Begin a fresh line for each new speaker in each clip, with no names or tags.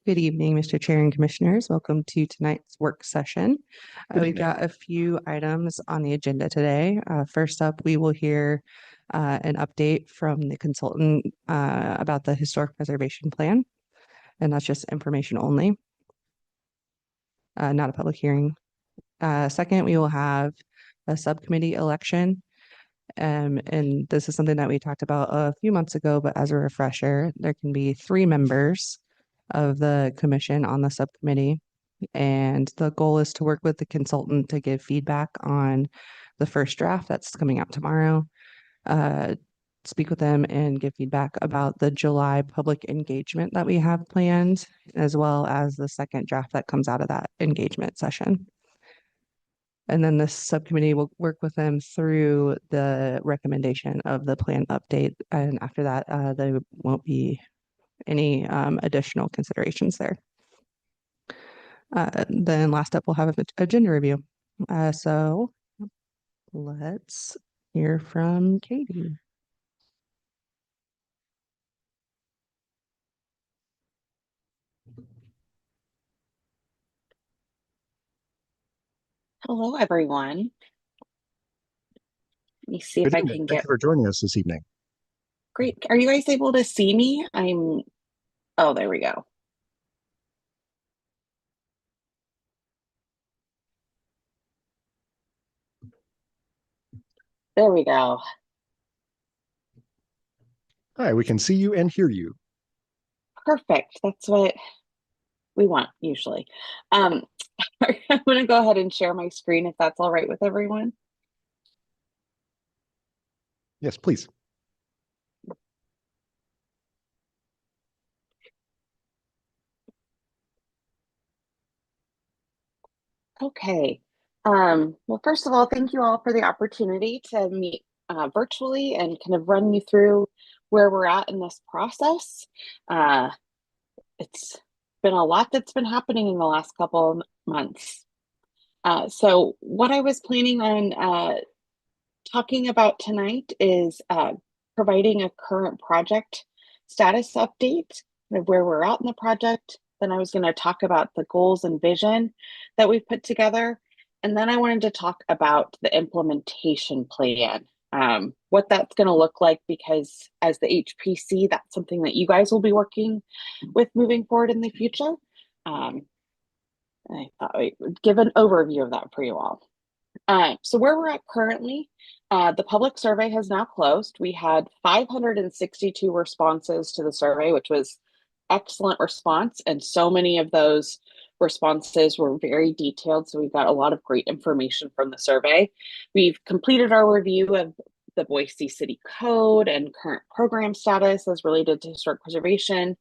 Good evening, Mr. Chair and Commissioners. Welcome to tonight's work session. We've got a few items on the agenda today. First up, we will hear an update from the consultant about the historic preservation plan, and that's just information only, not a public hearing. Second, we will have a subcommittee election. And this is something that we talked about a few months ago, but as a refresher, there can be 3 members of the commission on the subcommittee. And the goal is to work with the consultant to give feedback on the first draft that's coming out tomorrow. Speak with them and give feedback about the July public engagement that we have planned, as well as the second draft that comes out of that engagement session. And then this subcommittee will work with them through the recommendation of the plan update. And after that, there won't be any additional considerations there. Then last up, we'll have an agenda review. So let's hear from Katie.
Hello, everyone. Let me see if I can
Thank
get
you for joining us this evening.
great. Are you guys able to see me? Oh, there we go. There we go.
Hi, we can see you and hear you.
Perfect. That's what we want usually. I'm going to go ahead and share my screen if that's all right with everyone.
Yes, please.
Okay. Well, first of all, thank you all for the opportunity to meet virtually and kind of run you through where we're at in this process. It's been a lot that's been happening in the last couple of months. So what I was planning on talking about tonight is providing a current project status update of where we're at in the project. Then I was going to talk about the goals and vision that we've put together. And then I wanted to talk about the implementation plan, what that's going to look like, because as the HPC, that's something that you guys will be working with moving forward in the future. I thought I would give an overview of that for you all. So where we're at currently, the public survey has now closed. We had 562 responses to the survey, which was excellent response. And so many of those responses were very detailed. So we've got a lot of great information from the survey. We've completed our review of the Boise City Code and current program status as related to historic preservation.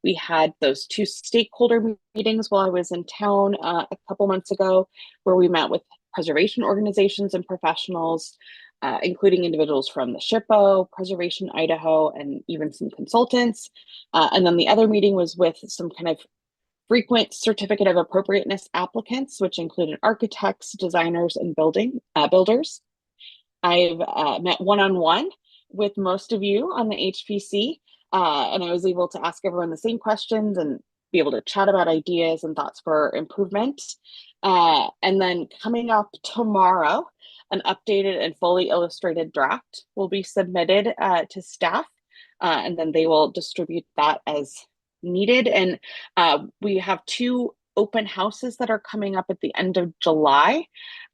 We had those 2 stakeholder meetings while I was in town a couple months ago, where we met with preservation organizations and professionals, including individuals from the SHPO, Preservation Idaho, and even some consultants. And then the other meeting was with some kind of frequent certificate of appropriateness applicants, which included architects, designers, and builders. I've met one-on-one with most of you on the HPC, and I was able to ask everyone the same questions and be able to chat about ideas and thoughts for improvement. And then coming up tomorrow, an updated and fully illustrated draft will be submitted to staff, and then they will distribute that as needed. And we have 2 open houses that are coming up at the end of July.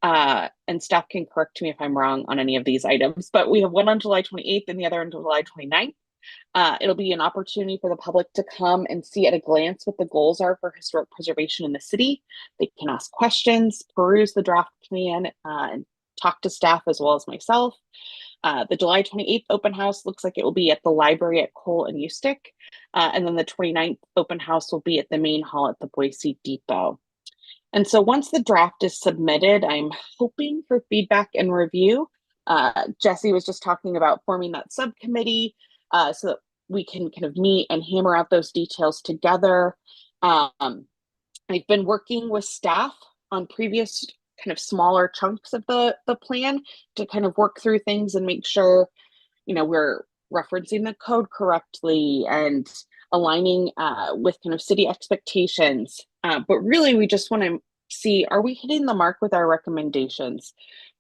And staff can correct me if I'm wrong on any of these items, but we have one on July 28th and the other on July 29th. It'll be an opportunity for the public to come and see at a glance what the goals are for historic preservation in the city. They can ask questions, peruse the draft plan, and talk to staff as well as myself. The July 28th open house looks like it will be at the library at Cole and Eustick. And then the 29th open house will be at the main hall at the Boise Depot. And so once the draft is submitted, I'm hoping for feedback and review. Jesse was just talking about forming that subcommittee so that we can kind of meet and hammer out those details together. I've been working with staff on previous kind of smaller chunks of the plan to kind of work through things and make sure, we're referencing the code correctly and aligning with kind of city expectations. But really, we just want to see, are we hitting the mark with our recommendations?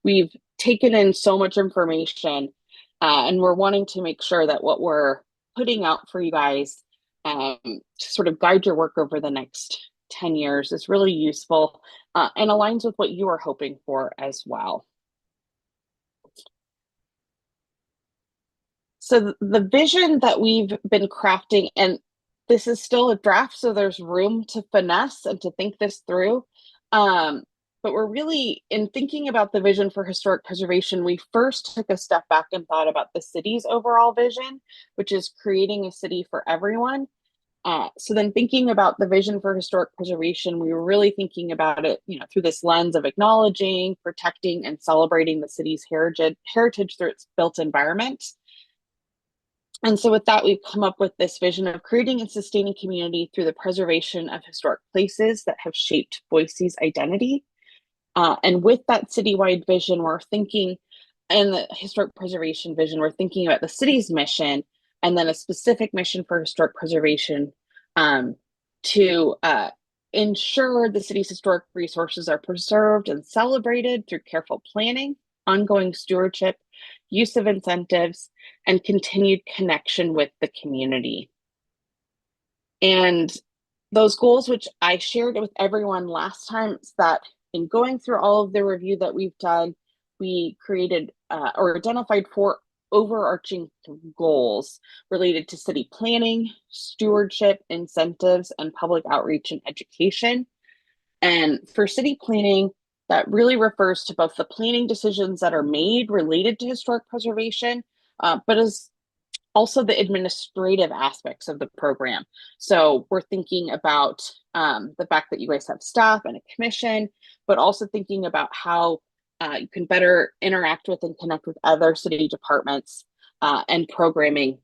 We've taken in so much information, and we're wanting to make sure that what we're putting out for you guys to sort of guide your work over the next 10 years is really useful and aligns with what you are hoping for as well. So the vision that we've been crafting, and this is still a draft, so there's room to finesse and to think this through. But we're really, in thinking about the vision for historic preservation, we first took a step back and thought about the city's overall vision, which is creating a city for everyone. So then thinking about the vision for historic preservation, we were really thinking about it, through this lens of acknowledging, protecting, and celebrating the city's heritage through its built environment. And so with that, we've come up with this vision of creating and sustaining community through the preservation of historic places that have shaped Boise's identity. And with that citywide vision, we're thinking, and the historic preservation vision, we're thinking about the city's mission and then a specific mission for historic preservation to ensure the city's historic resources are preserved and celebrated through careful planning, ongoing stewardship, use of incentives, and continued connection with the community. And those goals, which I shared with everyone last time, is that in going through all of the review that we've done, we created or identified 4 overarching goals related to city planning, stewardship, incentives, and public outreach and education. And for city planning, that really refers to both the planning decisions that are made related to historic preservation, but as also the administrative aspects of the program. So we're thinking about the fact that you guys have staff and a commission, but also thinking about how you can better interact with and connect with other city departments and programming.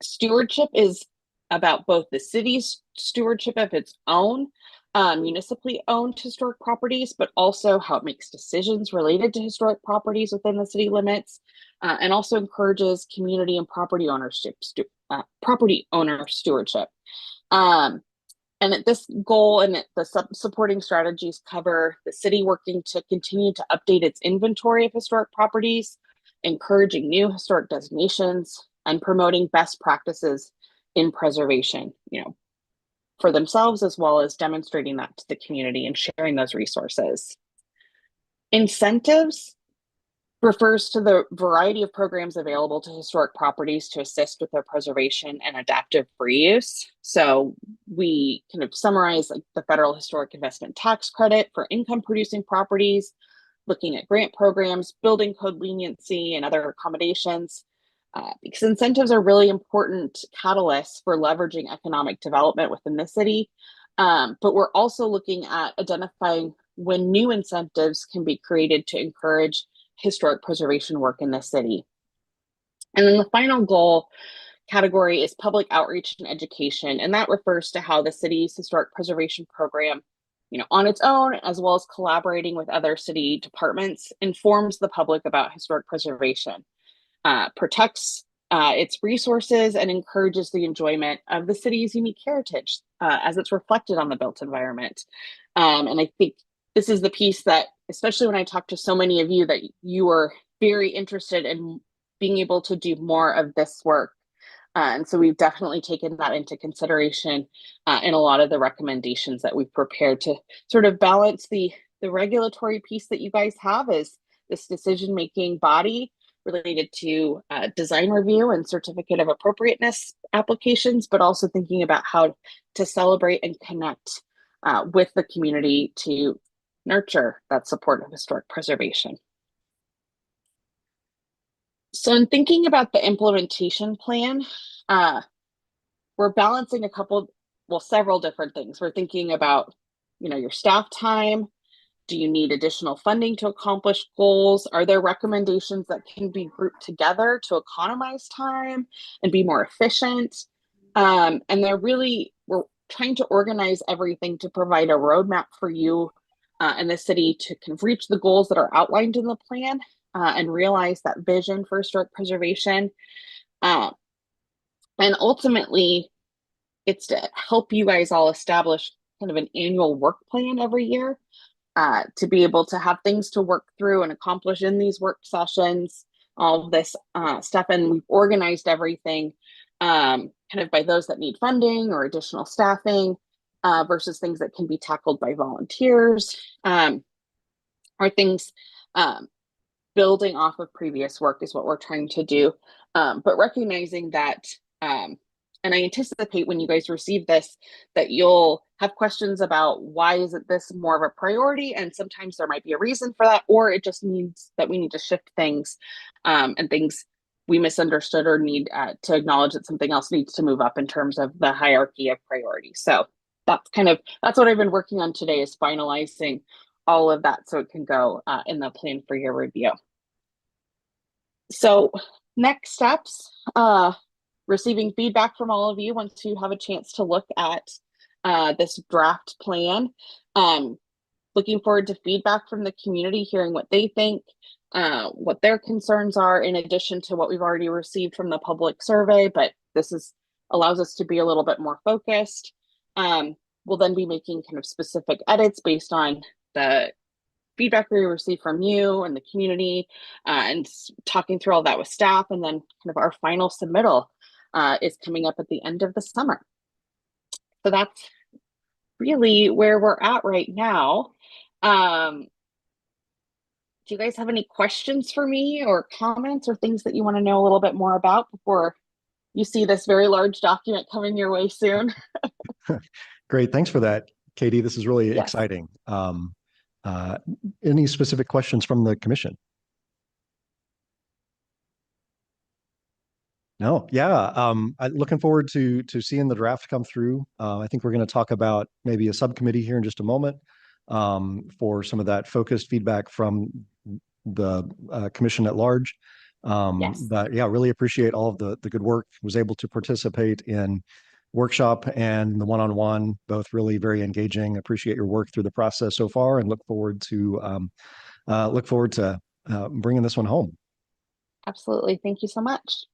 Stewardship is about both the city's stewardship of its own municipally owned historic properties, but also how it makes decisions related to historic properties within the city limits, and also encourages community and property ownership, property owner stewardship. And at this goal and the supporting strategies cover the city working to continue to update its inventory of historic properties, encouraging new historic designations, and promoting best practices in preservation, for themselves, as well as demonstrating that to the community and sharing those resources. Incentives refers to the variety of programs available to historic properties to assist with their preservation and adaptive reuse. So we kind of summarize like the federal historic investment tax credit for income producing properties, looking at grant programs, building code leniency, and other accommodations. Because incentives are really important catalysts for leveraging economic development within the city. But we're also looking at identifying when new incentives can be created to encourage historic preservation work in the city. And then the final goal category is public outreach and education. And that refers to how the city's historic preservation program, on its own, as well as collaborating with other city departments, informs the public about historic preservation. Protects its resources and encourages the enjoyment of the city's unique heritage as it's reflected on the built environment. And I think this is the piece that, especially when I talk to so many of you, that you are very interested in being able to do more of this work. And so we've definitely taken that into consideration in a lot of the recommendations that we've prepared to sort of balance the regulatory piece that you guys have as this decision-making body related to design review and certificate of appropriateness applications, but also thinking about how to celebrate and connect with the community to nurture that support of historic preservation. So in thinking about the implementation plan, we're balancing several different things. We're thinking about, your staff time. Do you need additional funding to accomplish goals? Are there recommendations that can be grouped together to economize time and be more efficient? And we're trying to organize everything to provide a roadmap for you and the city to kind of reach the goals that are outlined in the plan and realize that vision for historic preservation. And ultimately, it's to help you guys all establish kind of an annual work plan every year, to be able to have things to work through and accomplish in these work sessions, all of this stuff. And we've organized everything kind of by those that need funding or additional staffing versus things that can be tackled by volunteers, or things building off of previous work is what we're trying to do. But recognizing that, and I anticipate when you guys receive this, that you'll have questions about why isn't this more of a priority? And sometimes there might be a reason for that, or it just means that we need to shift things, and things we misunderstood or need to acknowledge that something else needs to move up in terms of the hierarchy of priority. So that's what I've been working on today, is finalizing all of that so it can go in the plan for your review. So next steps, receiving feedback from all of you once you have a chance to look at this draft plan. Looking forward to feedback from the community, hearing what they think, what their concerns are, in addition to what we've already received from the public survey, but allows us to be a little bit more focused. We'll then be making kind of specific edits based on the feedback we receive from you and the community, and talking through all that with staff. And then kind of our final submittal is coming up at the end of the summer. So that's really where we're at right now. Do you guys have any questions for me or comments or things that you want to know a little bit more about before you see this very large document coming your way soon?
Great. Thanks for that, Katie. This is really
Yes.
exciting. Any specific questions from the commission? No, yeah. I'm looking forward to seeing the draft come through. I think we're going to talk about maybe a subcommittee here in just a moment, for some of that focused feedback from the commission at large.
Yes.
But yeah, really appreciate all of the good work. Was able to participate in workshop and the one-on-one, both really very engaging. Appreciate your work through the process so far, and look forward to bringing this one home.
Absolutely. Thank you so much.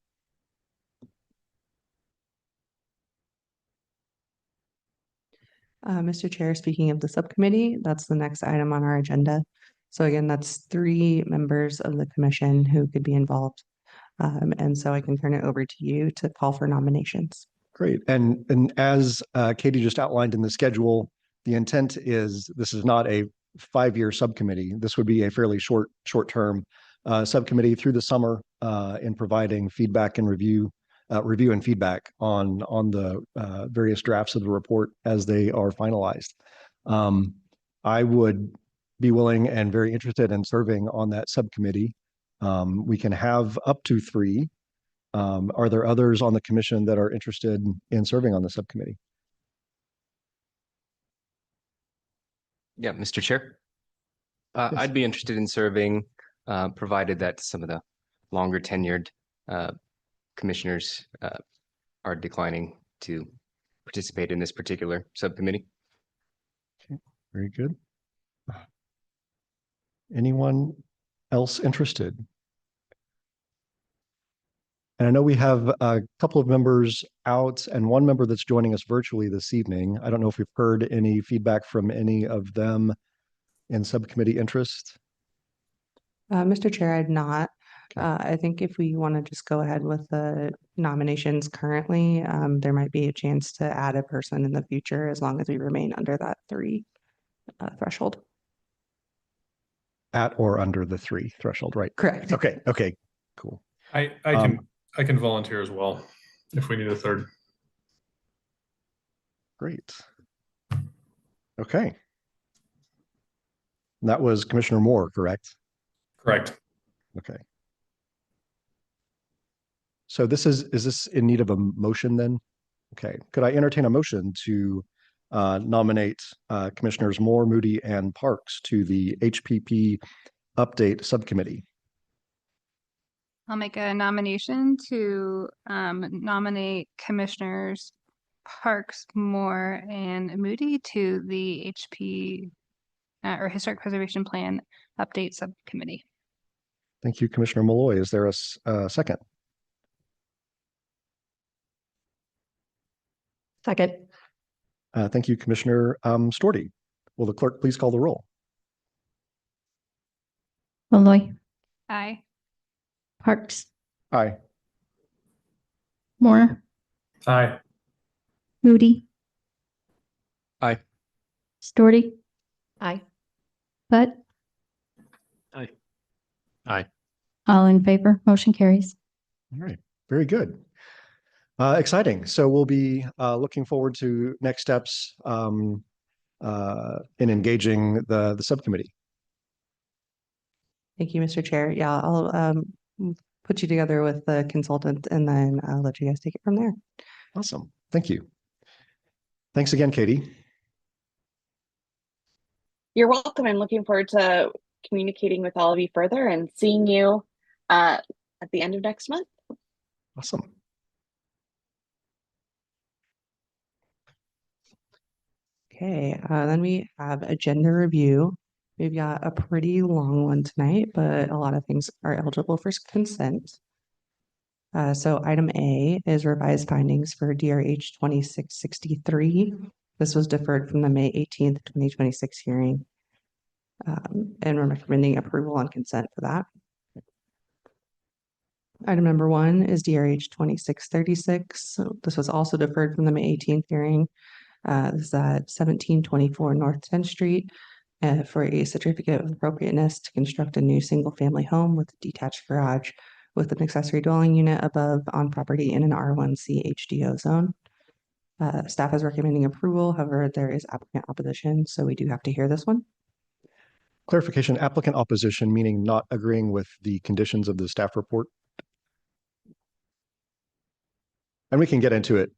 Mr. Chair, speaking of the subcommittee, that's the next item on our agenda. So again, that's 3 members of the commission who could be involved. And so I can turn it over to you to call for nominations.
Great. And as Katie just outlined in the schedule, the intent is this is not a 5-year subcommittee. This would be a fairly short-term subcommittee through the summer, in providing feedback and review and feedback on the various drafts of the report as they are finalized. I would be willing and very interested in serving on that subcommittee. We can have up to 3. Are there others on the commission that are interested in serving on the subcommittee?
Yeah, Mr. Chair.
Yes.
I'd be interested in serving, provided that some of the longer tenured commissioners are declining to participate in this particular subcommittee.
Okay, very good. Anyone else interested? And I know we have a couple of members out and one member that's joining us virtually this evening. I don't know if we've heard any feedback from any of them in subcommittee interest.
Mr. Chair, I'd not.
Okay.
I think if we want to just go ahead with the nominations currently, there might be a chance to add a person in the future as long as we remain under that 3 threshold.
At or under the 3 threshold, right?
Correct.
Okay, cool.
I can volunteer as well if we need a third.
Great. Okay. That was Commissioner Moore, correct?
Correct.
Okay. So is this in need of a motion then? Okay. Could I entertain a motion to nominate Commissioners Moore, Moody, and Parks to the HPP Update Subcommittee?
I'll make a nomination to nominate Commissioners Parks, Moore, and Moody to the HP or Historic Preservation Plan Update Subcommittee.
Thank you, Commissioner Malloy. Is there a second?
Second.
Thank you, Commissioner Storti. Will the clerk please call the roll?
Malloy,
Aye.
Parks,
Aye.
Moore,
Aye.
Moody.
Aye.
Storty. Aye. Bud.
Aye. Aye.
All in favor, motion carries.
All right, very good. Exciting. So we'll be looking forward to next steps in engaging the subcommittee.
Thank you, Mr. Chair. Yeah, I'll put you together with the consultant and then I'll let you guys take it from there.
Awesome. Thank you. Thanks again, Katie.
You're welcome. I'm looking forward to communicating with all of you further and seeing you at the end of next month.
Awesome.
Okay, then we have agenda review. We've got a pretty long one tonight, but a lot of things are eligible for consent. So item A is revised findings for DRH 2663. This was deferred from the May 18th, 2026 hearing. And we're recommending approval on consent for that. Item number 1 is DRH 2636. So this was also deferred from the May 18th hearing. This is at 1724 North 10th Street for a certificate of appropriateness to construct a new single-family home with a detached garage with an accessory dwelling unit above on property in an R1C HDO zone. Staff is recommending approval. However, there is applicant opposition, so we do have to hear this one.
Clarification, applicant opposition, meaning not agreeing with the conditions of the staff report. And we can get into it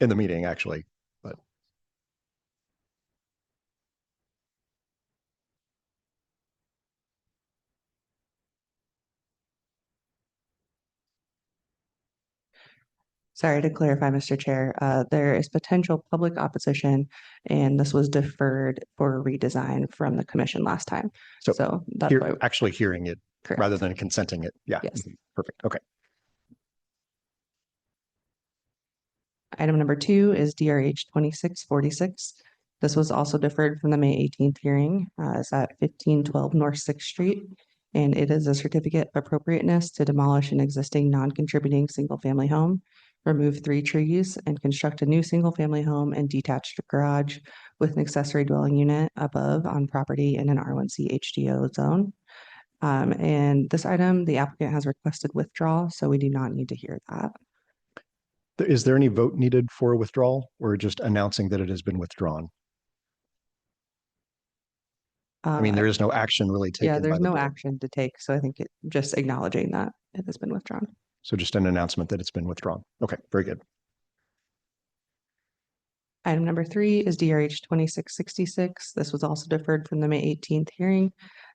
in the meeting, actually, but.
Sorry to clarify, Mr. Chair, there is potential public opposition, and this was deferred for redesign from the commission last time. So that's why
Actually hearing it
correct.
rather than consenting it. Yeah.
Yes.
Perfect. Okay.
Item number 2 is DRH 2646. This was also deferred from the May 18th hearing. It's at 1512 North 6th Street, and it is a certificate of appropriateness to demolish an existing non-contributing single-family home, remove 3 trees, and construct a new single-family home and detached garage with an accessory dwelling unit above on property in an R1C HDO zone. And this item, the applicant has requested withdrawal, so we do not need to hear that.
Is there any vote needed for withdrawal or just announcing that it has been withdrawn? I mean, there is no action really taken.
Yeah, there's
by the
no
board.
action to take. So I think it just acknowledging that it has been withdrawn.
So just an announcement that it's been withdrawn. Okay, very good.
Item number 3 is DRH 2666. This was also deferred from the May 18th hearing,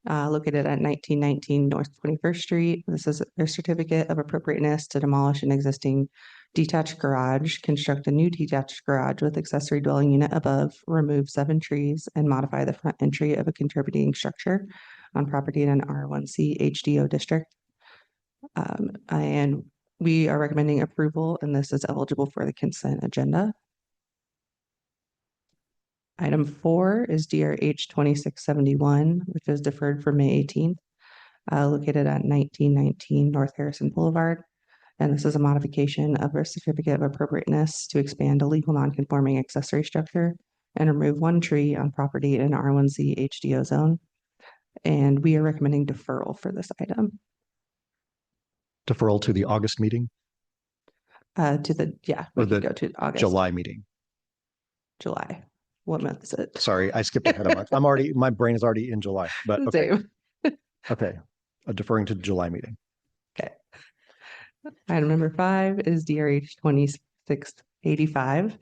located at 1919 North 21st Street. This is a certificate of appropriateness to demolish an existing detached garage, construct a new detached garage with accessory dwelling unit above, remove 7 trees, and modify the front entry of a contributing structure on property in an R1C HDO district. And we are recommending approval, and this is eligible for the consent agenda. Item 4 is DRH 2671, which is deferred for May 18th, located at 1919 North Harrison Boulevard. And this is a modification of a certificate of appropriateness to expand a legal non-conforming accessory structure and remove 1 tree on property in an R1C HDO zone. And we are recommending deferral for this item.
Deferral to the August meeting?
We
Or
could
the
go to August.
July meeting?
July. What month is it?
Sorry, I skipped ahead a month. My brain is already in July, but okay.
Same.
Okay, deferring to July meeting.
Okay. Item number 5 is DRH 2685.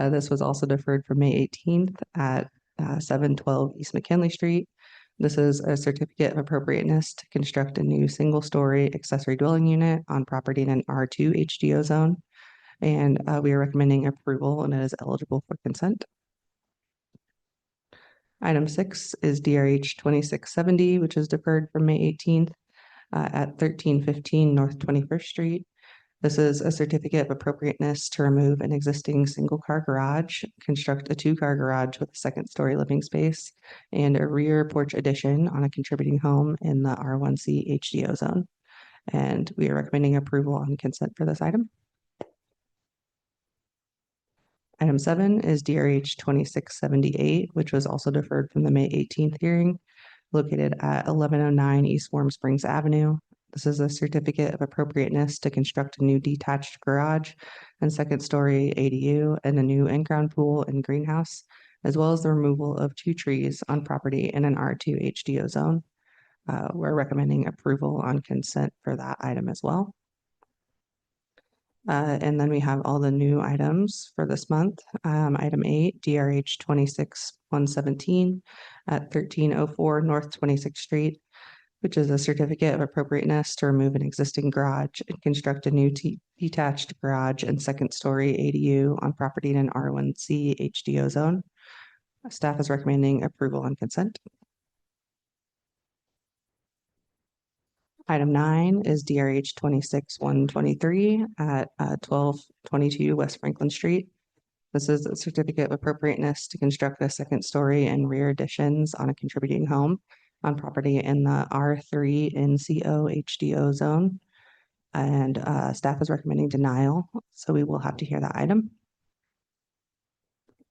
This was also deferred for May 18th at 712 East McKinley Street. This is a certificate of appropriateness to construct a new single-story accessory dwelling unit on property in an R2 HDO zone. And we are recommending approval, and it is eligible for consent. Item 6 is DRH 2670, which is deferred from May 18th at 1315 North 21st Street. This is a certificate of appropriateness to remove an existing single-car garage, construct a two-car garage with a second-story living space, and a rear porch addition on a contributing home in the R1C HDO zone. And we are recommending approval on consent for this item. Item 7 is DRH 2678, which was also deferred from the May 18th hearing, located at 1109 East Warm Springs Avenue. This is a certificate of appropriateness to construct a new detached garage and second-story ADU and a new in-ground pool and greenhouse, as well as the removal of 2 trees on property in an R2 HDO zone. We're recommending approval on consent for that item as well. And then we have all the new items for this month. Item 8, DRH 26117 at 1304 North 26th Street, which is a certificate of appropriateness to remove an existing garage and construct a new detached garage and second-story ADU on property in an R1C HDO zone. Staff is recommending approval on consent. Item 9 is DRH 26123 at 1222 West Franklin Street. This is a certificate of appropriateness to construct a second-story and rear additions on a contributing home on property in the R3 NCO HDO zone. And staff is recommending denial, so we will have to hear that item.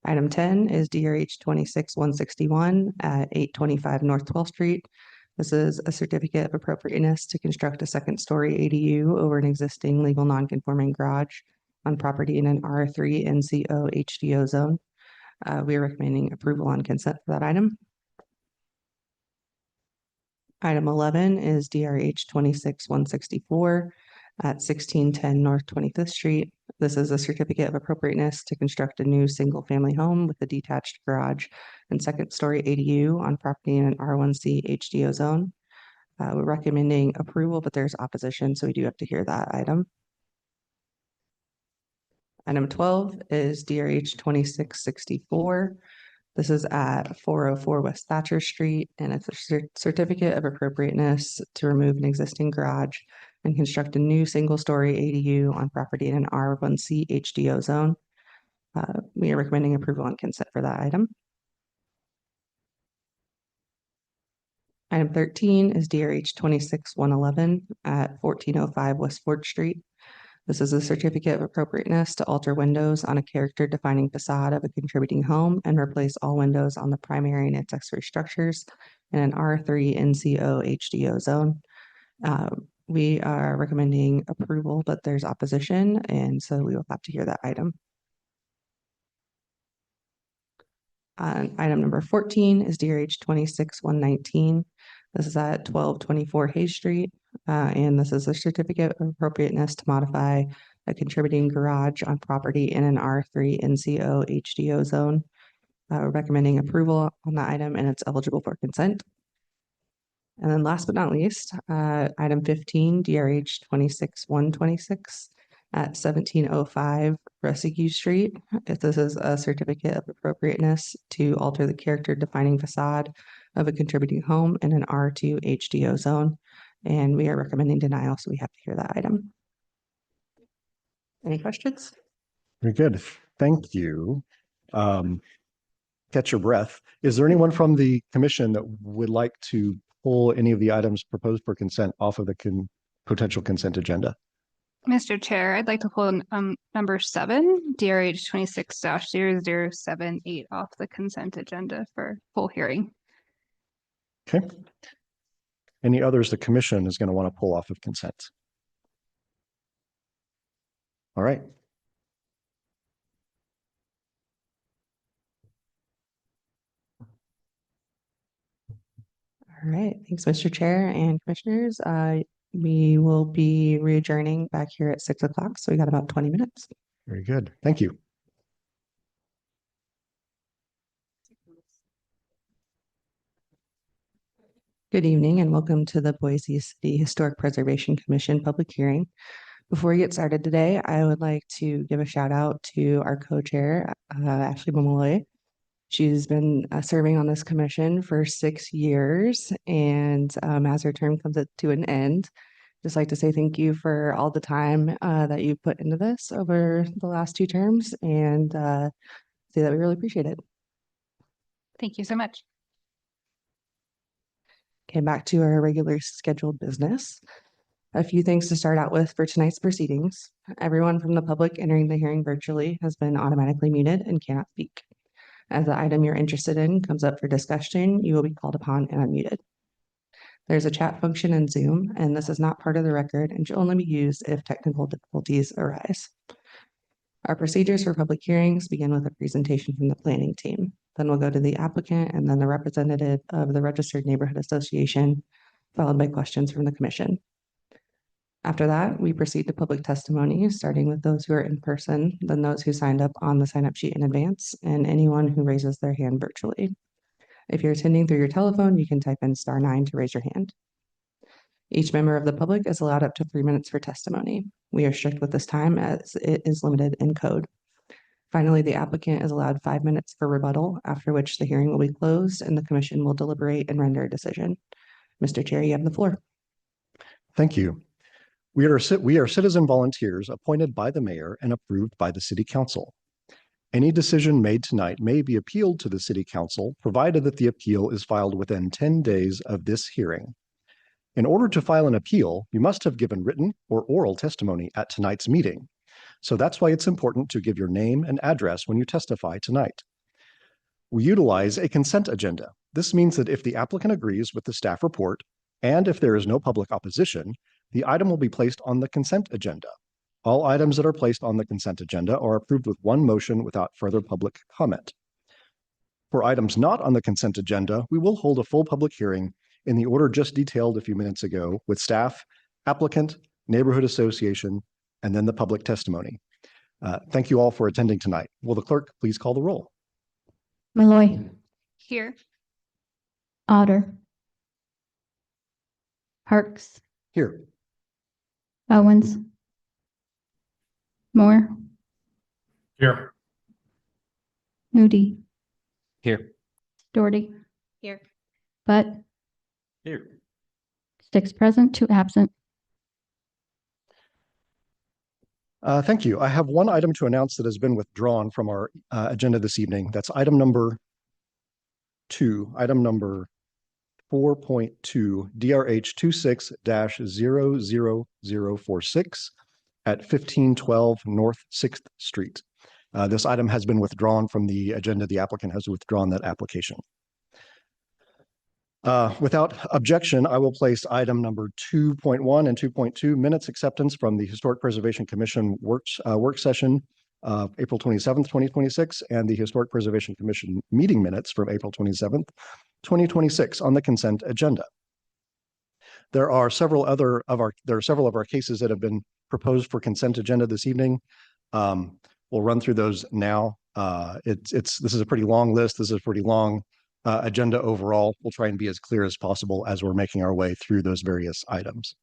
Item 10 is DRH 26161 at 825 North 12th Street. This is a certificate of appropriateness to construct a second-story ADU over an existing legal non-conforming garage on property in an R3 NCO HDO zone. We are recommending approval on consent for that item. Item 11 is DRH 26164 at 1610 North 25th Street. This is a certificate of appropriateness to construct a new single-family home with a detached garage and second-story ADU on property in an R1C HDO zone. We're recommending approval, but there's opposition, so we do have to hear that item. Item 12 is DRH 2664. This is at 404 West Thatcher Street, and it's a certificate of appropriateness to remove an existing garage and construct a new single-story ADU on property in an R1C HDO zone. We are recommending approval on consent for that item. Item 13 is DRH 26111 at 1405 West 4th Street. This is a certificate of appropriateness to alter windows on a character-defining facade of a contributing home and replace all windows on the primary and accessory structures in an R3 NCO HDO zone. We are recommending approval, but there's opposition, and so we will have to hear that item. Item number 14 is DRH 26119. This is at 1224 Hayes Street, and this is a certificate of appropriateness to modify a contributing garage on property in an R3 NCO HDO zone. Recommending approval on the item, and it's eligible for consent. And then last but not least, item 15, DRH 26126 at 1705 Resigue Street. This is a certificate of appropriateness to alter the character defining facade of a contributing home in an R2 HDO zone. And we are recommending denial, so we have to hear that item. Any questions?
Very good. Thank you. Catch your breath. Is there anyone from the commission that would like to pull any of the items proposed for consent off of the potential consent agenda?
Mr. Chair, I'd like to pull number 7, DRH 26-0078 off the consent agenda for full hearing.
Okay. Any others the commission is going to want to pull off of consent? All right.
All right, thanks, Mr. Chair and Commissioners. We will be re-adjourning back here at 6 o'clock, so we got about 20 minutes.
Very good. Thank you.
Good evening and welcome to the Boise City Historic Preservation Commission public hearing. Before we get started today, I would like to give a shout out to our co-chair, Ashley Momoloy. She's been serving on this commission for 6 years, and as her term comes to an end, Just like to say thank you for all the time that you've put into this over the last 2 terms and say that we really appreciate it.
Thank you so much.
Okay, back to our regular scheduled business. A few things to start out with for tonight's proceedings. Everyone from the public entering the hearing virtually has been automatically muted and cannot speak. As the item you're interested in comes up for discussion, you will be called upon and unmuted. There's a chat function in Zoom, and this is not part of the record and should only be used if technical difficulties arise. Our procedures for public hearings begin with a presentation from the planning team. Then we'll go to the applicant and then the representative of the Registered Neighborhood Association, followed by questions from the commission. After that, we proceed to public testimony, starting with those who are in person, then those who signed up on the sign-up sheet in advance, and anyone who raises their hand virtually. If you're attending through your telephone, you can type in *9 to raise your hand. Each member of the public is allowed up to 3 minutes for testimony. We are strict with this time as it is limited in code. Finally, the applicant is allowed 5 minutes for rebuttal, after which the hearing will be closed and the commission will deliberate and render a decision. Mr. Chair, you have the floor.
Thank you. We are citizen volunteers appointed by the mayor and approved by the city council. Any decision made tonight may be appealed to the city council, provided that the appeal is filed within 10 days of this hearing. In order to file an appeal, you must have given written or oral testimony at tonight's meeting. So that's why it's important to give your name and address when you testify tonight. We utilize a consent agenda. This means that if the applicant agrees with the staff report, and if there is no public opposition, the item will be placed on the consent agenda. All items that are placed on the consent agenda are approved with one motion without further public comment. For items not on the consent agenda, we will hold a full public hearing in the order just detailed a few minutes ago with staff, applicant, neighborhood association, and then the public testimony. Thank you all for attending tonight. Will the clerk please call the roll?
Malloy,
Here.
Otter, Parks,
Here.
Owens, Moore,
Here.
Moody,
Here.
Doherty,
Here.
Butt,
Here.
6 present, 2 absent.
Thank you. I have one item to announce that has been withdrawn from our agenda this evening. That's item number 2, item number 4.2, DRH 26-00046 at 1512 North 6th Street. This item has been withdrawn from the agenda. The applicant has withdrawn that application. Without objection, I will place item number 2.1 and 2.2, minutes acceptance from the Historic Preservation Commission work session of April 27th, 2026, and the Historic Preservation Commission meeting minutes from April 27th, 2026 on the consent agenda. There are several of our cases that have been proposed for consent agenda this evening. We'll run through those now. This is a pretty long list. This is a pretty long agenda overall. We'll try and be as clear as possible as we're making our way through those various items.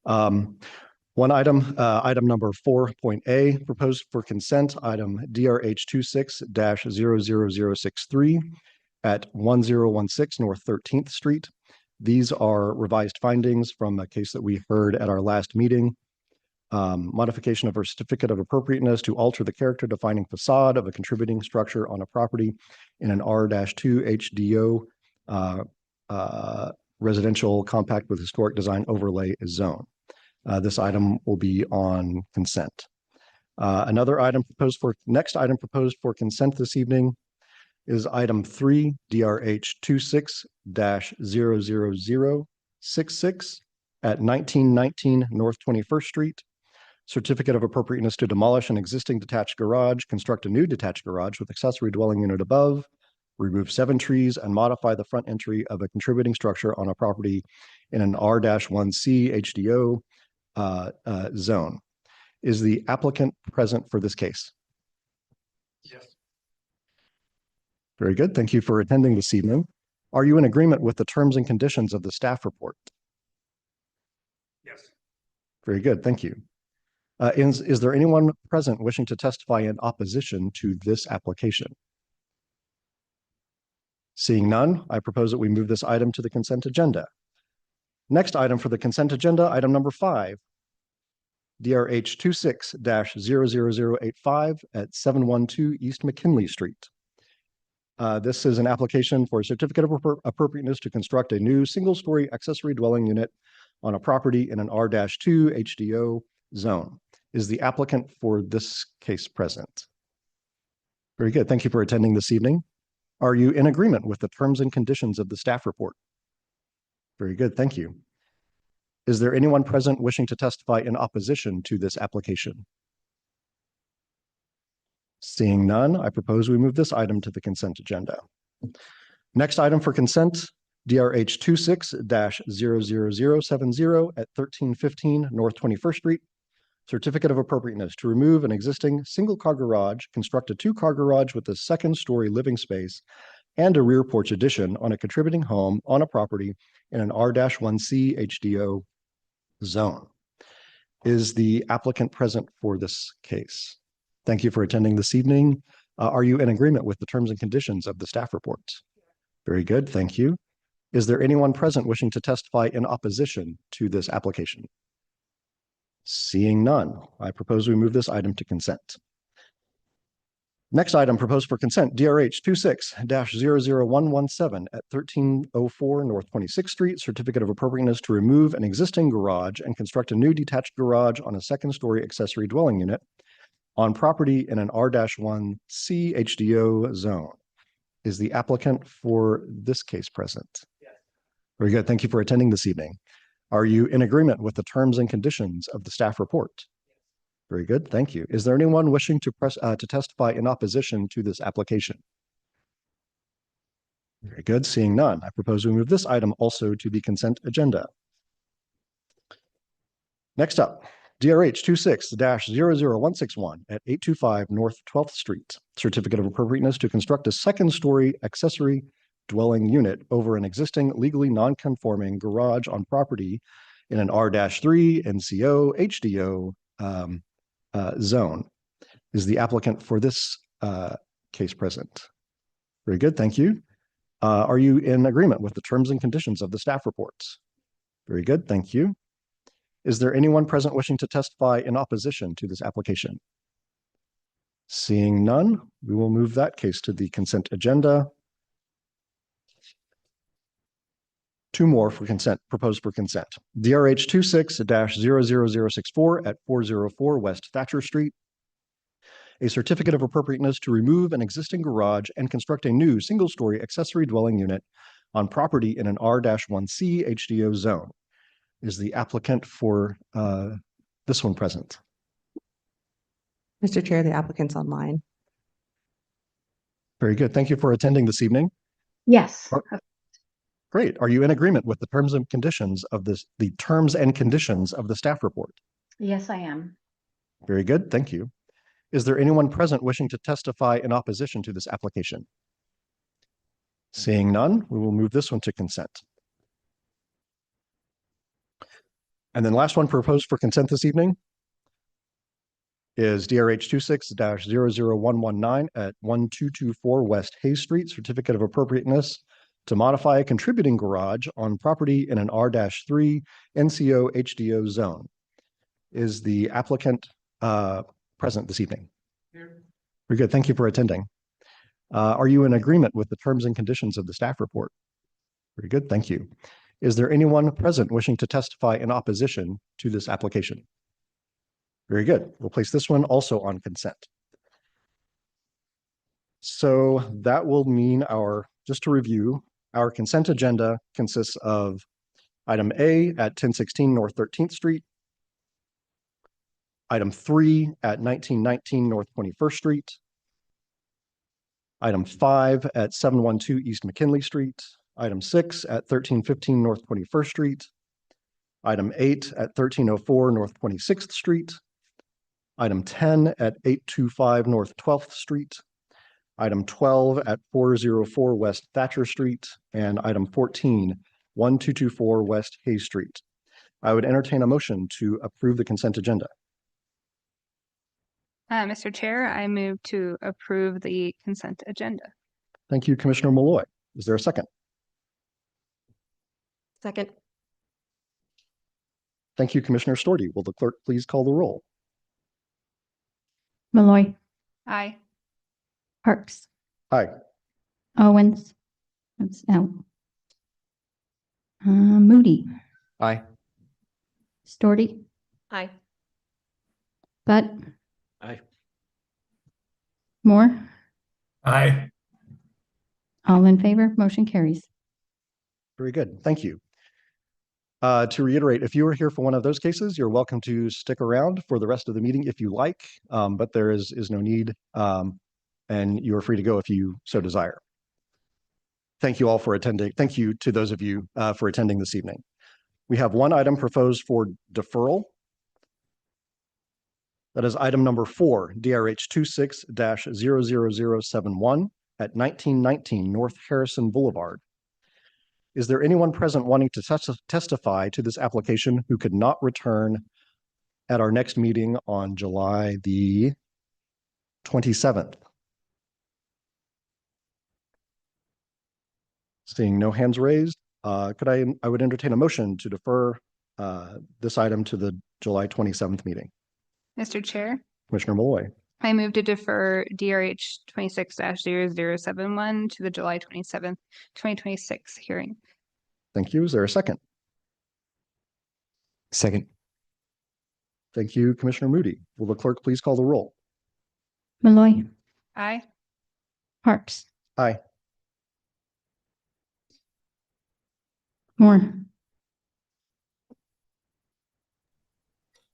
One item, item number 4.A, proposed for consent, item DRH 26-00063 at 1016 North 13th Street. These are revised findings from a case that we heard at our last meeting. Modification of a certificate of appropriateness to alter the character defining facade of a contributing structure on a property in an R-2 HDO residential compact with historic design overlay zone. This item will be on consent. Next item proposed for consent this evening is item 3, DRH 26-00066 at 1919 North 21st Street. Certificate of appropriateness to demolish an existing detached garage, construct a new detached garage with accessory dwelling unit above, remove 7 trees, and modify the front entry of a contributing structure on a property in an R-1C HDO zone. Is the applicant present for this case?
Yes.
Very good. Thank you for attending this evening. Are you in agreement with the terms and conditions of the staff report?
Yes.
Very good. Thank you. Is there anyone present wishing to testify in opposition to this application? Seeing none, I propose that we move this item to the consent agenda. Next item for the consent agenda, item number 5, DRH 26-00085 at 712 East McKinley Street. This is an application for a certificate of appropriateness to construct a new single-story accessory dwelling unit on a property in an R-2 HDO zone. Is the applicant for this case present? Very good. Thank you for attending this evening. Are you in agreement with the terms and conditions of the staff report? Very good. Thank you. Is there anyone present wishing to testify in opposition to this application? Seeing none, I propose we move this item to the consent agenda. Next item for consent, DRH 26-00070 at 1315 North 21st Street. Certificate of appropriateness to remove an existing single-car garage, construct a two-car garage with a second-story living space and a rear porch addition on a contributing home on a property in an R-1C HDO zone. Is the applicant present for this case? Thank you for attending this evening. Are you in agreement with the terms and conditions of the staff report? Very good. Thank you. Is there anyone present wishing to testify in opposition to this application? Seeing none, I propose we move this item to consent. Next item proposed for consent, DRH 26-00117 at 1304 North 26th Street, certificate of appropriateness to remove an existing garage and construct a new detached garage on a second-story accessory dwelling unit on property in an R-1C HDO zone. Is the applicant for this case present? Yes. Very good. Thank you for attending this evening. Are you in agreement with the terms and conditions of the staff report? Very good. Thank you. Is there anyone wishing to testify in opposition to this application? Very good. Seeing none, I propose we move this item also to the consent agenda. Next up, DRH 26-00161 at 825 North 12th Street. Certificate of appropriateness to construct a second-story accessory dwelling unit over an existing legally non-conforming garage on property in an R-3 NCO HDO zone. Is the applicant for this case present? Very good. Thank you. Are you in agreement with the terms and conditions of the staff reports? Very good. Thank you. Is there anyone present wishing to testify in opposition to this application? Seeing none, we will move that case to the consent agenda. Two more for consent, proposed for consent. DRH 26-00064 at 404 West Thatcher Street. A certificate of appropriateness to remove an existing garage and construct a new single-story accessory dwelling unit on property in an R-1C HDO zone. Is the applicant for this one present?
Mr. Chair, the applicant's online.
Very good. Thank you for attending this evening.
Yes.
Great. Are you in agreement with the terms and conditions of the terms and conditions of the staff report?
Yes, I am.
Very good. Thank you. Is there anyone present wishing to testify in opposition to this application? Seeing none, we will move this one to consent. And then last one proposed for consent this evening is DRH 26-00119 at 1224 West Hayes Street, certificate of appropriateness to modify a contributing garage on property in an R-3 NCO HDO zone. Is the applicant present this evening? Here. Very good. Thank you for attending. Are you in agreement with the terms and conditions of the staff report? Very good. Thank you. Is there anyone present wishing to testify in opposition to this application? Very good. We'll place this one also on consent. So that will mean just to review, our consent agenda consists of item A at 1016 North 13th Street, item 3 at 1919 North 21st Street, item 5 at 712 East McKinley Street, item 6 at 1315 North 21st Street, item 8 at 1304 North 26th Street, item 10 at 825 North 12th Street, item 12 at 404 West Thatcher Street, and item 14, 1224 West Hayes Street. I would entertain a motion to approve the consent agenda.
Mr. Chair, I move to approve the consent agenda.
Thank you, Commissioner Malloy. Is there a second?
Second.
Thank you, Commissioner Storti. Will the clerk please call the roll?
Malloy,
Aye.
Parks,
Aye.
Owens, that's out. Moody,
Aye.
Storti,
Aye.
Butt,
Aye.
Moore,
Aye.
all in favor, motion carries.
Very good. Thank you. To reiterate, if you are here for one of those cases, you're welcome to stick around for the rest of the meeting if you like, but there is no need, and you are free to go if you so desire. Thank you all for attending. Thank you to those of you for attending this evening. We have one item proposed for deferral. That is item number 4, DRH 26-00071 at 1919 North Harrison Boulevard. Is there anyone present wanting to testify to this application who could not return at our next meeting on July the 27th? Seeing no hands raised, I would entertain a motion to defer this item to the July 27th meeting.
Mr. Chair,
Commissioner Malloy.
I move to defer DRH 26-0071 to the July 27th, 2026 hearing.
Thank you. Is there a second?
Second.
Thank you, Commissioner Moody. Will the clerk please call the roll?
Malloy,
Aye.
Parks,
Aye.
Moore,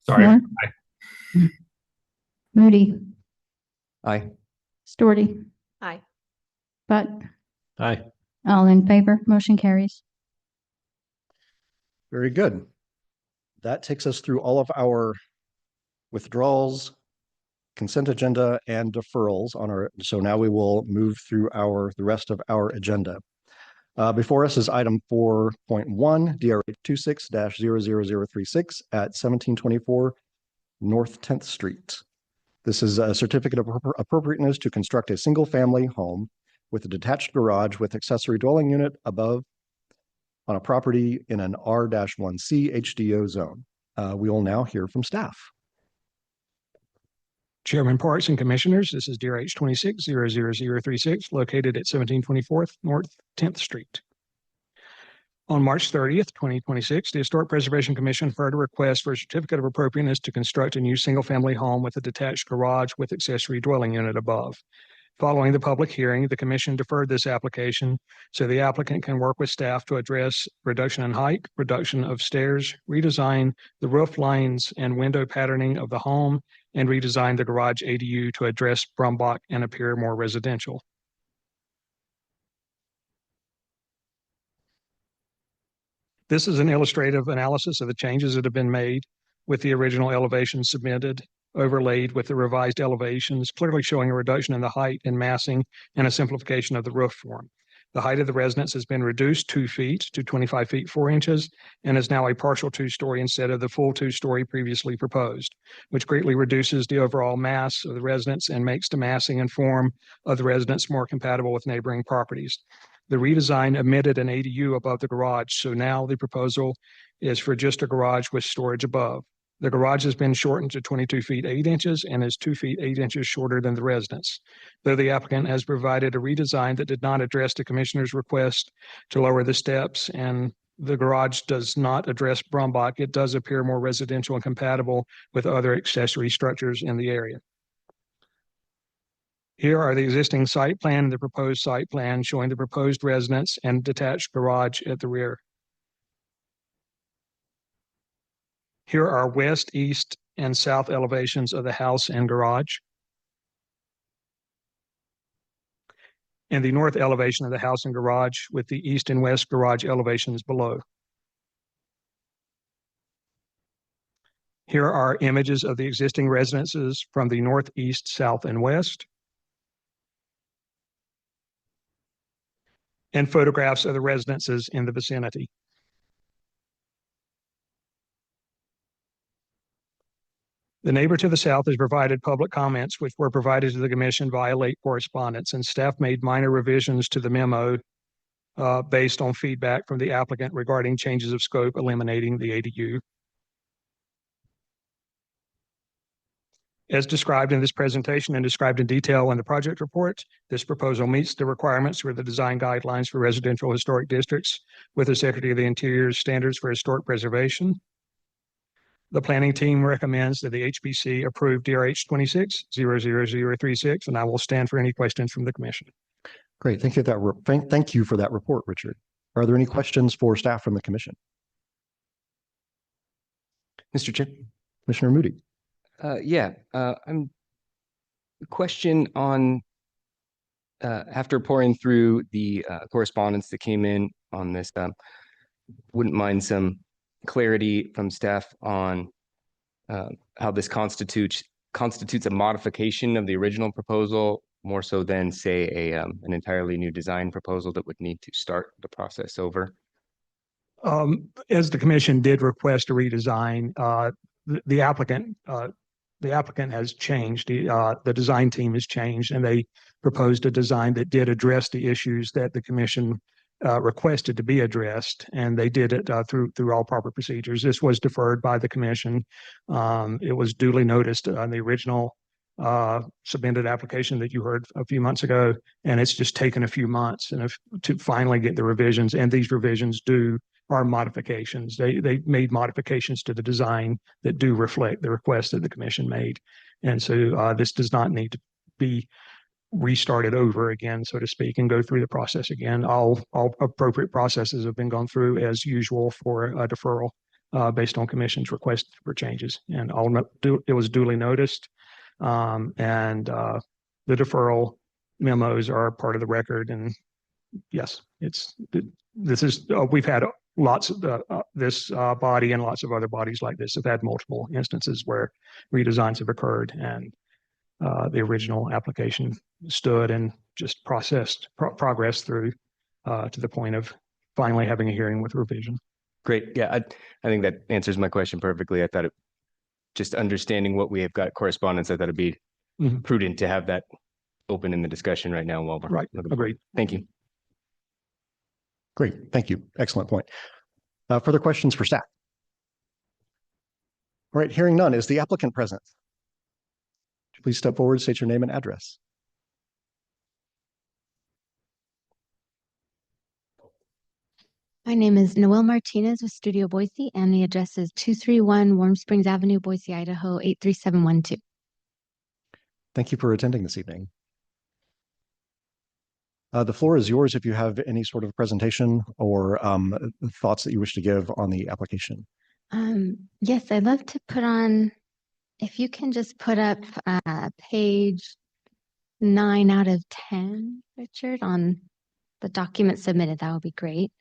Sorry.
Moore,
Aye.
Moody,
Aye.
Storti,
Aye.
Butt,
Aye.
all in favor, motion carries.
Very good. That takes us through all of our withdrawals, consent agenda, and deferrals on our. So now we will move through the rest of our agenda. Before us is item 4.1, DRH 26-00036 at 1724 North 10th Street. This is a certificate of appropriateness to construct a single-family home with a detached garage with accessory dwelling unit above on a property in an R-1C HDO zone. We will now hear from staff.
Chairman Parks and Commissioners, this is DRH 26-00036 located at 1724 North 10th Street. On March 30th, 2026, the Historic Preservation Commission heard a request for a certificate of appropriateness to construct a new single-family home with a detached garage with accessory dwelling unit above. Following the public hearing, the commission deferred this application so the applicant can work with staff to address reduction in height, reduction of stairs, redesign the roof lines and window patterning of the home, and redesign the garage ADU to address Brumbach and appear more residential. This is an illustrative analysis of the changes that have been made with the original elevations submitted, overlaid with the revised elevations, clearly showing a reduction in the height and massing and a simplification of the roof form. The height of the residence has been reduced 2 feet to 25 feet 4 inches and is now a partial 2-story instead of the full 2-story previously proposed, which greatly reduces the overall mass of the residence and makes the massing and form of the residence more compatible with neighboring properties. The redesign omitted an ADU above the garage, so now the proposal is for just a garage with storage above. The garage has been shortened to 22 feet 8 inches and is 2 feet 8 inches shorter than the residence. Though the applicant has provided a redesign that did not address the commissioner's request to lower the steps and the garage does not address Brumbach, it does appear more residential and compatible with other accessory structures in the area. Here are the existing site plan and the proposed site plan showing the proposed residence and detached garage at the rear. Here are west, east, and south elevations of the house and garage. And the north elevation of the house and garage with the east and west garage elevations below. Here are images of the existing residences from the north, east, south, and west. And photographs of the residences in the vicinity. The neighbor to the south has provided public comments which were provided to the commission via late correspondence, and staff made minor revisions to the memo based on feedback from the applicant regarding changes of scope eliminating the ADU. As described in this presentation and described in detail in the project report, this proposal meets the requirements for the design guidelines for residential historic districts with the Secretary of the Interior's standards for historic preservation. The planning team recommends that the HPC approve DRH 26-00036, and I will stand for any questions from the commission.
Great. Thank you for that report, Richard. Are there any questions for staff from the commission?
Mr. Chair.
Commissioner Moody.
I'm question on after pouring through the correspondence that came in on this, wouldn't mind some clarity from staff on how this constitutes a modification of the original proposal, more so than say an entirely new design proposal that would need to start the process over.
As the commission did request a redesign, the applicant has changed. The design team has changed, and they proposed a design that did address the issues that the commission requested to be addressed, and they did it through all proper procedures. This was deferred by the commission. It was duly noticed on the original submitted application that you heard a few months ago, and it's just taken a few months to finally get the revisions. And these revisions are modifications. They made modifications to the design that do reflect the request that the commission made. And so this does not need to be restarted over again, so to speak, and go through the process again. All appropriate processes have been gone through as usual for a deferral based on commission's request for changes. And it was duly noticed. And the deferral memos are part of the record. And yes, we've had lots of this body and lots of other bodies like this have had multiple instances where redesigns have occurred, and the original application stood and just progressed through to the point of finally having a hearing with revision.
Great. Yeah, I think that answers my question perfectly. I thought just understanding what we have got correspondence, I thought it'd be prudent to have that open in the discussion right now while we're
right. Agreed.
Thank you.
Great. Thank you. Excellent point. Further questions for staff? All right. Hearing none. Is the applicant present? Please step forward, state your name and address.
My name is Noelle Martinez with Studio Boise, and the address is 231 Warm Springs Avenue, Boise, Idaho, 83712.
Thank you for attending this evening. The floor is yours if you have any sort of presentation or thoughts that you wish to give on the application.
Yes, I'd love to put on, if you can just put up page 9 out of 10, Richard, on the document submitted, that would be great.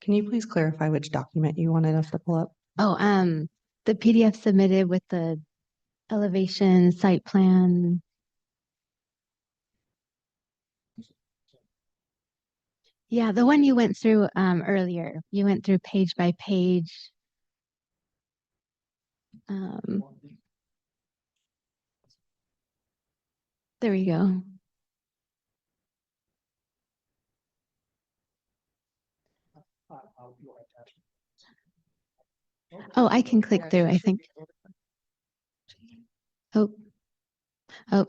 Can you please clarify which document you wanted us to pull up?
Oh, the PDF submitted with the elevation site plan. Yeah, the one you went through earlier. You went through page by page. There we go. Oh, I can click through, I think. Oh,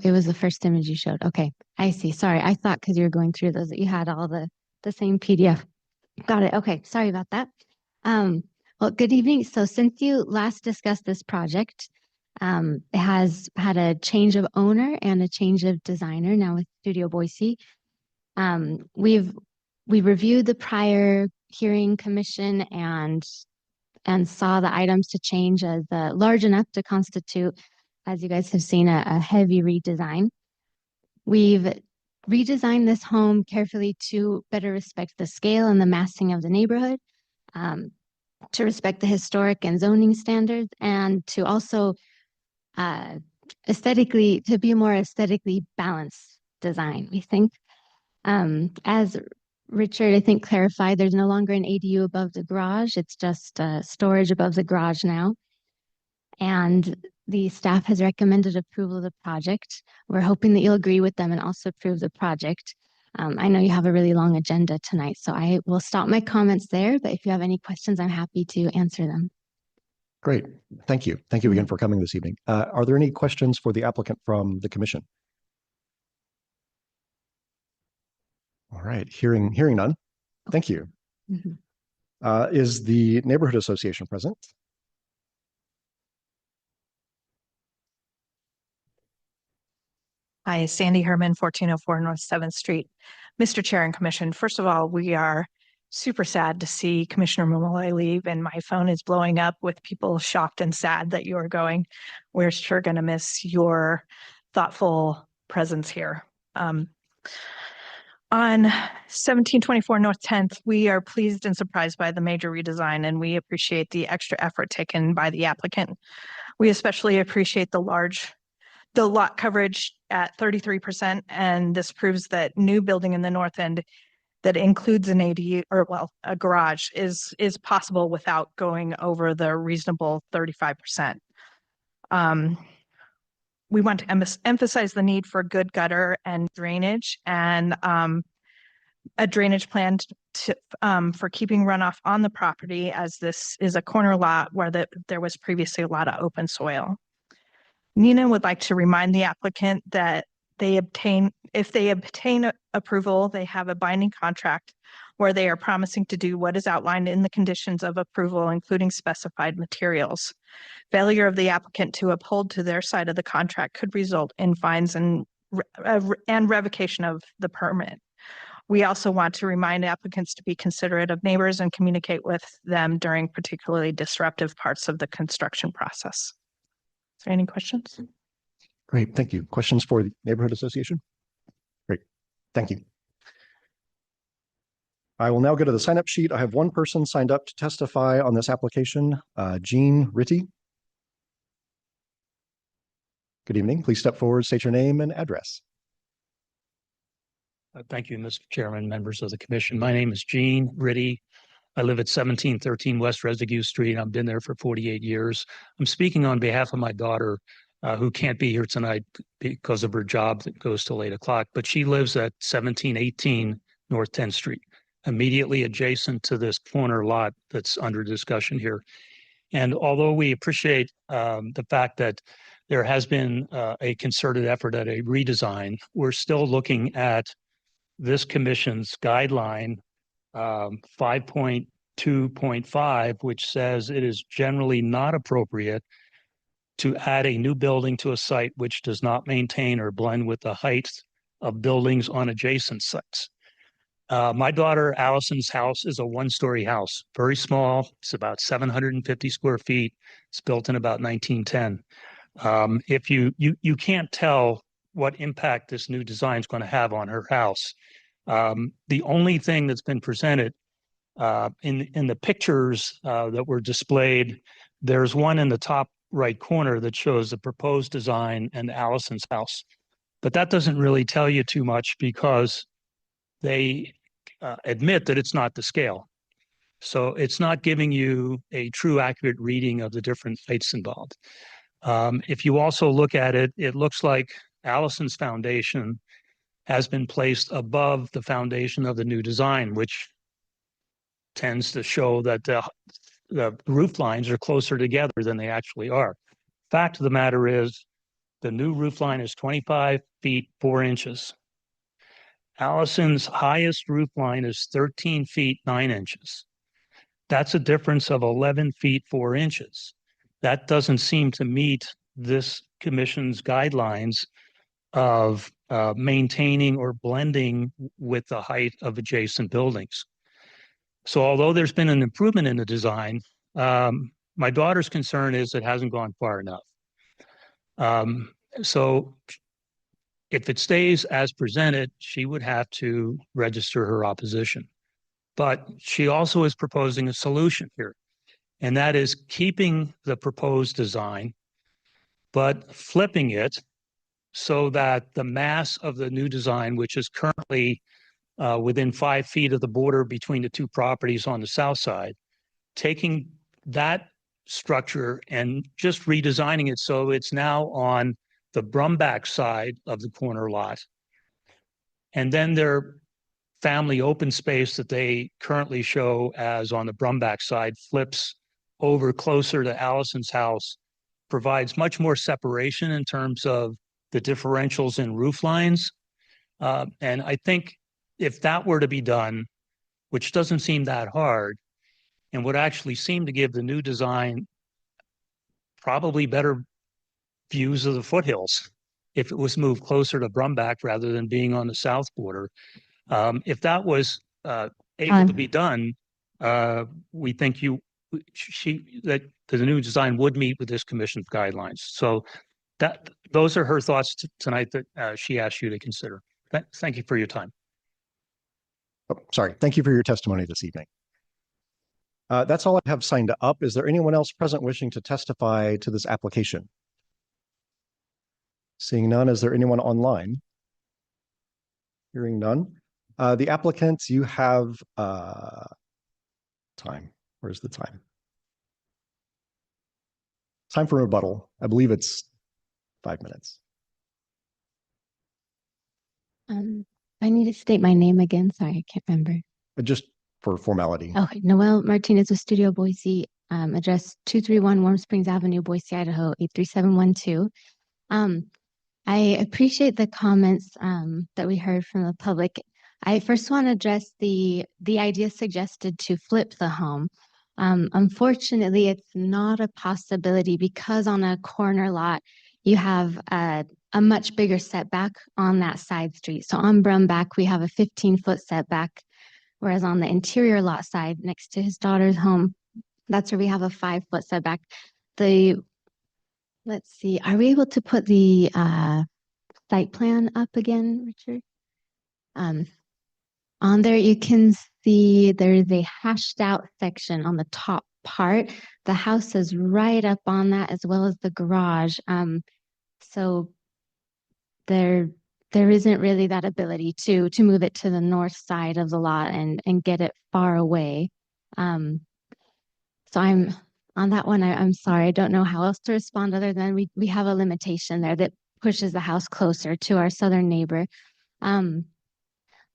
it was the first image you showed. Okay, I see. Sorry, I thought because you were going through those that you had all the same PDF. Got it. Okay, sorry about that. Well, good evening. So since you last discussed this project, it has had a change of owner and a change of designer now with Studio Boise. We reviewed the prior hearing commission and saw the items to change as large enough to constitute, as you guys have seen, a heavy redesign. We've redesigned this home carefully to better respect the scale and the massing of the neighborhood, to respect the historic and zoning standards, and to also to be a more aesthetically balanced design, we think. As Richard, I think, clarified, there's no longer an ADU above the garage. It's just storage above the garage now. And the staff has recommended approval of the project. We're hoping that you'll agree with them and also approve the project. I know you have a really long agenda tonight, so I will stop my comments there, but if you have any questions, I'm happy to answer them.
Great. Thank you. Thank you again for coming this evening. Are there any questions for the applicant from the commission? All right, hearing none. Thank you.
Mhm.
Is the neighborhood association present?
Hi, Sandy Herman, 1404 North 7th Street. Mr. Chair and Commission, first of all, we are super sad to see Commissioner Malloy leave, and my phone is blowing up with people shocked and sad that you are going. We're sure going to miss your thoughtful presence here. On 1724 North 10th, we are pleased and surprised by the major redesign, and we appreciate the extra effort taken by the applicant. We especially appreciate the lot coverage at 33%, and this proves that new building in the north end that includes an ADU, or well, a garage is possible without going over the reasonable 35%. We want to emphasize the need for good gutter and drainage, and a drainage plan for keeping runoff on the property, as this is a corner lot where there was previously a lot of open soil. Nina would like to remind the applicant that if they obtain approval, they have a binding contract where they are promising to do what is outlined in the conditions of approval, including specified materials. Failure of the applicant to uphold to their side of the contract could result in fines and revocation of the permit. We also want to remind applicants to be considerate of neighbors and communicate with them during particularly disruptive parts of the construction process. Is there any questions?
Great, thank you. Questions for the neighborhood association? Great, thank you. I will now go to the sign-up sheet. I have one person signed up to testify on this application, Jean Ritty. Good evening. Please step forward, state your name and address.
Thank you, Mr. Chairman, members of the commission. My name is Gene Ritty. I live at 1713 West Resigue Street. I've been there for 48 years. I'm speaking on behalf of my daughter, who can't be here tonight because of her job that goes till 8 o'clock, but she lives at 1718 North 10th Street, immediately adjacent to this corner lot that's under discussion here. And although we appreciate the fact that there has been a concerted effort at a redesign, we're still looking at this commission's guideline 5.2.5, which says it is generally not appropriate to add a new building to a site which does not maintain or blend with the height of buildings on adjacent sites. My daughter Allison's house is a one-story house, very small. It's about 750 square feet. It's built in about 1910. If you can't tell what impact this new design is going to have on her house. The only thing that's been presented in the pictures that were displayed, there's one in the top right corner that shows the proposed design and Allison's house. But that doesn't really tell you too much because they admit that it's not the scale. So it's not giving you a true accurate reading of the different heights involved. If you also look at it, it looks like Allison's foundation has been placed above the foundation of the new design, which tends to show that the roof lines are closer together than they actually are. Fact of the matter is, the new roof line is 25 feet 4 inches. Allison's highest roof line is 13 feet 9 inches. That's a difference of 11 feet 4 inches. That doesn't seem to meet this commission's guidelines of maintaining or blending with the height of adjacent buildings. So although there's been an improvement in the design, my daughter's concern is it hasn't gone far enough. So if it stays as presented, she would have to register her opposition. But she also is proposing a solution here, and that is keeping the proposed design, but flipping it so that the mass of the new design, which is currently within 5 feet of the border between the two properties on the south side, taking that structure and just redesigning it so it's now on the Brumback side of the corner lot. And then they're family open space that they currently show as on the Brumbach side flips over closer to Allison's house, provides much more separation in terms of the differentials in roof lines. And I think if that were to be done, which doesn't seem that hard, and would actually seem to give the new design probably better views of the foothills if it was moved closer to Brumbach rather than being on the south border. If that was able to be done, we think that the new design would meet with this commission's guidelines. So those are her thoughts tonight that she asked you to consider. Thank you for your time.
Oh, sorry. Thank you for your testimony this evening. That's all I have signed up. Is there anyone else present wishing to testify to this application? Seeing none, is there anyone online? Hearing none. The applicants, you have time. Where's the time? Time for rebuttal. I believe it's 5 minutes.
I need to state my name again. Sorry, I can't remember.
Just for formality.
Okay, Noelle Martinez with Studio Boise, address 231 Warm Springs Avenue, Boise, Idaho, 83712. I appreciate the comments that we heard from the public. I first want to address the idea suggested to flip the home. Unfortunately, it's not a possibility because on a corner lot, you have a much bigger setback on that side street. So on Brumbach, we have a 15-foot setback, whereas on the interior lot side next to his daughter's home, that's where we have a 5-foot setback. Let's see, are we able to put the site plan up again, Richard? On there, you can see there is a hashed out section on the top part. The house is right up on that as well as the garage. So there isn't really that ability to move it to the north side of the lot and get it far away. So I'm on that one. I'm sorry. I don't know how else to respond other than we have a limitation there that pushes the house closer to our southern neighbor.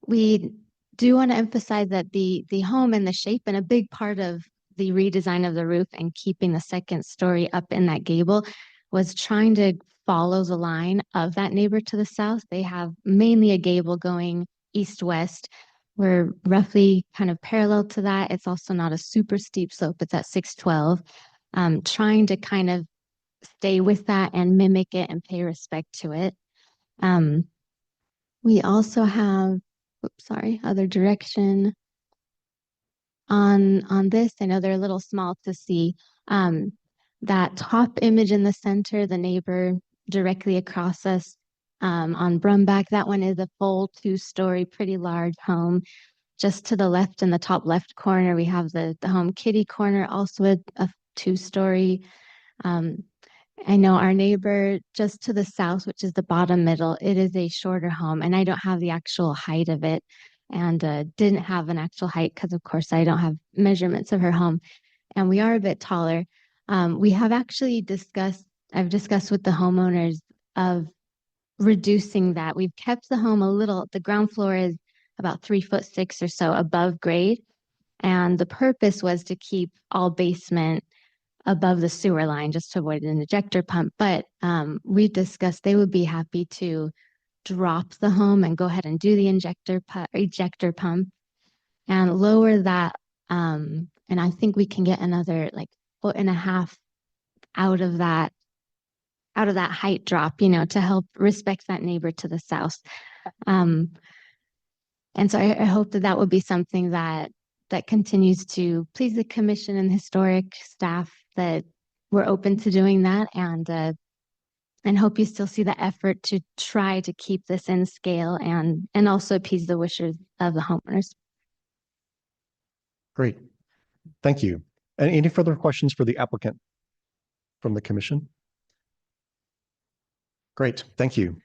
We do want to emphasize that the home and the shape and a big part of the redesign of the roof and keeping the second story up in that gable was trying to follow the line of that neighbor to the south. They have mainly a gable going east-west. We're roughly kind of parallel to that. It's also not a super steep slope. It's at 612. Trying to kind of stay with that and mimic it and pay respect to it. We also have, other direction. On this, I know they're a little small to see. That top image in the center, the neighbor directly across us on Brumbach, that one is a full 2-story, pretty large home. Just to the left in the top left corner, we have the home kitty corner, also a 2-story. I know our neighbor just to the south, which is the bottom middle, it is a shorter home, and I don't have the actual height of it and didn't have an actual height because, of course, I don't have measurements of her home. And we are a bit taller. We have actually I've discussed with the homeowners of reducing that. We've kept the home the ground floor is about 3'6" or so above grade. And the purpose was to keep all basement above the sewer line just to avoid an ejector pump. But we discussed they would be happy to drop the home and go ahead and do the ejector pump and lower that. And I think we can get another 1.5 foot out of that height drop, to help respect that neighbor to the south. And so I hope that would be something that continues to please the commission and historic staff, that we're open to doing that, and hope you still see the effort to try to keep this in scale and also appease the wishes of the homeowners.
Great. Thank you. And any further questions for the applicant from the commission? Great. Thank you.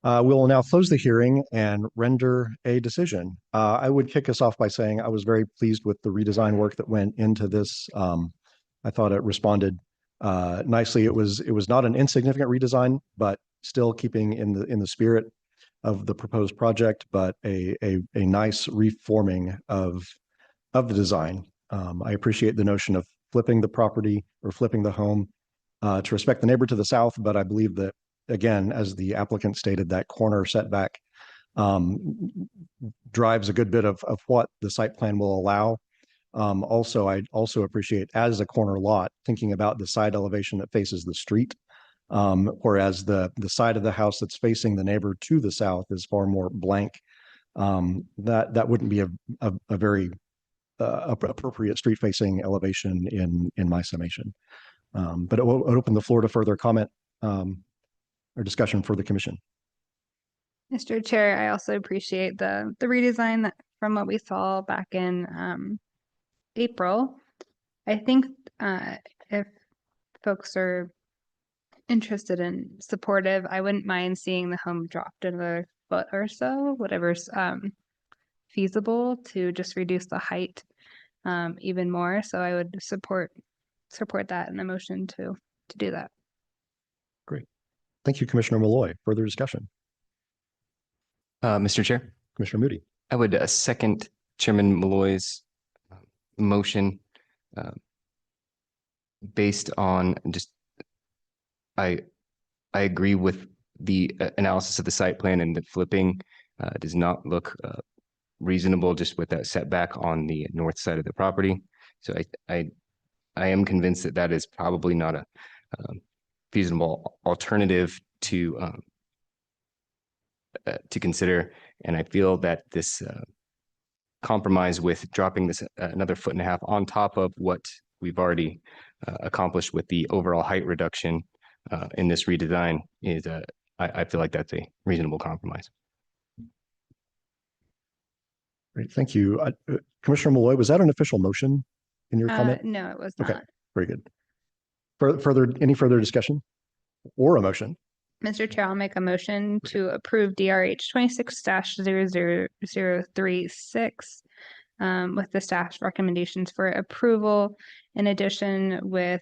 We will now close the hearing and render a decision. I would kick us off by saying I was very pleased with the redesign work that went into this. I thought it responded nicely. It was not an insignificant redesign, but still keeping in the spirit of the proposed project, but a nice reforming of the design. I appreciate the notion of flipping the property or flipping the home to respect the neighbor to the south, but I believe that, again, as the applicant stated, that corner setback drives a good bit of what the site plan will allow. Also, I also appreciate, as a corner lot, thinking about the side elevation that faces the street, whereas the side of the house that's facing the neighbor to the south is far more blank. That wouldn't be a very appropriate street facing elevation in my summation. But it will open the floor to further comment or discussion for the commission.
Mr. Chair, I also appreciate the redesign from what we saw back in April. I think if folks are interested and supportive, I wouldn't mind seeing the home dropped another foot or so, whatever's feasible to just reduce the height even more. So I would support that in the motion to do that.
Great. Thank you, Commissioner Malloy. Further discussion?
Mr. Chair,
Commissioner Moody.
I would second Chairman Malloy's motion based on just, I agree with the analysis of the site plan, and the flipping does not look reasonable just with that setback on the north side of the property. So I am convinced that is probably not a feasible alternative to consider. And I feel that this compromise with dropping this another 1.5 feet on top of what we've already accomplished with the overall height reduction in this redesign is, I feel like that's a reasonable compromise.
Great, thank you. Commissioner Malloy, was that an official motion in your comment?
No, it was not.
Okay, very good. Any further discussion or a motion?
Mr. Chair, I'll make a motion to approve DRH 26-00036 with the staff's recommendations for approval, in addition with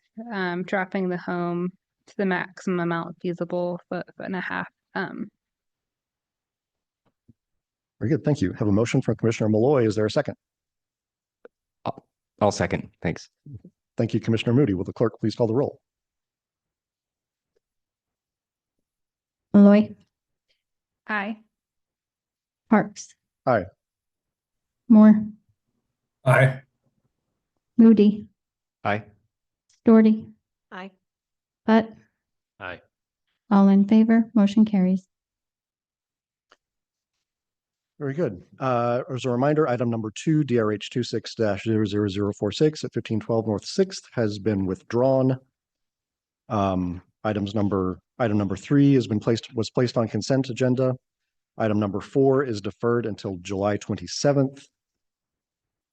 dropping the home to the maximum amount feasible, 1.5 feet.
Very good, thank you. Have a motion from Commissioner Malloy. Is there a second?
I'll second. Thanks.
Thank you, Commissioner Moody. Will the clerk please call the roll?
Malloy,
Aye.
Parks.
Aye.
Moore,
Aye.
Moody,
Aye.
Doherty,
Aye.
Butt.
Aye.
All in favor, motion carries.
Very good. As a reminder, item number 2, DRH 26-00046 at 1512 North 6th has been withdrawn. Item number 3 was placed on consent agenda. Item number 4 is deferred until July 27th.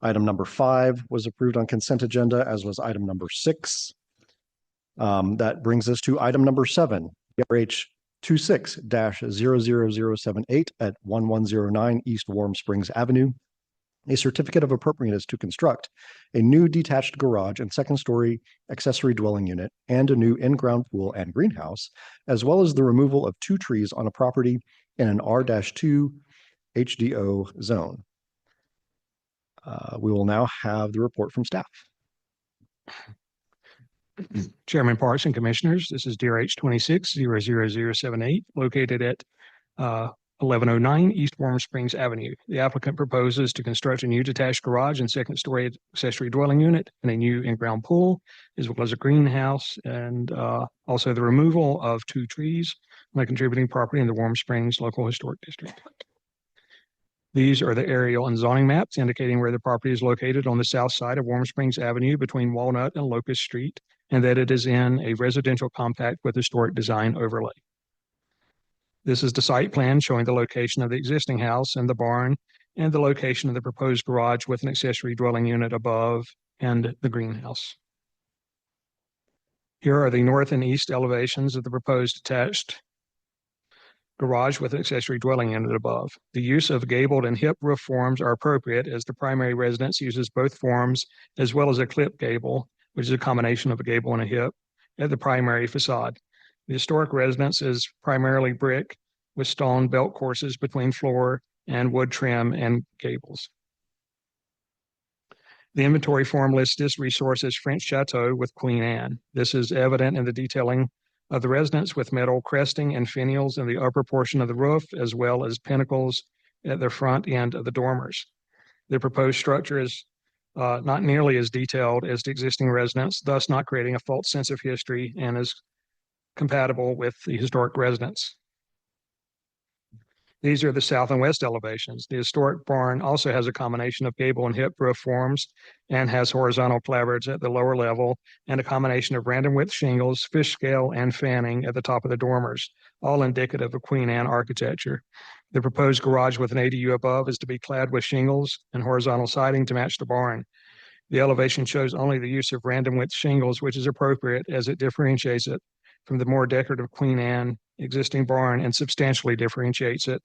Item number 5 was approved on consent agenda, as was item number 6. That brings us to item number 7, DRH 26-00078 at 1109 East Warm Springs Avenue. A certificate of appropriateness to construct a new detached garage and second-story accessory dwelling unit and a new in-ground pool and greenhouse, as well as the removal of 2 trees on a property in an R-2 HDO zone. We will now have the report from staff.
Chairman Parks and Commissioners, this is DRH 26-00078, located at 1109 East Warm Springs Avenue. The applicant proposes to construct a new detached garage and second-story accessory dwelling unit and a new in-ground pool, as well as a greenhouse, and also the removal of 2 trees on a contributing property in the Warm Springs Local Historic District. These are the aerial and zoning maps indicating where the property is located on the south side of Warm Springs Avenue between Walnut and Locust Street, and that it is in a residential compact with historic design overlay. This is the site plan showing the location of the existing house and the barn, and the location of the proposed garage with an accessory dwelling unit above and the greenhouse. Here are the north and east elevations of the proposed attached garage with an accessory dwelling unit above. The use of gabled and hip roof forms are appropriate, as the primary residence uses both forms, as well as a clip gable, which is a combination of a gable and a hip, at the primary facade. The historic residence is primarily brick with stone belt courses between floor and wood trim and gables. The inventory form lists this resource as French Chateau with Queen Anne. This is evident in the detailing of the residence with metal cresting and finials in the upper portion of the roof, as well as pinnacles at the front end of the dormers. The proposed structure is not nearly as detailed as the existing residence, thus not creating a false sense of history and is compatible with the historic residence. These are the south and west elevations. The historic barn also has a combination of gable and hip roof forms and has horizontal clapboards at the lower level and a combination of random width shingles, fish scale, and fanning at the top of the dormers, all indicative of Queen Anne architecture. The proposed garage with an ADU above is to be clad with shingles and horizontal siding to match the barn. The elevation shows only the use of random width shingles, which is appropriate as it differentiates it from the more decorative Queen Anne existing barn and substantially differentiates it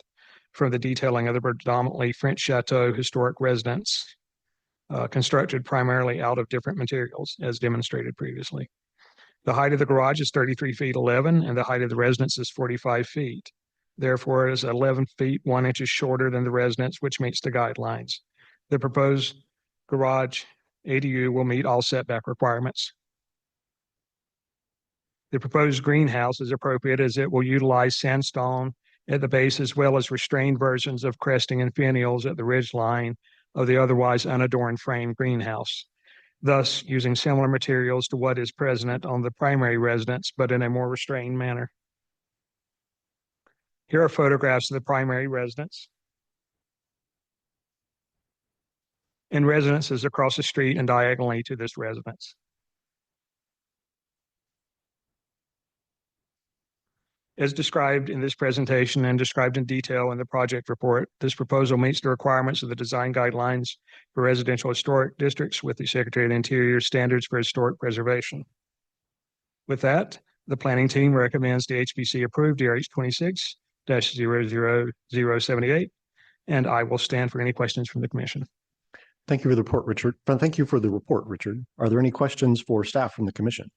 from the detailing of the predominantly French Chateau historic residence, constructed primarily out of different materials, as demonstrated previously. The height of the garage is 33 feet 11, and the height of the residence is 45 feet. Therefore, it is 11 feet 1 inch shorter than the residence, which meets the guidelines. The proposed garage ADU will meet all setback requirements. The proposed greenhouse is appropriate as it will utilize sandstone at the base as well as restrained versions of cresting and finials at the ridge line of the otherwise unadorned frame greenhouse, thus using similar materials to what is present on the primary residence, but in a more restrained manner. Here are photographs of the primary residence and residences across the street and diagonally to this residence. As described in this presentation and described in detail in the project report, this proposal meets the requirements of the design guidelines for residential historic districts with the Secretary of the Interior standards for historic preservation. With that, the planning team recommends the HPC approve DRH 26-00078, and I will stand for any questions from the commission.
Thank you for the report, Richard. Thank you for the report, Richard. Are there any questions for staff from the commission?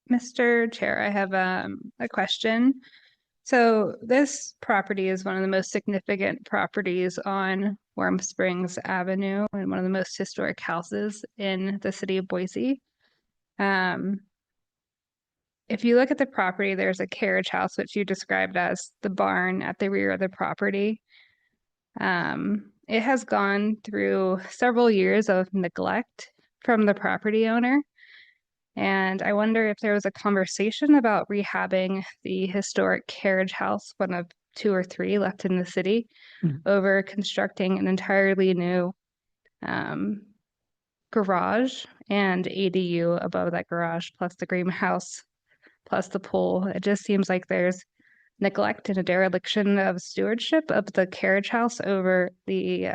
Mr. Chair, I have a question. So this property is one of the most significant properties on Warm Springs Avenue and one of the most historic houses in the city of Boise. If you look at the property, there's a carriage house, which you described as the barn at the rear of the property. It has gone through several years of neglect from the property owner. And I wonder if there was a conversation about rehabbing the historic carriage house, one of 2 or 3 left in the city, over constructing an entirely new garage and ADU above that garage, plus the greenhouse, plus the pool. It just seems like there's neglect and a dereliction of stewardship of the carriage house over the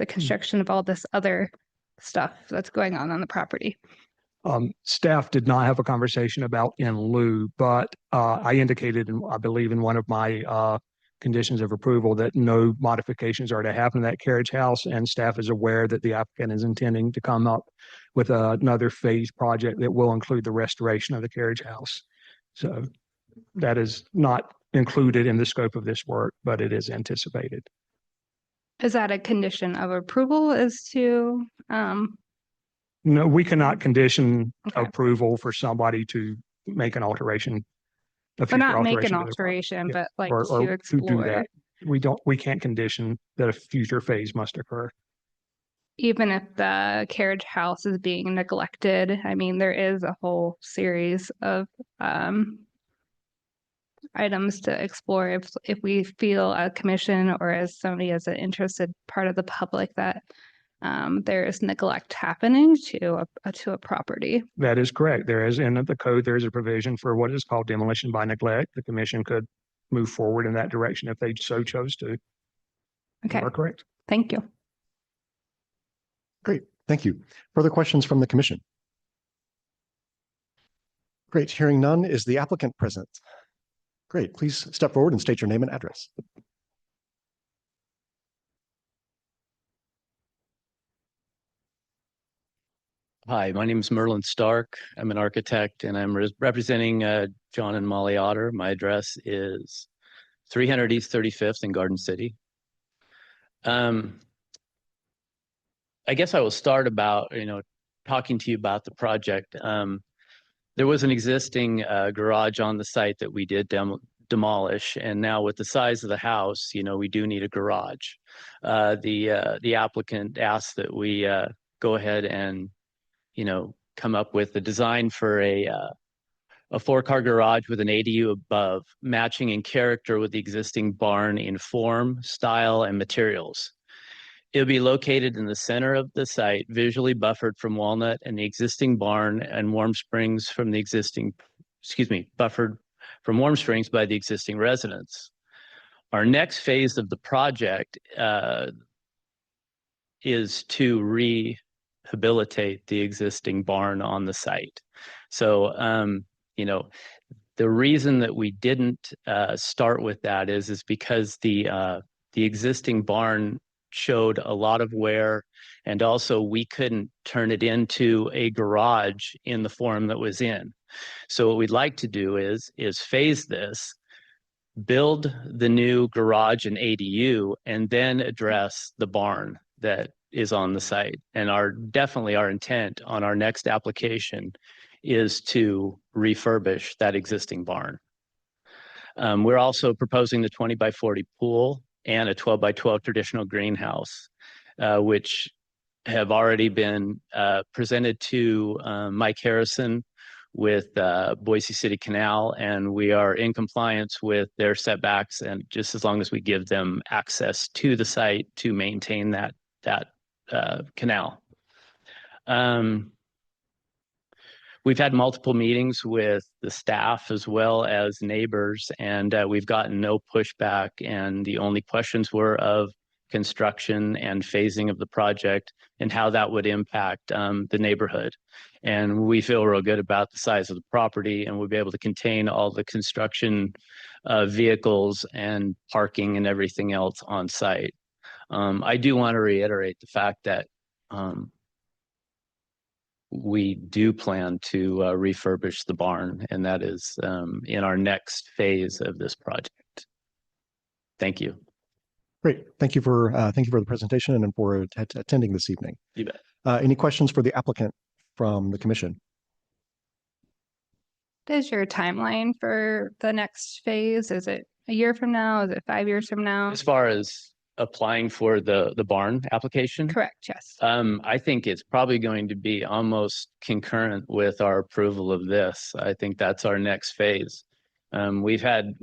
construction of all this other stuff that's going on the property.
Staff did not have a conversation about in lieu, but I indicated, I believe in one of my conditions of approval that no modifications are to happen to that carriage house, and staff is aware that the applicant is intending to come up with another phase project that will include the restoration of the carriage house. So that is not included in the scope of this work, but it is anticipated.
Is that a condition of approval as to
No, we cannot condition
Okay.
approval for somebody to make an alteration.
but not make an alteration,
Yeah.
but like
or
to
do
explore,
that. We can't condition that a future phase must occur.
even if the carriage house is being neglected. I mean, there is a whole series of items to explore if we feel a commission or as somebody as an interested part of the public that there is neglect happening to a property.
That is correct. There is in the code, there is a provision for what is called demolition by neglect. The commission could move forward in that direction if they so chose to.
Okay,
You are correct.
thank you.
Great, thank you. Further questions from the commission? Great, hearing none, is the applicant present? Great, please step forward and state your name and address.
Hi, my name is Merlin Stark. I'm an architect and I'm representing John and Molly Otter. My address is 300 East 35th in Garden City. I guess I will start about, talking to you about the project. There was an existing garage on the site that we did demolish, and now with the size of the house, we do need a garage. The applicant asked that we go ahead and, come up with a design for a 4-car garage with an ADU above, matching in character with the existing barn in form, style, and materials. It'll be located in the center of the site, visually buffered from Walnut and the existing barn and Warm Springs from the existing, buffered from Warm Springs by the existing residents. Our next phase of the project is to rehabilitate the existing barn on the site. So, the reason that we didn't start with that is because the existing barn showed a lot of wear, and also we couldn't turn it into a garage in the form that was in. So what we'd like to do is phase this, build the new garage and ADU, and then address the barn that is on the site. And definitely our intent on our next application is to refurbish that existing barn. We're also proposing the 20 by 40 pool and a 12 by 12 traditional greenhouse, which have already been presented to Mike Harrison with Boise City Canal, and we are in compliance with their setbacks, and just as long as we give them access to the site to maintain that canal. We've had multiple meetings with the staff as well as neighbors, and we've gotten no pushback. And the only questions were of construction and phasing of the project and how that would impact the neighborhood. And we feel real good about the size of the property, and we'll be able to contain all the construction vehicles and parking and everything else on site. I do want to reiterate the fact that we do plan to refurbish the barn, and that is in our next phase of this project. Thank you.
Great. Thank you for the presentation and for attending this evening.
You bet.
Any questions for the applicant from the commission?
What is your timeline for the next phase? Is it a year from now? Is it 5 years from now?
As far as applying for the barn application?
Correct, yes.
I think it's probably going to be almost concurrent with our approval of this. I think that's our next phase. We've had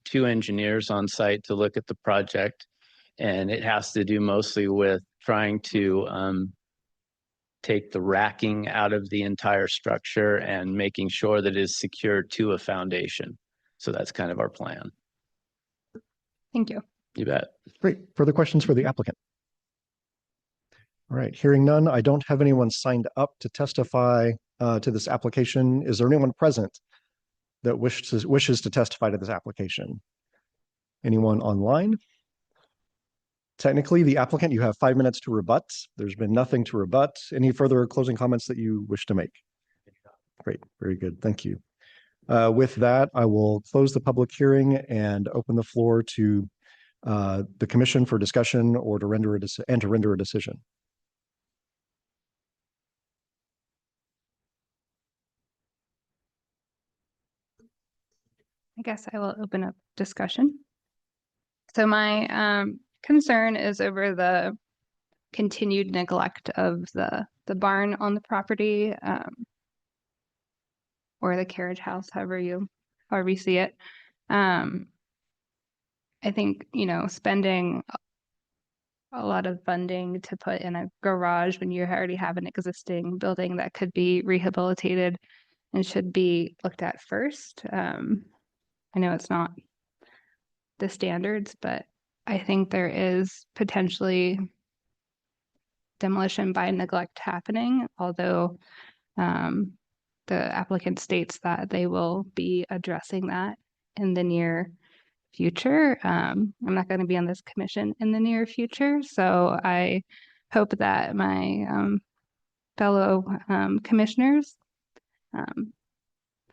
2 engineers on site to look at the project, and it has to do mostly with trying to take the racking out of the entire structure and making sure that it is secured to a foundation. So that's kind of our plan.
Thank you.
You bet.
Great. Further questions for the applicant? All right. Hearing none, I don't have anyone signed up to testify to this application. Is there anyone present that wishes to testify to this application? Anyone online? Technically, the applicant, you have 5 minutes to rebut. There's been nothing to rebut. Any further closing comments that you wish to make? Great. Very good. Thank you. With that, I will close the public hearing and open the floor to the commission for discussion or to render a decision.
I guess I will open up discussion. So my concern is over the continued neglect of the barn on the property, or the carriage house, however you see it. I think, spending a lot of funding to put in a garage when you already have an existing building that could be rehabilitated and should be looked at first. I know it's not the standards, but I think there is potentially demolition by neglect happening, although the applicant states that they will be addressing that in the near future. I'm not going to be on this commission in the near future, so I hope that my fellow commissioners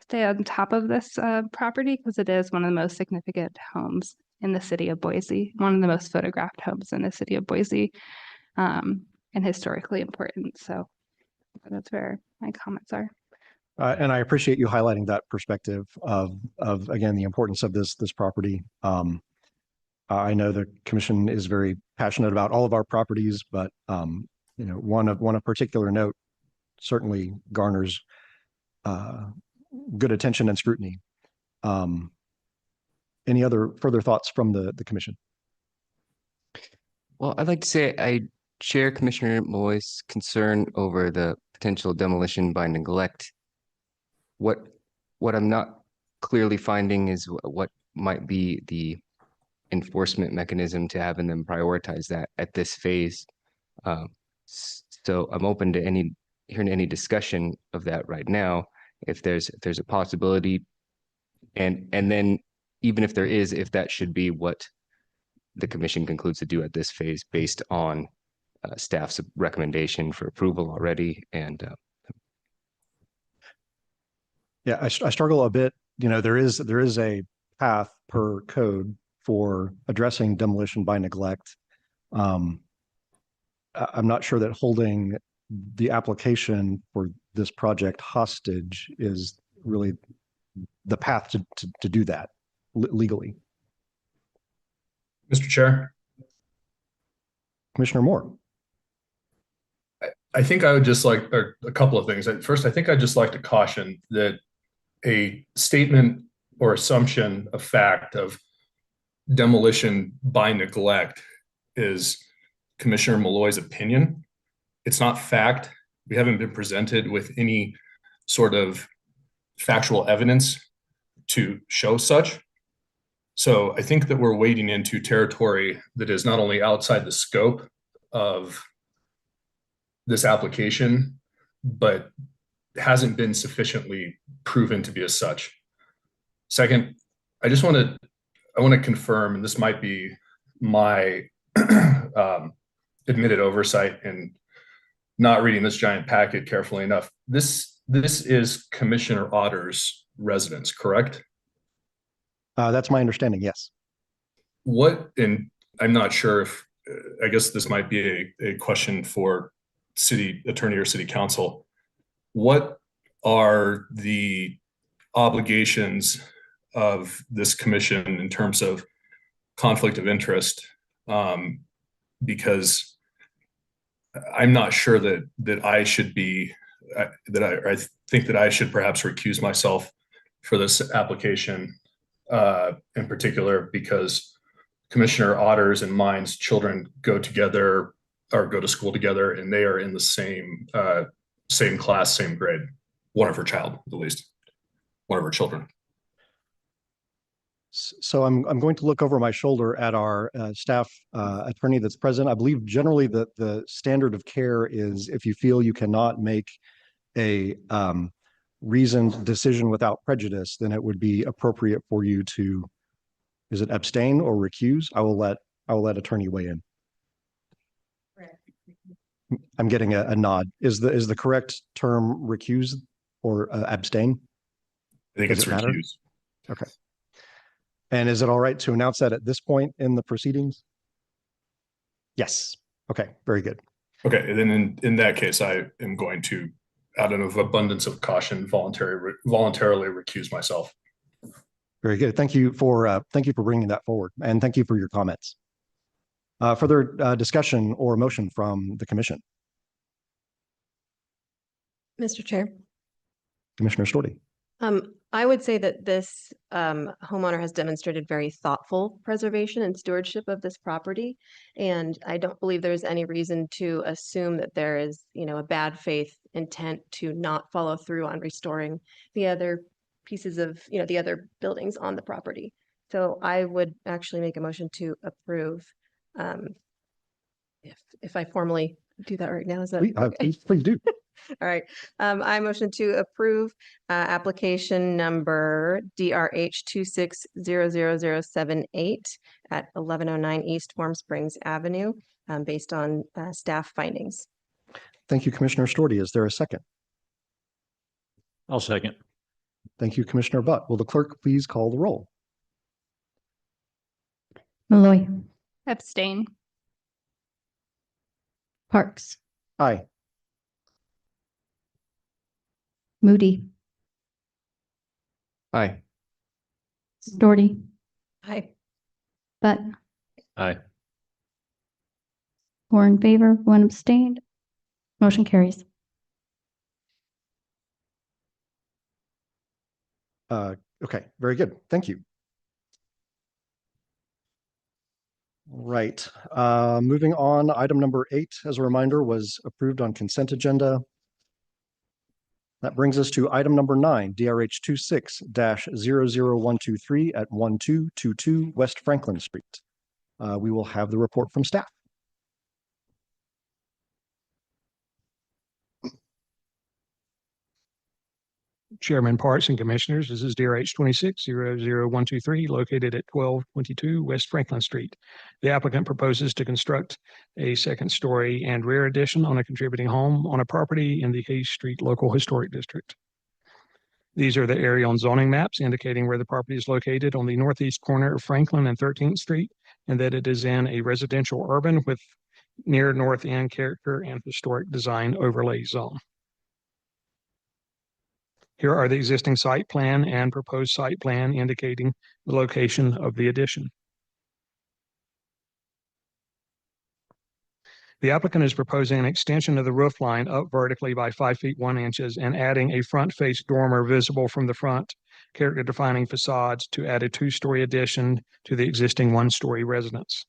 stay on top of this property, because it is one of the most significant homes in the city of Boise, one of the most photographed homes in the city of Boise, and historically important. So that's where my comments are.
And I appreciate you highlighting that perspective of again, the importance of this property. I know the commission is very passionate about all of our properties, but you know, one of particular note certainly garners good attention and scrutiny. Any other further thoughts from the commission?
Well, I'd like to say I share Commissioner Malloy's concern over the potential demolition by neglect. What I'm not clearly finding is what might be the enforcement mechanism to having them prioritize that at this phase. So I'm open to hearing any discussion of that right now, if there's a possibility, and then even if there is, if that should be what the commission concludes to do at this phase based on staff's recommendation for approval already. And
yeah, I struggle a bit. You know, there is a path per code for addressing demolition by neglect. I'm not sure that holding the application for this project hostage is really the path to do that legally.
Mr. Chair,
Commissioner Moore.
I think I would just like a couple of things. First, I think I'd just like to caution that a statement or assumption of fact of demolition by neglect is Commissioner Malloy's opinion. It's not fact. We haven't been presented with any sort of factual evidence to show such. So I think that we're wading into territory that is not only outside the scope of this application, but hasn't been sufficiently proven to be as such. Second, I want to confirm, and this might be my admitted oversight in not reading this giant packet carefully enough. This is Commissioner Otter's residence, correct?
That's my understanding, yes.
And I'm not sure if, I guess this might be a question for city attorney or city council. What are the obligations of this commission in terms of conflict of interest? Because I'm not sure that I should be, I think that I should perhaps recuse myself for this application in particular, because Commissioner Otter's and mine's children go together or go to school together, and they are in the same class, same grade. One of her child, at least, one of her children.
So I'm going to look over my shoulder at our staff attorney that's present. I believe generally that the standard of care is if you feel you cannot make a reasoned decision without prejudice, then it would be appropriate for you to, is it abstain or recuse? I will let attorney weigh in. I'm getting a nod. Is the correct term recuse or abstain?
I think it's recuse.
Okay. And is it all right to announce that at this point in the proceedings? Yes. Okay, very good.
Okay, and then in that case, I am going to, out of abundance of caution, voluntarily recuse myself.
Very good. Thank you for bringing that forward, and thank you for your comments. Further discussion or motion from the commission?
Mr. Chair.
Commissioner Storti.
I would say that this homeowner has demonstrated very thoughtful preservation and stewardship of this property. And I don't believe there's any reason to assume that there is, a bad faith intent to not follow through on restoring the other pieces of, the other buildings on the property. So I would actually make a motion to approve. If I formally do that right now, is that okay?
Please do.
All right. I motion to approve application number DRH 26000078 at 1109 East Warm Springs Avenue based on staff findings.
Thank you, Commissioner Storti. Is there a second?
I'll second.
Thank you, Commissioner Butt. Will the clerk please call the roll?
Malloy,
Abstain.
Parks,
Aye.
Moody,
Aye.
Doherty,
Aye.
Butt,
Aye.
4 in favor, 1 abstained. Motion carries.
Okay, very good. Thank you. Right. Moving on, item number 8, as a reminder, was approved on consent agenda. That brings us to item number 9, DRH 26-00123 at 1222 West Franklin Street. We will have the report from staff.
Chairman, Parks, and Commissioners, this is DRH 26-00123, located at 1222 West Franklin Street. The applicant proposes to construct a second-story and rear addition on a contributing home on a property in the Hayes Street Local Historic District. These are the area on zoning maps indicating where the property is located on the northeast corner of Franklin and 13th Street, and that it is in a residential urban with near north end character and historic design overlay zone. Here are the existing site plan and proposed site plan indicating the location of the addition. The applicant is proposing an extension of the roof line up vertically by 5 feet 1 inches and adding a front face dormer visible from the front, character defining facades to add a 2-story addition to the existing 1-story residence.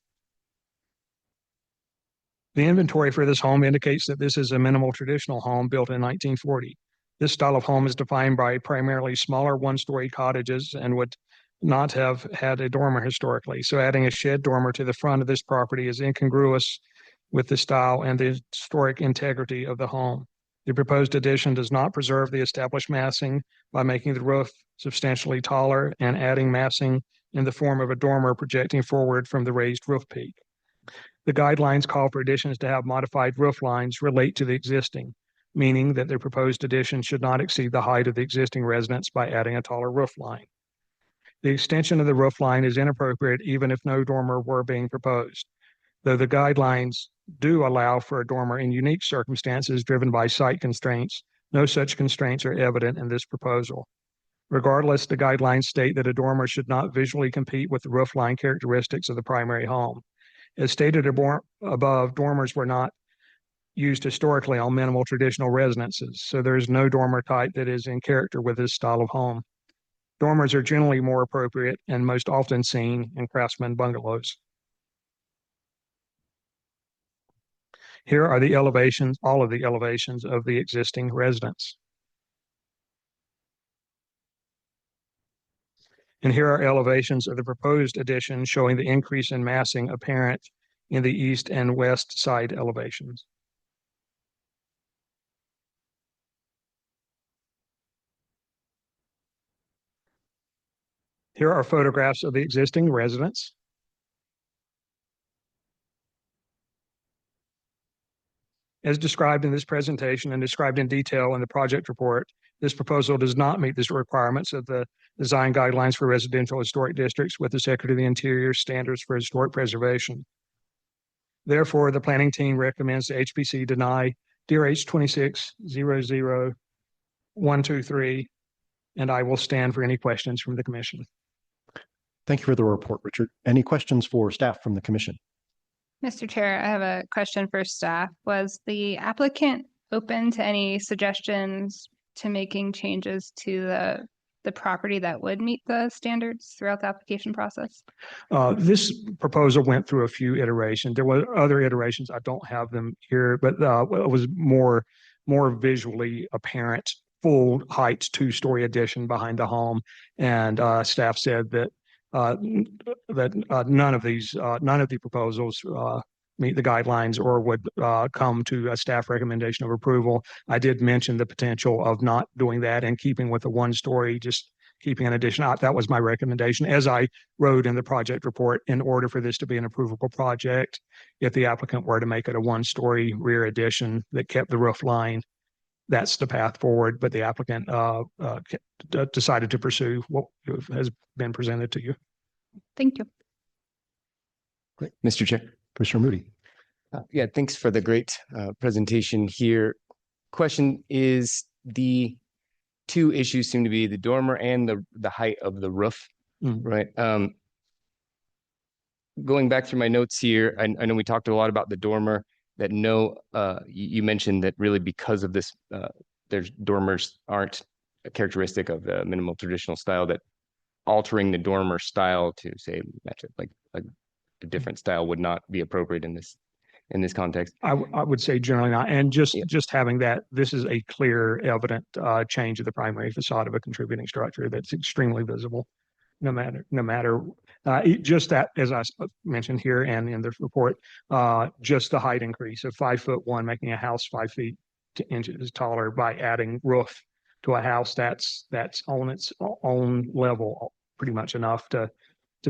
The inventory for this home indicates that this is a minimal traditional home built in 1940. This style of home is defined by primarily smaller 1-story cottages and would not have had a dormer historically. So adding a shed dormer to the front of this property is incongruous with the style and the historic integrity of the home. The proposed addition does not preserve the established massing by making the roof substantially taller and adding massing in the form of a dormer projecting forward from the raised roof peak. The guidelines call for additions to have modified roof lines relate to the existing, meaning that the proposed addition should not exceed the height of the existing residence by adding a taller roof line. The extension of the roof line is inappropriate even if no dormer were being proposed, though the guidelines do allow for a dormer in unique circumstances driven by site constraints. No such constraints are evident in this proposal. Regardless, the guidelines state that a dormer should not visually compete with the roof line characteristics of the primary home. As stated above, dormers were not used historically on minimal traditional residences, so there is no dormer type that is in character with this style of home. Dormers are generally more appropriate and most often seen in craftsman bungalows. Here are the elevations, all of the elevations of the existing residence. And here are elevations of the proposed addition showing the increase in massing apparent in the east and west side elevations. Here are photographs of the existing residence. As described in this presentation and described in detail in the project report, this proposal does not meet the requirements of the design guidelines for residential historic districts with the Secretary of the Interior standards for historic preservation. Therefore, the planning team recommends the HPC deny DRH 26-00123, and I will stand for any questions from the commission.
Thank you for the report, Richard. Any questions for staff from the commission?
Mr. Chair, I have a question for staff. Was the applicant open to any suggestions to making changes to the property that would meet the standards throughout the application process?
This proposal went through a few iterations. There were other iterations. I don't have them here, but it was more visually apparent, full height 2-story addition behind the home. And staff said that none of the proposals meet the guidelines or would come to a staff recommendation of approval. I did mention the potential of not doing that and keeping with a 1-story, just keeping an addition out. That was my recommendation, as I wrote in the project report, in order for this to be an approvable project. If the applicant were to make it a 1-story rear addition that kept the roof line, that's the path forward. But the applicant decided to pursue what has been presented to you.
Thank you.
Mr. Chair.
Commissioner Moody.
Yeah, thanks for the great presentation here. Question is, the two issues seem to be the dormer and the height of the roof, right? Going back through my notes here, I know we talked a lot about the dormer, that you mentioned that really because of this, there's dormers aren't a characteristic of the minimal traditional style, that altering the dormer style to say match it like a different style would not be appropriate in this context.
I would say generally not. And just having that, this is a clear, evident change of the primary facade of a contributing structure that's extremely visible, no matter just that, as I mentioned here and in the report, just the height increase of 5'1", making a house 5 feet to inches taller by adding roof to a house that's on its own level, pretty much enough to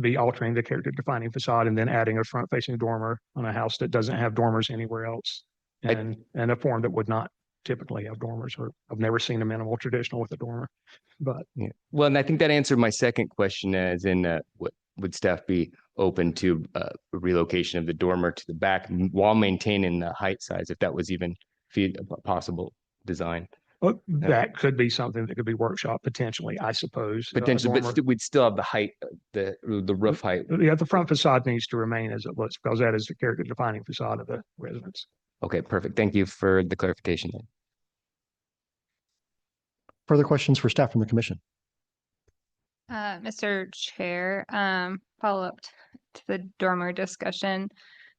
be altering the character defining facade, and then adding a front facing dormer on a house that doesn't have dormers anywhere else, and a form that would not typically have dormers, or I've never seen a minimal traditional with a dormer. But
yeah, well, and I think that answered my second question, as in what would staff be open to relocation of the dormer to the back while maintaining the height size, if that was even a possible design.
That could be something that could be workshop potentially, I suppose.
Potentially, but we'd still have the height, the roof height.
Yeah, the front facade needs to remain as it looks, because that is the character defining facade of the residence.
Okay, perfect. Thank you for the clarification.
Further questions for staff from the commission?
Mr. Chair, follow up to the dormer discussion.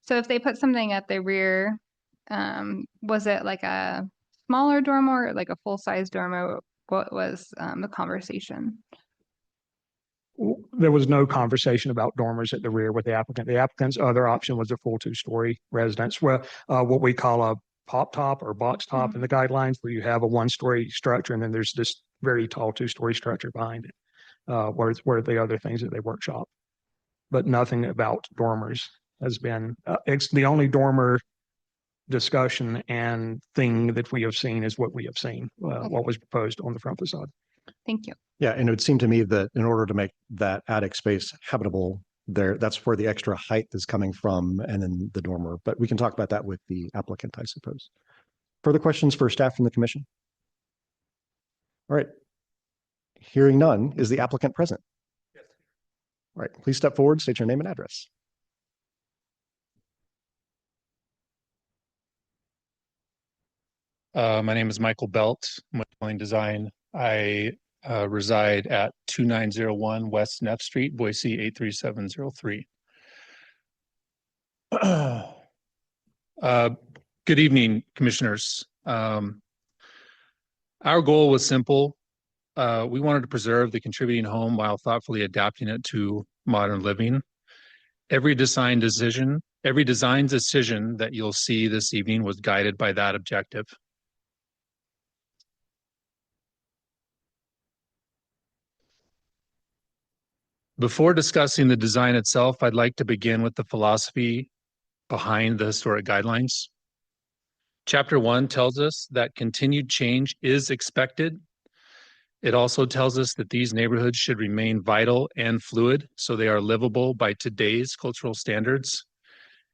So if they put something at the rear, was it like a smaller dormer, or like a full-size dormer? What was the conversation?
There was no conversation about dormers at the rear with the applicant. The applicant's other option was a full 2-story residence, where what we call a pop top or box top in the guidelines, where you have a 1-story structure and then there's this very tall 2-story structure behind it, where the other things that they workshop. But nothing about dormers has been, it's the only dormer discussion and thing that we have seen is what we have seen, what was proposed on the front facade.
Thank you.
Yeah, and it would seem to me that in order to make that attic space habitable, that's where the extra height is coming from, and then the dormer. But we can talk about that with the applicant, I suppose. Further questions for staff from the commission? All right. Hearing none, is the applicant present? Yes. All right, please step forward, state your name and address.
My name is Michael Belt, Modeling Design. I reside at 2901 West Neff Street, Boise 83703. Good evening, commissioners. Our goal was simple. We wanted to preserve the contributing home while thoughtfully adapting it to modern living. Every design decision that you'll see this evening was guided by that objective. Before discussing the design itself, I'd like to begin with the philosophy behind the historic guidelines. Chapter 1 tells us that continued change is expected. It also tells us that these neighborhoods should remain vital and fluid, so they are livable by today's cultural standards.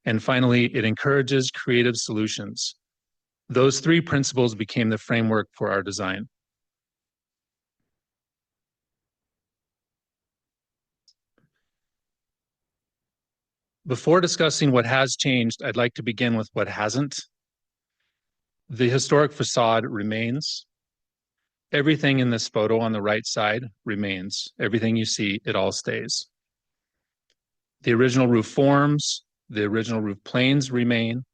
And finally, it encourages creative solutions. Those 3 principles became the framework for our design. Before discussing what has changed, I'd like to begin with what hasn't. The historic facade remains. Everything in this photo on the right side remains. Everything you see, it all stays. The original roof forms, the original roof planes remain.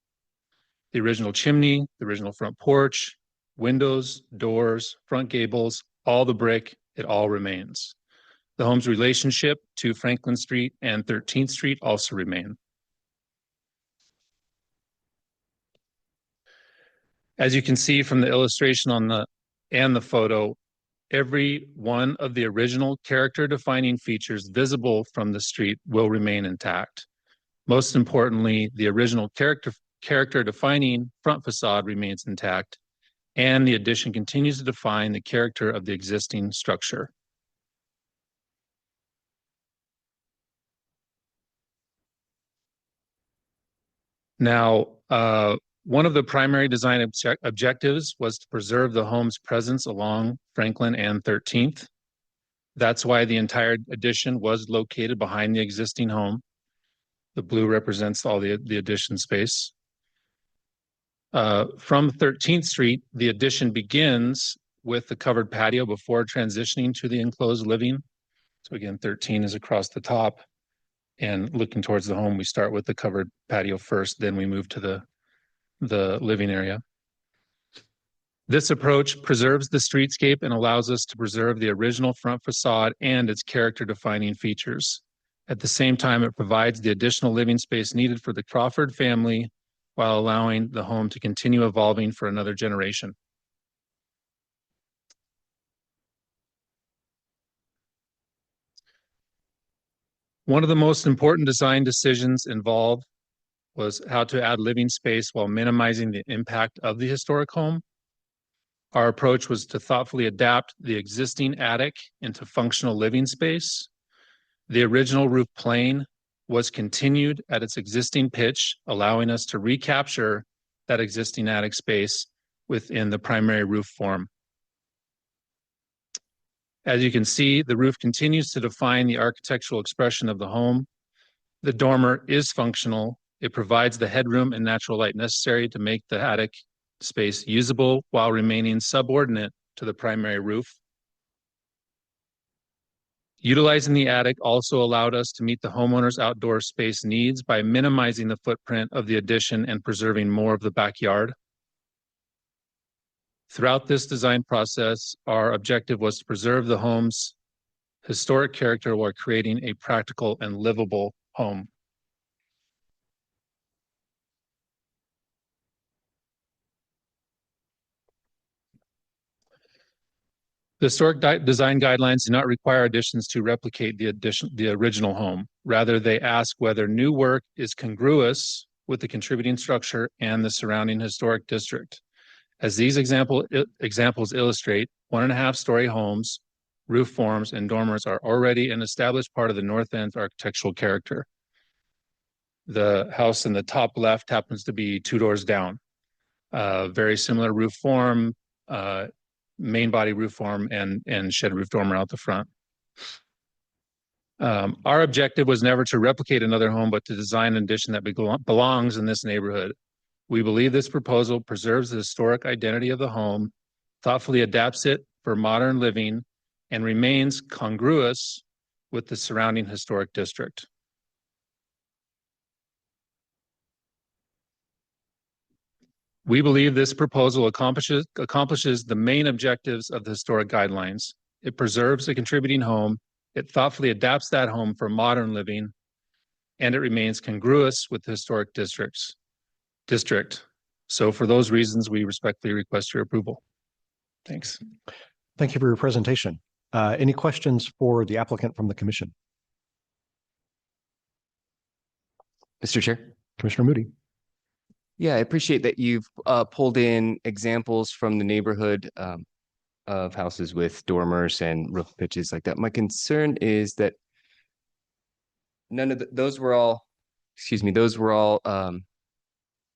The original chimney, the original front porch, windows, doors, front gables, all the brick, it all remains. The home's relationship to Franklin Street and 13th Street also remain. As you can see from the illustration on the photo, every one of the original character defining features visible from the street will remain intact. Most importantly, the original character defining front facade remains intact, and the addition continues to define the character of the existing structure. Now, one of the primary design objectives was to preserve the home's presence along Franklin and 13th. That's why the entire addition was located behind the existing home. The blue represents all the addition space. From 13th Street, the addition begins with the covered patio before transitioning to the enclosed living. So again, 13 is across the top. And looking towards the home, we start with the covered patio first, then we move to the living area. This approach preserves the streetscape and allows us to preserve the original front facade and its character-defining features. At the same time, it provides the additional living space needed for the Crawford family while allowing the home to continue evolving for another generation. One of the most important design decisions involved was how to add living space while minimizing the impact of the historic home. Our approach was to thoughtfully adapt the existing attic into functional living space. The original roof plane was continued at its existing pitch, allowing us to recapture that existing attic space within the primary roof form. As you can see, the roof continues to define the architectural expression of the home. The dormer is functional. It provides the headroom and natural light necessary to make the attic space usable while remaining subordinate to the primary roof. Utilizing the attic also allowed us to meet the homeowner's outdoor space needs by minimizing the footprint of the addition and preserving more of the backyard. Throughout this design process, our objective was to preserve the home's historic character while creating a practical and livable home. The historic design guidelines do not require additions to replicate the original home. Rather, they ask whether new work is congruous with the contributing structure and the surrounding historic district. As these examples illustrate, 1.5-story homes, roof forms, and dormers are already an established part of the North End's architectural character. The house in the top left happens to be 2 doors down. Very similar roof form, main body roof form, and shed roof dormer out the front. Our objective was never to replicate another home, but to design an addition that belongs in this neighborhood. We believe this proposal preserves the historic identity of the home, thoughtfully adapts it for modern living, and remains congruous with the surrounding historic district. We believe this proposal accomplishes the main objectives of the historic guidelines. It preserves a contributing home, it thoughtfully adapts that home for modern living, and it remains congruous with the historic district. So for those reasons, we respectfully request your approval. Thanks.
Thank you for your presentation. Any questions for the applicant from the commission?
Mr. Chair.
Commissioner Moody.
Yeah, I appreciate that you've pulled in examples from the neighborhood of houses with dormers and roof pitches like that. My concern is that none of those were all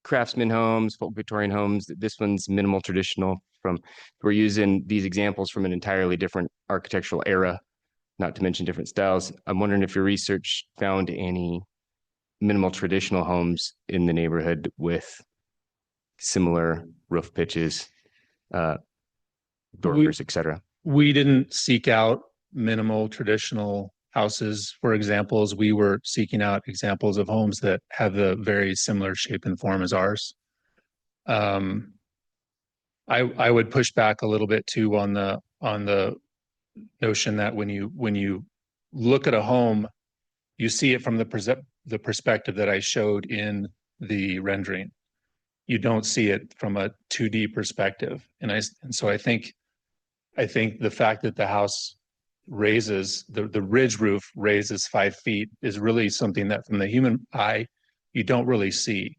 craftsman homes, folk Victorian homes. This one's minimal traditional. We're using these examples from an entirely different architectural era, not to mention different styles. I'm wondering if your research found any minimal traditional homes in the neighborhood with similar roof pitches, dormers, etc.
We didn't seek out minimal traditional houses for examples. We were seeking out examples of homes that have a very similar shape and form as ours. I would push back a little bit too on the notion that when you look at a home, you see it from the perspective that I showed in the rendering. You don't see it from a 2D perspective. And so I think the fact that the house raises, the ridge roof raises 5 feet is really something that from the human eye, you don't really see.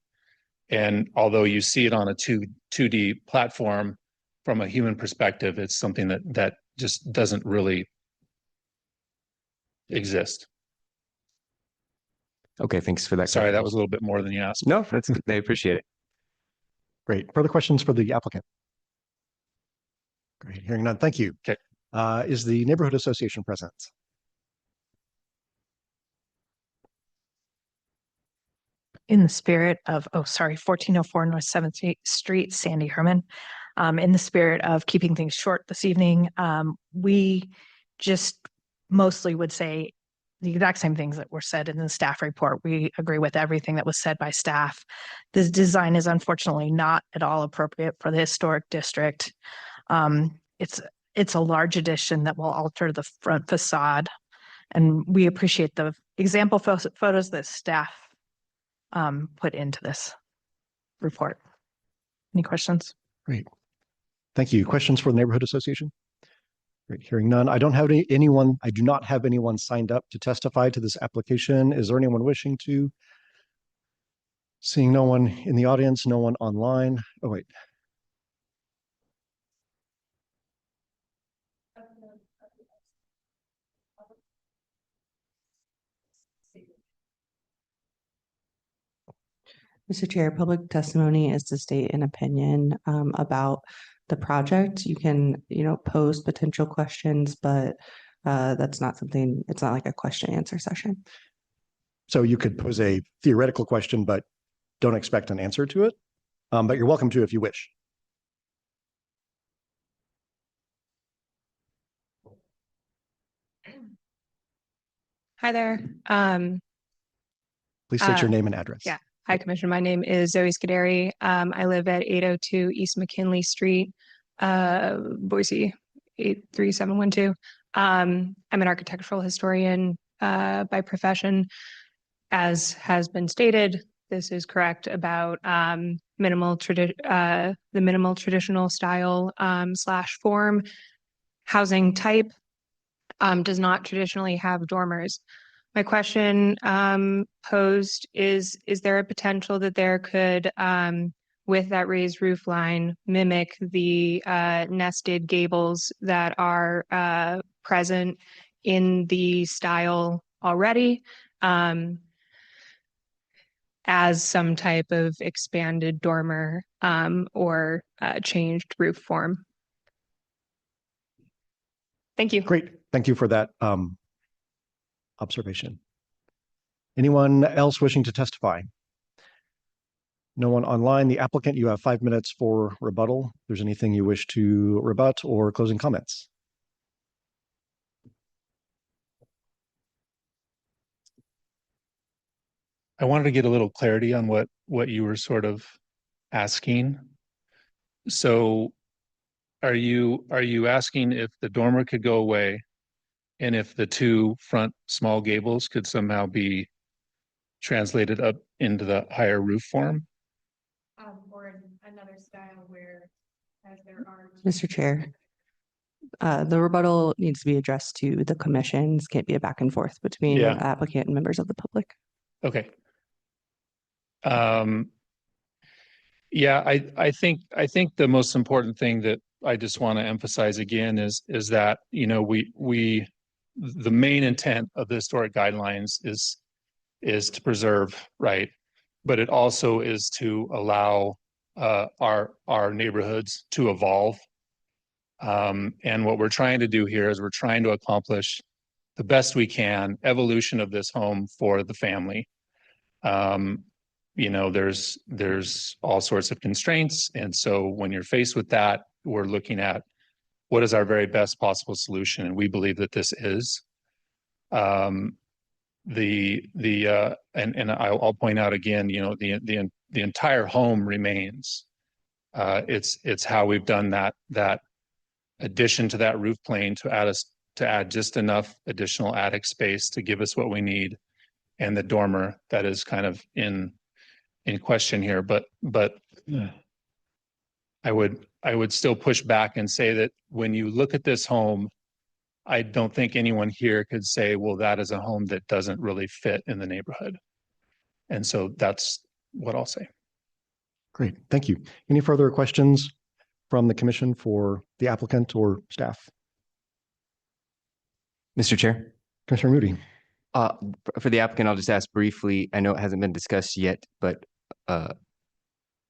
And although you see it on a 2D platform, from a human perspective, it's something that just doesn't really exist.
Okay, thanks for that.
Sorry, that was a little bit more than you asked.
No, that's good. I appreciate it.
Great. Further questions for the applicant? Great. Hearing none. Thank you.
Okay.
Is the neighborhood association present?
In the spirit of, 1404 North 7th Street, Sandy Herman. In the spirit of keeping things short this evening, we just mostly would say the exact same things that were said in the staff report. We agree with everything that was said by staff. This design is unfortunately not at all appropriate for the historic district. It's a large addition that will alter the front facade, and we appreciate the example photos that staff put into this report. Any questions?
Great. Thank you. Questions for the neighborhood association? Great. Hearing none. I do not have anyone signed up to testify to this application. Is there anyone wishing to? Seeing no one in the audience, no one online. Oh, wait.
Mr. Chair, public testimony is to state an opinion about the project. You can, pose potential questions, but that's not something, it's not like a question answer session.
So you could pose a theoretical question, but don't expect an answer to it. But you're welcome to if you wish.
Hi there.
Please state your name and address.
Yeah. Hi, Commissioner. My name is Zoe Scuderi. I live at 802 East McKinley Street, Boise, 83712. I'm an architectural historian by profession. As has been stated, this is correct about the minimal traditional style / form. Housing type does not traditionally have dormers. My question posed is there a potential that there could, with that raised roof line, mimic the nested gables that are present in the style already, as some type of expanded dormer or changed roof form? Thank you.
Great. Thank you for that observation. Anyone else wishing to testify? No one online. The applicant, you have 5 minutes for rebuttal. If there's anything you wish to rebut or closing comments.
I wanted to get a little clarity on what you were sort of asking. So are you asking if the dormer could go away and if the two front small gables could somehow be translated up into the higher roof form?
Or another style where, as there are.
Mr. Chair, the rebuttal needs to be addressed to the commission. This can't be a back and forth between the applicant and members of the public.
Okay. Yeah, I think the most important thing that I just want to emphasize again is that, the main intent of the historic guidelines is to preserve, right? But it also is to allow our neighborhoods to evolve. And what we're trying to do here is we're trying to accomplish the best we can evolution of this home for the family. There's all sorts of constraints. And so when you're faced with that, we're looking at what is our very best possible solution. And we believe that this is. And I'll point out again, the entire home remains. It's how we've done that addition to that roof plane to add just enough additional attic space to give us what we need, and the dormer that is kind of in question here. But I would still push back and say that when you look at this home, I don't think anyone here could say, well, that is a home that doesn't really fit in the neighborhood. And so that's what I'll say.
Great. Thank you. Any further questions from the commission for the applicant or staff?
Mr. Chair.
Commissioner Moody.
For the applicant, I'll just ask briefly, I know it hasn't been discussed yet, but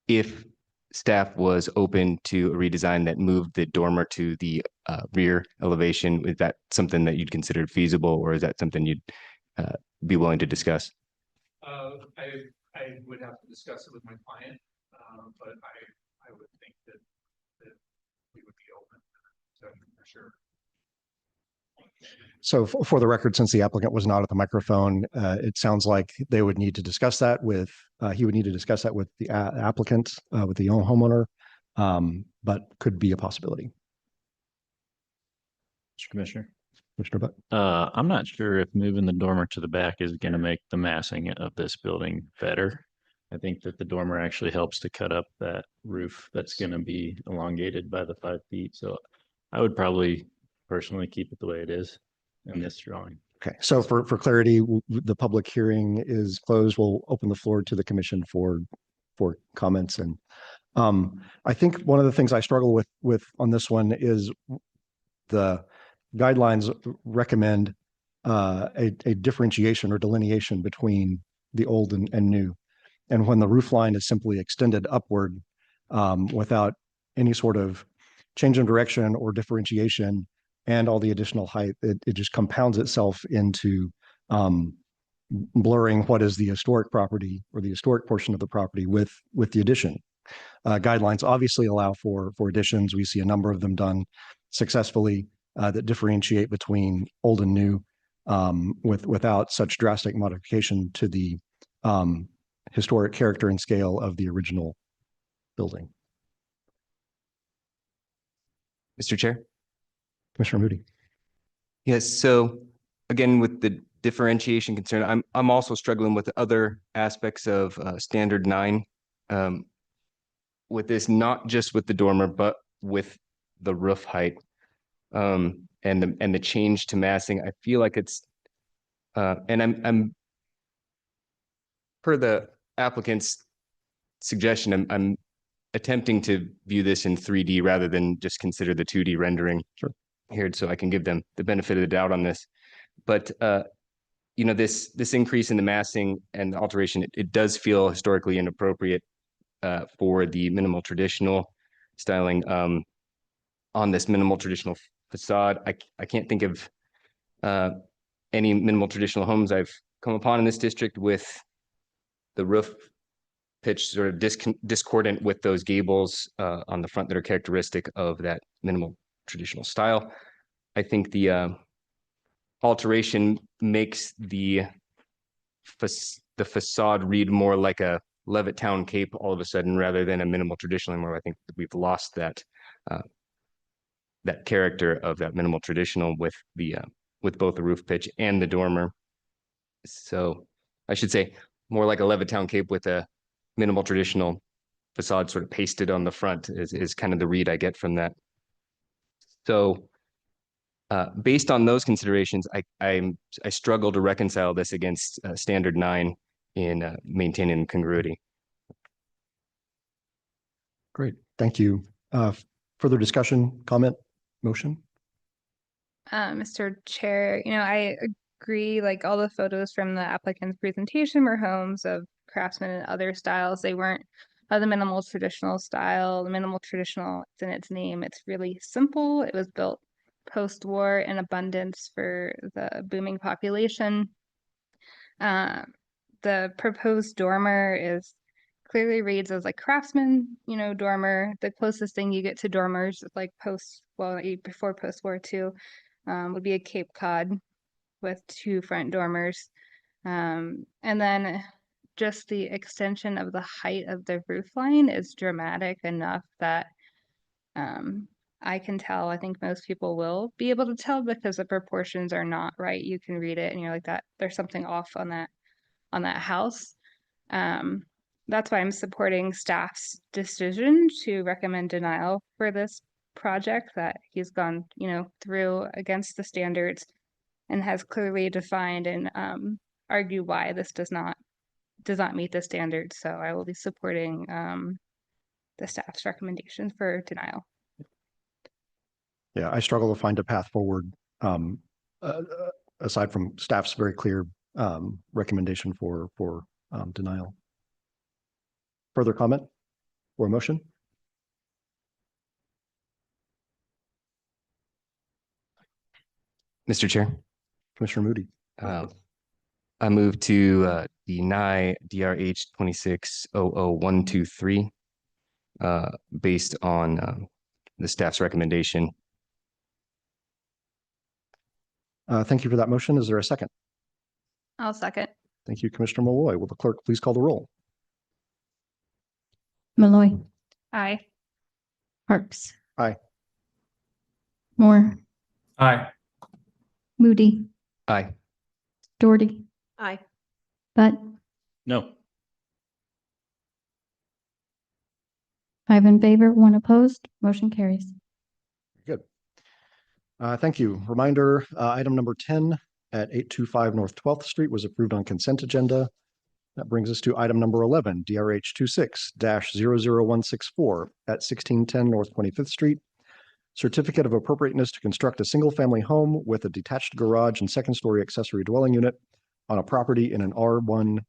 if staff was open to a redesign that moved the dormer to the rear elevation, is that something that you'd consider feasible, or is that something you'd be willing to discuss?
I would have to discuss it with my client, but I would think that we would be open to it for sure.
So for the record, since the applicant was not at the microphone, it sounds like they would need to discuss that with, he would need to discuss that with the applicant, with the homeowner, but could be a possibility.
Mr. Commissioner.
Commissioner Buck.
I'm not sure if moving the dormer to the back is going to make the massing of this building better. I think that the dormer actually helps to cut up that roof that's going to be elongated by the 5 feet. So I would probably personally keep it the way it is in this drawing.
Okay, so for clarity, the public hearing is closed. We'll open the floor to the commission for comments. And I think one of the things I struggle with on this one is the guidelines recommend a differentiation or delineation between the old and new. And when the roof line is simply extended upward without any sort of change in direction or differentiation and all the additional height, it just compounds itself into blurring what is the historic property or the historic portion of the property with the addition. Guidelines obviously allow for additions. We see a number of them done successfully that differentiate between old and new without such drastic modification to the historic character and scale of the original building.
Mr. Chair.
Commissioner Moody.
Yes. So again, with the differentiation concern, I'm also struggling with other aspects of standard 9 with this, not just with the dormer, but with the roof height and the change to massing. I feel like it's and I'm per the applicant's suggestion, I'm attempting to view this in 3D rather than just consider the 2D rendering.
Sure.
Here, so I can give them the benefit of the doubt on this. But you know, this increase in the massing and the alteration, it does feel historically inappropriate for the minimal traditional styling on this minimal traditional facade. I can't think of any minimal traditional homes I've come upon in this district with the roof pitch sort of discordant with those gables on the front that are characteristic of that minimal traditional style. I think the alteration makes the facade read more like a Levittown Cape all of a sudden rather than a minimal traditional anymore. I think we've lost that that character of that minimal traditional with the with both the roof pitch and the dormer. So I should say more like a Levittown Cape with a minimal traditional facade sort of pasted on the front is kind of the read I get from that. So based on those considerations, I struggle to reconcile this against standard 9 in maintaining congruity.
Great, thank you. Further discussion, comment, motion?
Mr. Chair, I agree, like all the photos from the applicant's presentation were homes of craftsmen and other styles. They weren't the minimal traditional style. The minimal traditional, it's in its name. It's really simple. It was built post-war in abundance for the booming population. The proposed dormer is clearly reads as like craftsman, dormer. The closest thing you get to dormers like before post-war too would be a Cape Cod with 2 front dormers. And then just the extension of the height of the roof line is dramatic enough that I can tell. I think most people will be able to tell because the proportions are not right. You can read it and you're like, that there's something off on that house. That's why I'm supporting staff's decision to recommend denial for this project, that he's gone, through against the standards and has clearly defined and argue why this does not meet the standards. So I will be supporting the staff's recommendation for denial.
Yeah, I struggle to find a path forward aside from staff's very clear recommendation for denial. Further comment or motion?
Mr. Chair,
Commissioner Moody.
I move to deny DRH 2600123 based on the staff's recommendation.
Thank you for that motion. Is there a second?
I'll second.
Thank you, Commissioner Malloy. Will the clerk please call the roll?
Malloy,
Aye.
Parks,
Aye.
Moore,
Aye.
Moody,
Aye.
Doherty,
Aye.
Butt,
No.
5 in favor, 1 opposed, motion carries.
Good. Thank you. Reminder, item number 10 at 825 North 12th Street was approved on consent agenda. That brings us to item number 11, DRH 26-00164 at 1610 North 25th Street. Certificate of appropriateness to construct a single-family home with a detached garage and second-story accessory dwelling unit on a property in an R1C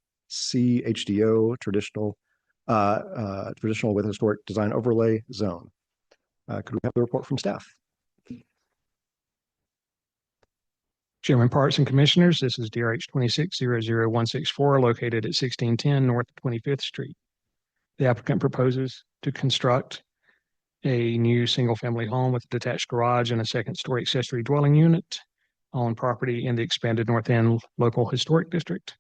HDO traditional with historic design overlay zone. Could we have the report from staff?
Chairman Parks and Commissioners, this is DRH 26-00164 located at 1610 North 25th Street. The applicant proposes to construct a new single-family home with a detached garage and a second-story accessory dwelling unit on property in the expanded North End Local Historic District.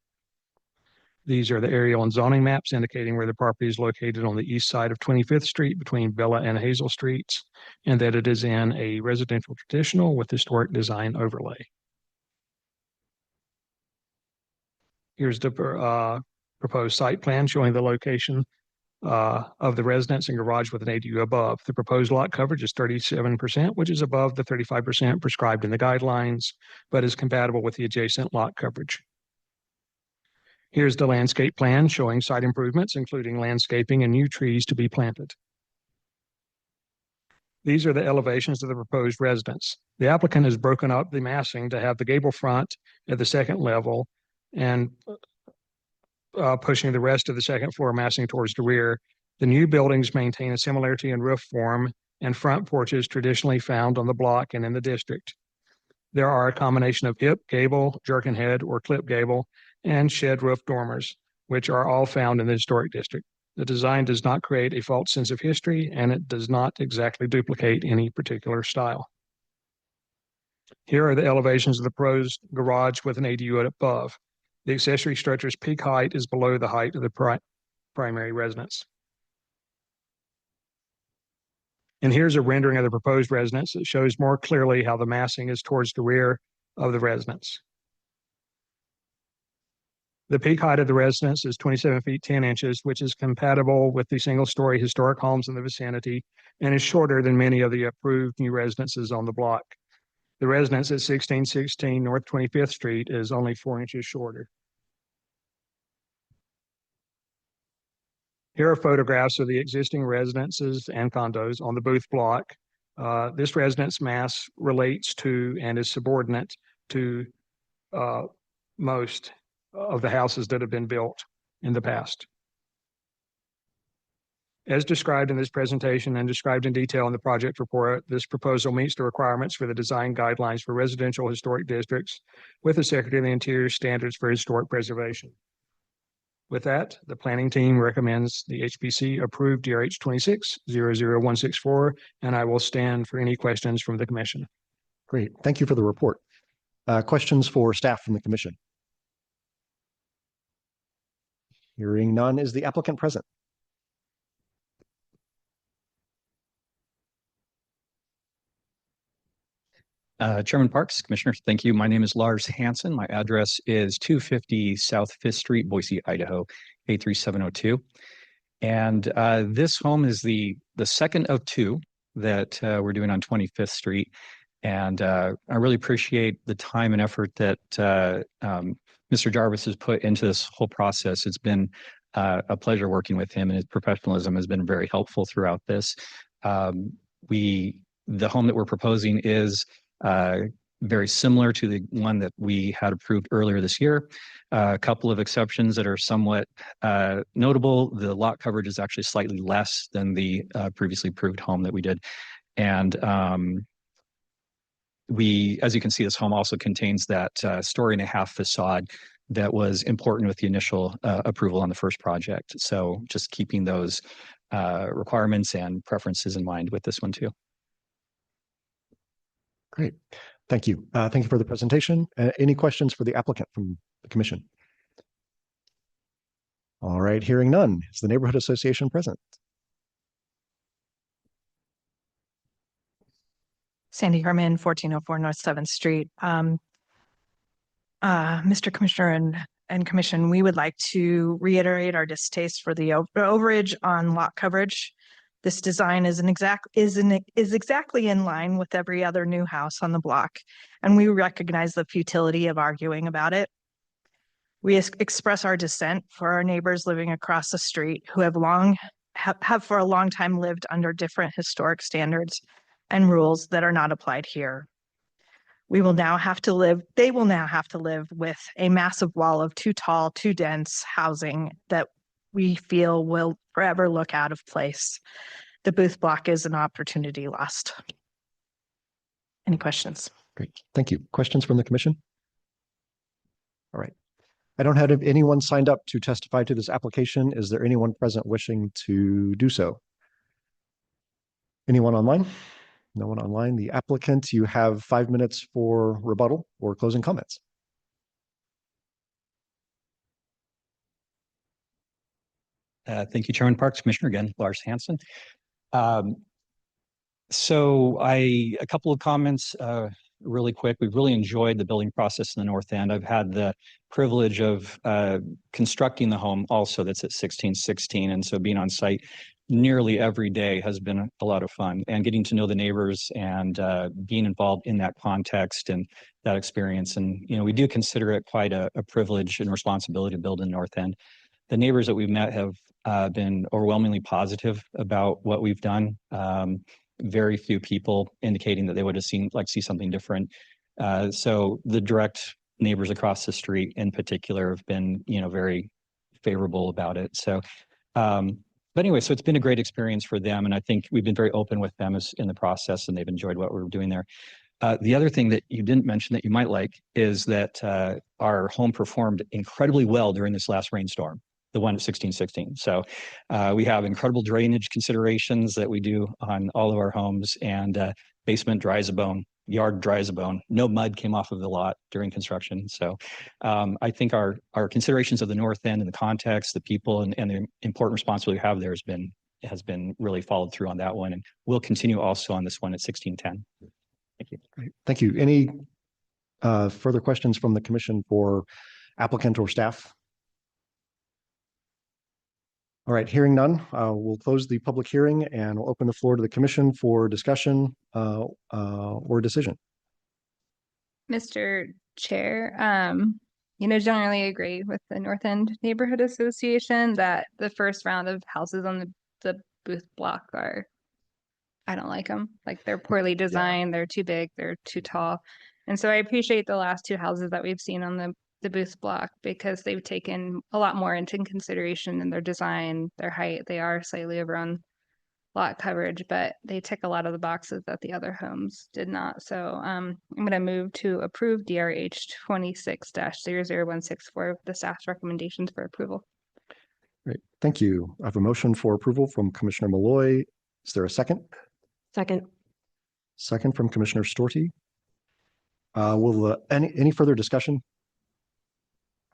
These are the aerial and zoning maps indicating where the property is located on the east side of 25th Street between Bella and Hazel Streets, and that it is in a residential traditional with historic design overlay. Here's the proposed site plan showing the location of the residence and garage with an ADU above. The proposed lot coverage is 37%, which is above the 35% prescribed in the guidelines, but is compatible with the adjacent lot coverage. Here's the landscape plan showing site improvements, including landscaping and new trees to be planted. These are the elevations of the proposed residence. The applicant has broken up the massing to have the gable front at the second level and pushing the rest of the second floor massing towards the rear. The new buildings maintain a similarity in roof form and front porches traditionally found on the block and in the district. There are a combination of hip, gable, jerkin head, or clip gable, and shed roof dormers, which are all found in the historic district. The design does not create a false sense of history, and it does not exactly duplicate any particular style. Here are the elevations of the proposed garage with an ADU above. The accessory structure's peak height is below the height of the primary residence. And here's a rendering of the proposed residence that shows more clearly how the massing is towards the rear of the residence. The peak height of the residence is 27 feet 10 inches, which is compatible with the single-story historic homes in the vicinity and is shorter than many of the approved new residences on the block. The residence at 1616 North 25th Street is only 4 inches shorter. Here are photographs of the existing residences and condos on the Booth block. This residence mass relates to and is subordinate to most of the houses that have been built in the past. As described in this presentation and described in detail in the project report, this proposal meets the requirements for the design guidelines for residential historic districts with the Secretary of the Interior standards for historic preservation. With that, the planning team recommends the HPC approve DRH 26-00164, and I will stand for any questions from the commission.
Great. Thank you for the report. Questions for staff from the commission? Hearing none, is the applicant present?
Chairman Parks, Commissioners, thank you. My name is Lars Hansen. My address is 250 South 5th Street, Boise, Idaho, 83702. And this home is the second of two that we're doing on 25th Street. And I really appreciate the time and effort that Mr. Jarvis has put into this whole process. It's been a pleasure working with him, and his professionalism has been very helpful throughout this. The home that we're proposing is very similar to the one that we had approved earlier this year. A couple of exceptions that are somewhat notable. The lot coverage is actually slightly less than the previously approved home that we did. And as you can see, this home also contains that 1.5-story facade that was important with the initial approval on the first project. So just keeping those requirements and preferences in mind with this one too.
Great. Thank you. Thank you for the presentation. Any questions for the applicant from the commission? All right, hearing none. Is the neighborhood association present?
Sandy Herman, 1404 North 7th Street. Mr. Commissioner and Commission, we would like to reiterate our distaste for the overage on lot coverage. This design is exactly in line with every other new house on the block, and we recognize the futility of arguing about it. We express our dissent for our neighbors living across the street who have for a long time lived under different historic standards and rules that are not applied here. They will now have to live with a massive wall of too tall, too dense housing that we feel will forever look out of place. The booth block is an opportunity lost. Any questions?
Great, thank you. Questions from the commission? All right. I don't have anyone signed up to testify to this application. Is there anyone present wishing to do so? Anyone online? No one online. The applicant, you have 5 minutes for rebuttal or closing comments.
Thank you, Chairman Parks. Commissioner, again, Lars Hansen. So a couple of comments really quick. We've really enjoyed the building process in the north end. I've had the privilege of constructing the home also that's at 1616. And so being on site nearly every day has been a lot of fun, and getting to know the neighbors and being involved in that context and that experience. And, you know, we do consider it quite a privilege and responsibility to build in North End. The neighbors that we've met have been overwhelmingly positive about what we've done. Very few people indicating that they would have see something different. So the direct neighbors across the street in particular have been, you know, very favorable about it. So, but anyway, so it's been a great experience for them. And I think we've been very open with them in the process, and they've enjoyed what we're doing there. The other thing that you didn't mention that you might like is that our home performed incredibly well during this last rainstorm, the one at 1616. So we have incredible drainage considerations that we do on all of our homes, and basement dry as a bone, yard dry as a bone. No mud came off of the lot during construction. So I think our considerations of the north end and the context, the people, and the important responsibility we have there has been really followed through on that one, and we'll continue also on this one at 1610. Thank you.
Great. Thank you. Any further questions from the commission for applicant or staff? All right, hearing none, we'll close the public hearing and we'll open the floor to the commission for discussion or decision.
Mr. Chair, generally agree with the North End Neighborhood Association that the first round of houses on the booth block I don't like them. Like, they're poorly designed, they're too big, they're too tall. And so I appreciate the last two houses that we've seen on the booth block, because they've taken a lot more into consideration in their design, their height. They are slightly over on lot coverage, but they tick a lot of the boxes that the other homes did not. So I'm going to move to approve DRH 26-00164 with the staff's recommendations for approval.
Great, thank you. I have a motion for approval from Commissioner Malloy. Is there a second?
Second.
Second from Commissioner Storti. Will any further discussion?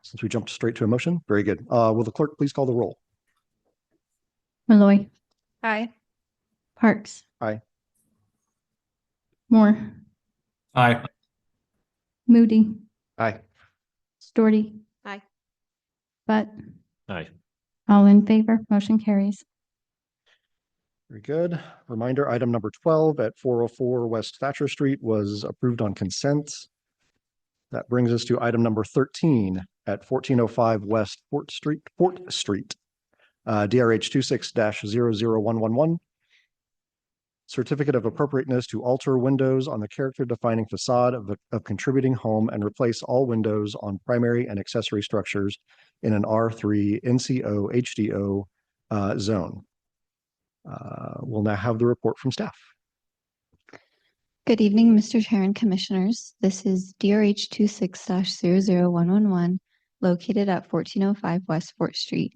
Since we jumped straight to a motion, very good. Will the clerk please call the roll?
Malloy.
Aye.
Parks.
Aye.
Moore.
Aye.
Moody.
Aye.
Storti.
Aye.
Butt.
Aye.
All in favor, motion carries.
Very good. Reminder, item number 12 at 404 West Thatcher Street was approved on consent. That brings us to item number 13 at 1405 West Fort Street, DRH 26-00111. certificate of appropriateness to alter windows on the character-defining facade of contributing home and replace all windows on primary and accessory structures in an R3 NCO HDO zone. We'll now have the report from staff.
Good evening, Mr. Chair and Commissioners. This is DRH 26-00111, located at 1405 West 4th Street.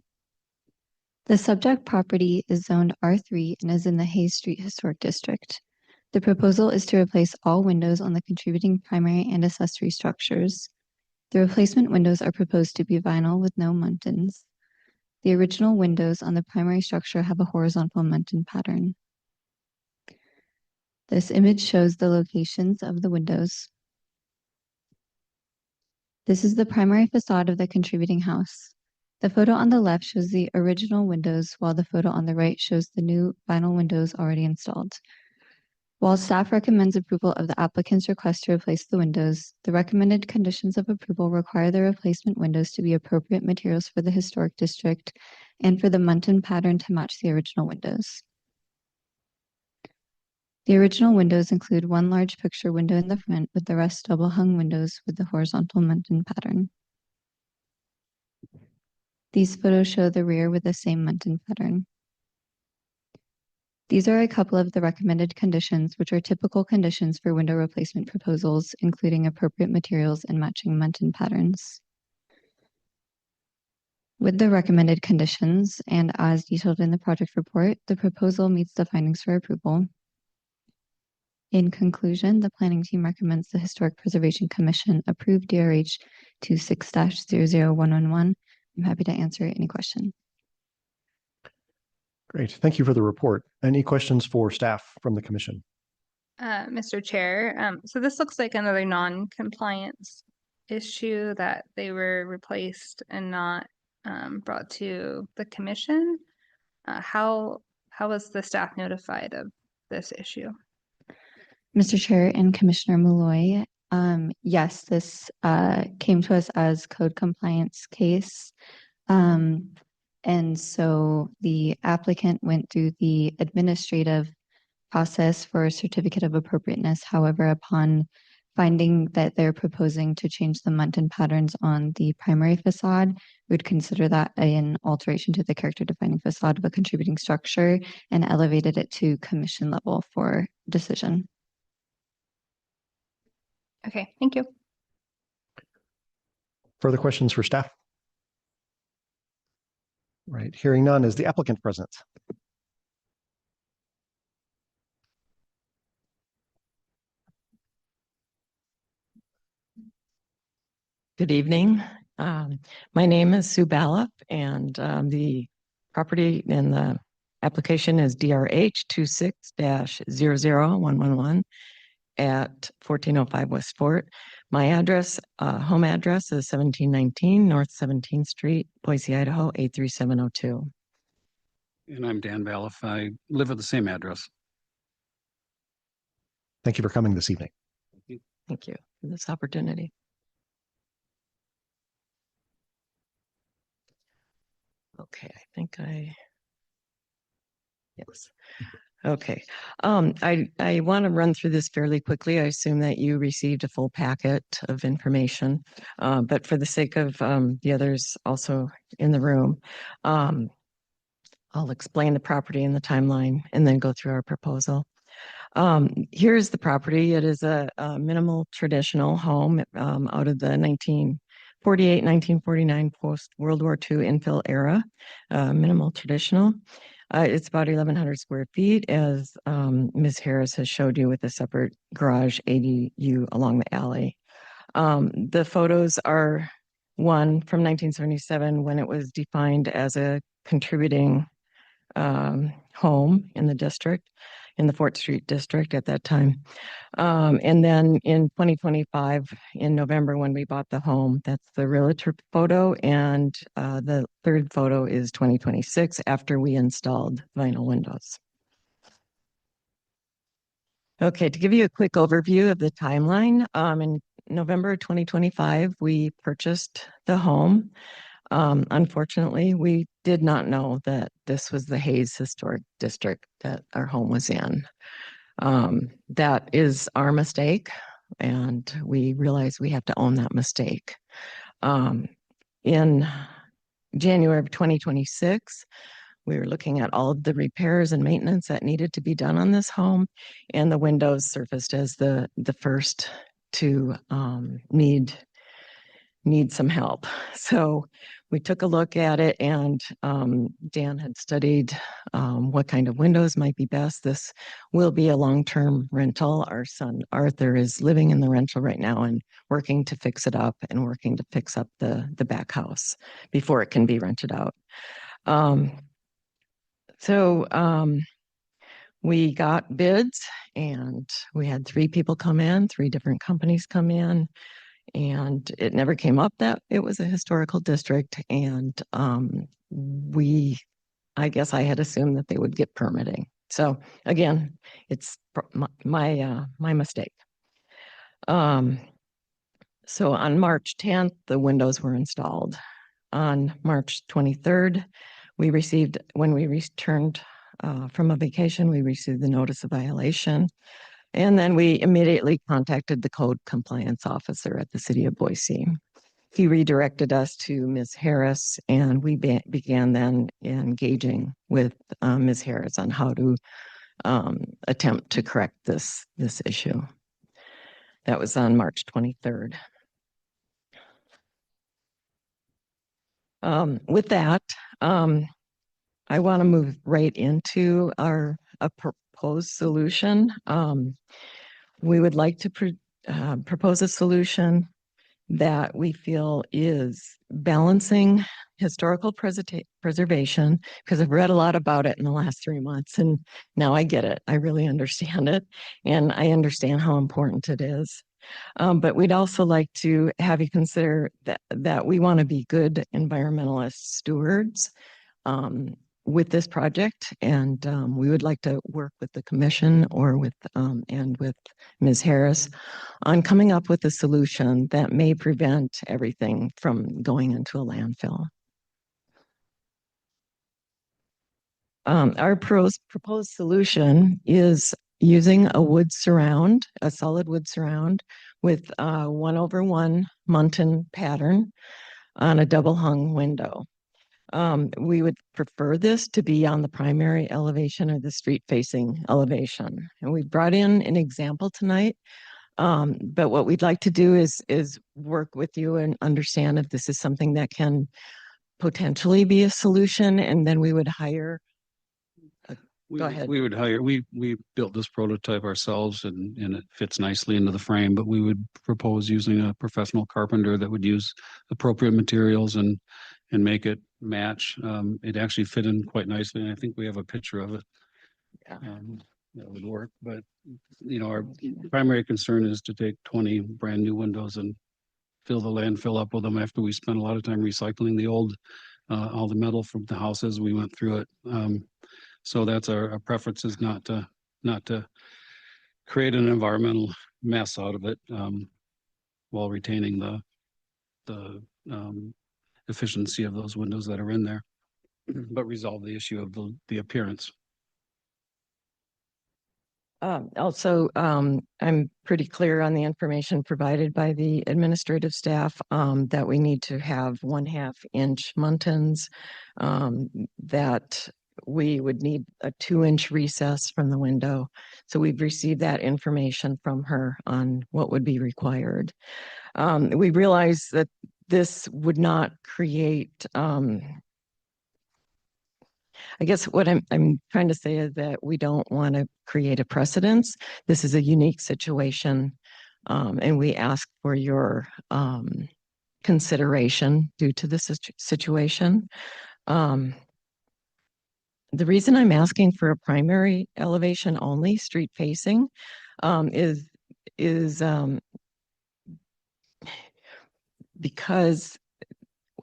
The subject property is zoned R3 and is in the Hayes Street Historic District. The proposal is to replace all windows on the contributing primary and accessory structures. The replacement windows are proposed to be vinyl with no muntins. The original windows on the primary structure have a horizontal muntin pattern. This image shows the locations of the windows. This is the primary facade of the contributing house. The photo on the left shows the original windows, while the photo on the right shows the new vinyl windows already installed. While staff recommends approval of the applicant's request to replace the windows, the recommended conditions of approval require the replacement windows to be appropriate materials for the historic district and for the muntin pattern to match the original windows. The original windows include one large picture window in the front, with the rest double hung windows with the horizontal muntin pattern. These photos show the rear with the same muntin pattern. These are a couple of the recommended conditions, which are typical conditions for window replacement proposals, including appropriate materials and matching muntin patterns. With the recommended conditions, and as detailed in the project report, the proposal meets the findings for approval. In conclusion, the planning team recommends the Historic Preservation Commission approve DRH 26-00111. I'm happy to answer any question.
Great. Thank you for the report. Any questions for staff from the commission?
Mr. Chair, so this looks like another non-compliance issue that they were replaced and not brought to the commission. How was the staff notified of this issue?
Mr. Chair and Commissioner Malloy, yes, this came to us as code compliance case. And so the applicant went through the administrative process for a certificate of appropriateness. However, upon finding that they're proposing to change the muntin patterns on the primary facade, we'd consider that an alteration to the character defining facade of a contributing structure and elevated it to commission level for decision.
Okay, thank you.
Further questions for staff? Right, hearing none. Is the applicant present?
Good evening. My name is Sue Ballup, and the property in the application is DRH 26-00111 at 1405 West Fort. My address, home address is 1719 North 17th Street, Boise, Idaho, 83702.
And I'm Dan Ballup. I live at the same address.
Thank you for coming this evening.
Thank you for this opportunity. Okay, I think yes. Okay. I want to run through this fairly quickly. I assume that you received a full packet of information, but for the sake of the others also in the room, I'll explain the property and the timeline and then go through our proposal. Here's the property. It is a minimal traditional home out of the 1948, 1949 post-World War II infill era, minimal traditional. It's about 1,100 square feet, as Ms. Harris has showed you, with a separate garage ADU along the alley. The photos are one from 1977 when it was defined as a contributing home in the district, in the 4th Street district at that time. And then in 2025, in November, when we bought the home, that's the realtor photo. And the third photo is 2026 after we installed vinyl windows. Okay, to give you a quick overview of the timeline, in November 2025, we purchased the home. Unfortunately, we did not know that this was the Hayes Historic District that our home was in. That is our mistake, and we realize we have to own that mistake. In January of 2026, we were looking at all of the repairs and maintenance that needed to be done on this home, and the windows surfaced as the first to need some help. So we took a look at it, and Dan had studied what kind of windows might be best. This will be a long-term rental. Our son Arthur is living in the rental right now and working to fix it up and working to fix up the back house before it can be rented out. We got bids, and we had 3 people come in, 3 different companies come in, and it never came up that it was a historical district. And I guess I had assumed that they would get permitting. So again, it's my mistake. So on March 10th, the windows were installed. On March 23rd, when we returned from a vacation, we received the notice of violation. And then we immediately contacted the code compliance officer at the city of Boise. He redirected us to Ms. Harris, and we began then engaging with Ms. Harris on how to attempt to correct this issue. That was on March 23rd. With that, I want to move right into a proposed solution. We would like to propose a solution that we feel is balancing historical preservation, because I've read a lot about it in the last 3 months, and now I get it. I really understand it, and I understand how important it is. But we'd also like to have you consider that we want to be good environmentalist stewards with this project, and we would like to work with the commission or with Ms. Harris on coming up with a solution that may prevent everything from going into a landfill. Our proposed solution is using a solid wood surround with 1/1 muntin pattern on a double hung window. We would prefer this to be on the primary elevation or the street facing elevation. And we brought in an example tonight, but what we'd like to do is work with you and understand if this is something that can potentially be a solution, and then we would hire. Go ahead.
We built this prototype ourselves, and it fits nicely into the frame, but we would propose using a professional carpenter that would use appropriate materials and make it match. It actually fit in quite nicely, and I think we have a picture of it.
Yeah.
That would work, but our primary concern is to take 20 brand new windows and fill the landfill up with them after we spent a lot of time recycling the old, all the metal from the houses. We went through it. So that's our preference, is not to create an environmental mess out of it, while retaining the efficiency of those windows that are in there, but resolve the issue of the appearance.
Also, I'm pretty clear on the information provided by the administrative staff that we need to have 1/2 inch muntins, that we would need a 2-inch recess from the window. So we've received that information from her on what would be required. We realize that this would not create, I guess what I'm trying to say is that we don't want to create a precedence. This is a unique situation, and we ask for your consideration due to this situation. The reason I'm asking for a primary elevation only, street facing, is because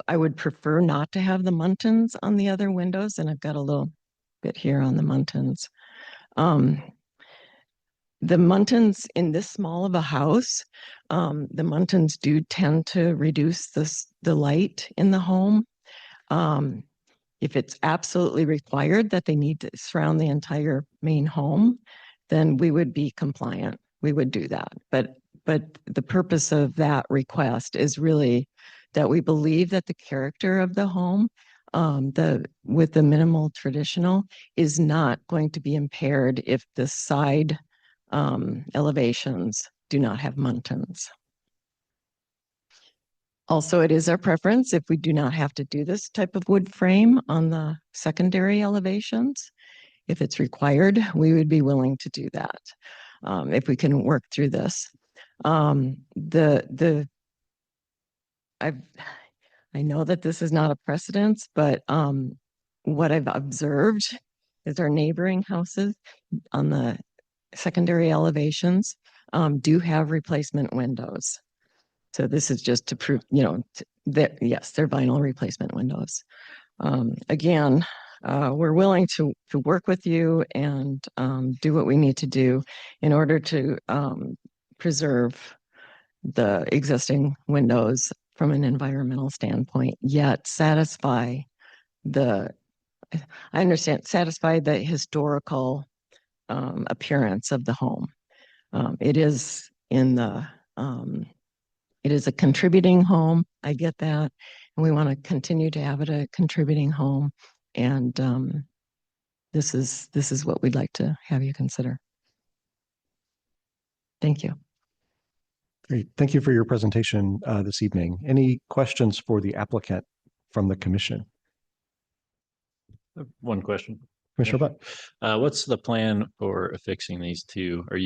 I would prefer not to have the muntins on the other windows, and I've got a little bit here on the muntins. The muntins in this small of a house, the muntins do tend to reduce the light in the home. If it's absolutely required that they need to surround the entire main home, then we would be compliant. We would do that. But the purpose of that request is really that we believe that the character of the home, with the minimal traditional, is not going to be impaired if the side elevations do not have muntins. Also, it is our preference if we do not have to do this type of wood frame on the secondary elevations. If it's required, we would be willing to do that if we can work through this. I know that this is not a precedence, but what I've observed is our neighboring houses on the secondary elevations do have replacement windows. So this is just to prove, that yes, they're vinyl replacement windows. Again, we're willing to work with you and do what we need to do in order to preserve the existing windows from an environmental standpoint, yet satisfy the historical appearance of the home. It is a contributing home. I get that. And we want to continue to have it a contributing home. And this is what we'd like to have you consider. Thank you.
Great. Thank you for your presentation this evening. Any questions for the applicant from the commission?
One question.
Commissioner Butt.
What's the plan for affixing these two? Are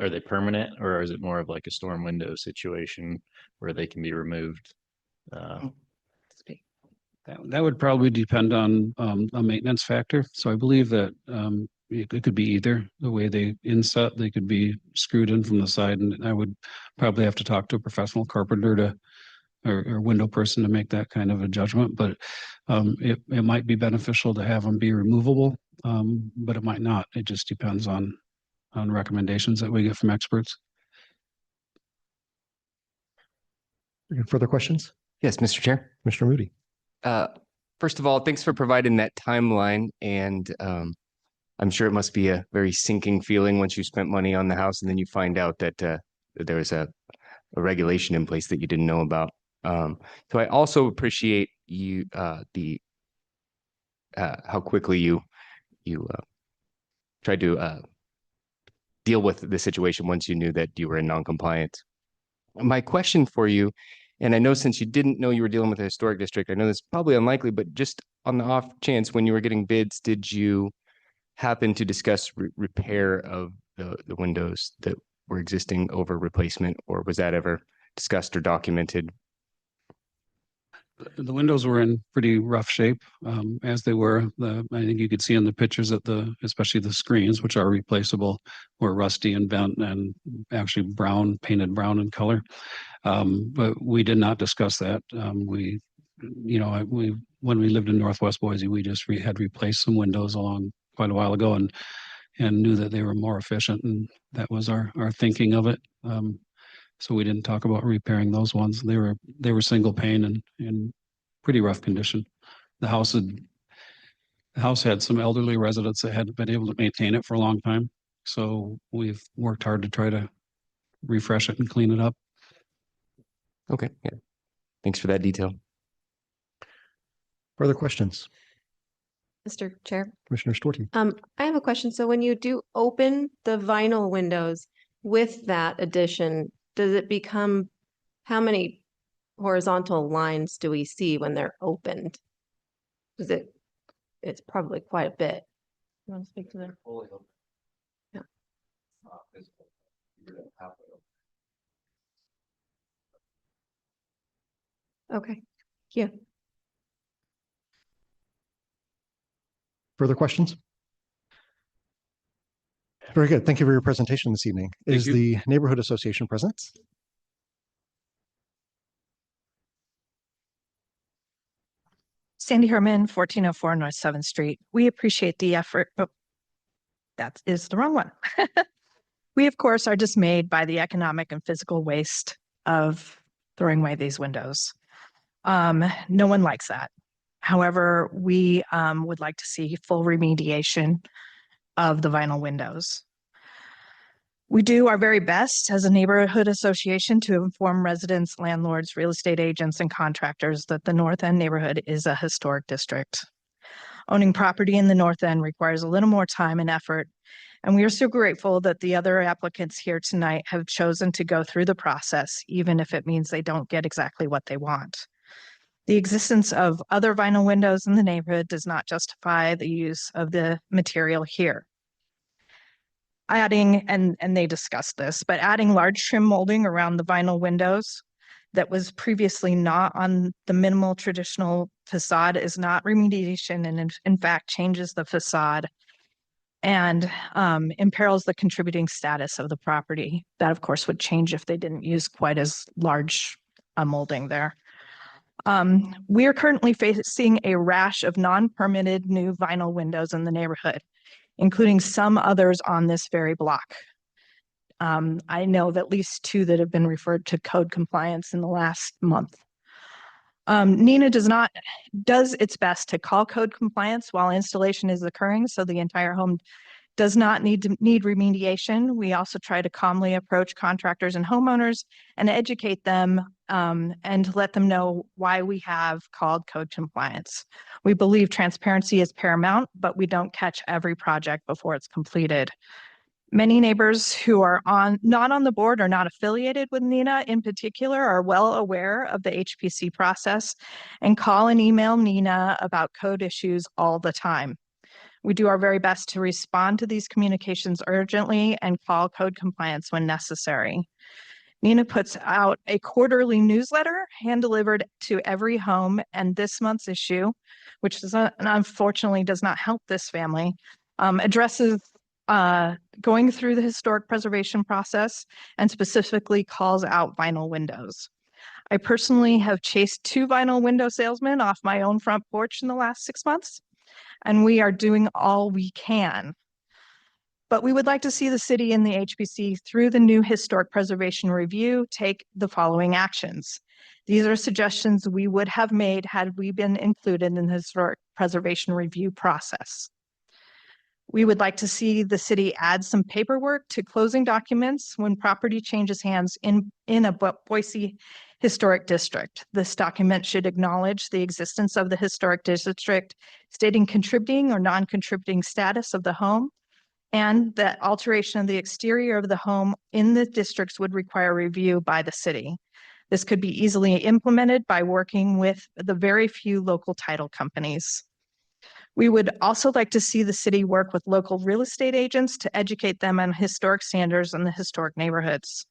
they permanent, or is it more of like a storm window situation where they can be removed?
That would probably depend on a maintenance factor. So I believe that it could be either. The way they inset, they could be screwed in from the side, and I would probably have to talk to a professional carpenter or window person to make that kind of a judgment. But it might be beneficial to have them be removable, but it might not. It just depends on recommendations that we get from experts.
Further questions?
Yes, Mr. Chair.
Commissioner Moody.
First of all, thanks for providing that timeline. And I'm sure it must be a very sinking feeling once you spent money on the house and then you find out that there was a regulation in place that you didn't know about. So I also appreciate you how quickly you tried to deal with the situation once you knew that you were in non-compliance. My question for you, and I know since you didn't know you were dealing with a historic district, I know this is probably unlikely, but just on the off chance, when you were getting bids, did you happen to discuss repair of the windows that were existing over replacement, or was that ever discussed or documented?
The windows were in pretty rough shape as they were. I think you could see in the pictures that especially the screens, which are replaceable, were rusty and bent and actually painted brown in color. But we did not discuss that. When we lived in Northwest Boise, we just had replaced some windows along quite a while ago and knew that they were more efficient, and that was our thinking of it. So we didn't talk about repairing those ones. They were single pane and in pretty rough condition. The house had some elderly residents that hadn't been able to maintain it for a long time. So we've worked hard to try to refresh it and clean it up.
Okay. Yeah. Thanks for that detail.
Further questions?
Mr. Chair.
Commissioner Storti.
I have a question. So when you do open the vinyl windows with that addition, does it become, how many horizontal lines do we see when they're opened? It's probably quite a bit. You want to speak to that? Yeah. Okay. Thank you.
Further questions? Very good. Thank you for your presentation this evening. Is the Neighborhood Association present?
Sandy Herman, 1404 North 7th Street. We appreciate the effort, but that is the wrong one. We, of course, are dismayed by the economic and physical waste of throwing away these windows. No one likes that. However, we would like to see full remediation of the vinyl windows. We do our very best as a neighborhood association to inform residents, landlords, real estate agents, and contractors that the North End neighborhood is a historic district. Owning property in the North End requires a little more time and effort, and we are so grateful that the other applicants here tonight have chosen to go through the process, even if it means they don't get exactly what they want. The existence of other vinyl windows in the neighborhood does not justify the use of the material here. Adding, and they discussed this, but adding large trim molding around the vinyl windows that was previously not on the minimal traditional facade is not remediation, and in fact changes the facade and imperils the contributing status of the property. That of course would change if they didn't use quite as large a molding there. We are currently facing a rash of non-permitted new vinyl windows in the neighborhood, including some others on this very block. I know of at least 2 that have been referred to code compliance in the last month. NINA does its best to call code compliance while installation is occurring, so the entire home does not need remediation. We also try to calmly approach contractors and homeowners and educate them and let them know why we have called code compliance. We believe transparency is paramount, but we don't catch every project before it's completed. Many neighbors who are not on the board or not affiliated with NINA in particular are well aware of the HPC process and call and email NINA about code issues all the time. We do our very best to respond to these communications urgently and call code compliance when necessary. NINA puts out a quarterly newsletter hand-delivered to every home, and this month's issue, which unfortunately does not help this family, addresses going through the historic preservation process and specifically calls out vinyl windows. I personally have chased 2 vinyl window salesmen off my own front porch in the last 6 months, and we are doing all we can. But we would like to see the city and the HPC through the new historic preservation review take the following actions. These are suggestions we would have made had we been included in the historic preservation review process. We would like to see the city add some paperwork to closing documents when property changes hands in a Boise historic district. This document should acknowledge the existence of the historic district, stating contributing or non-contributing status of the home, and that alteration of the exterior of the home in the districts would require review by the city. This could be easily implemented by working with the very few local title companies. We would also like to see the city work with local real estate agents to educate them on historic standards in the historic neighborhoods.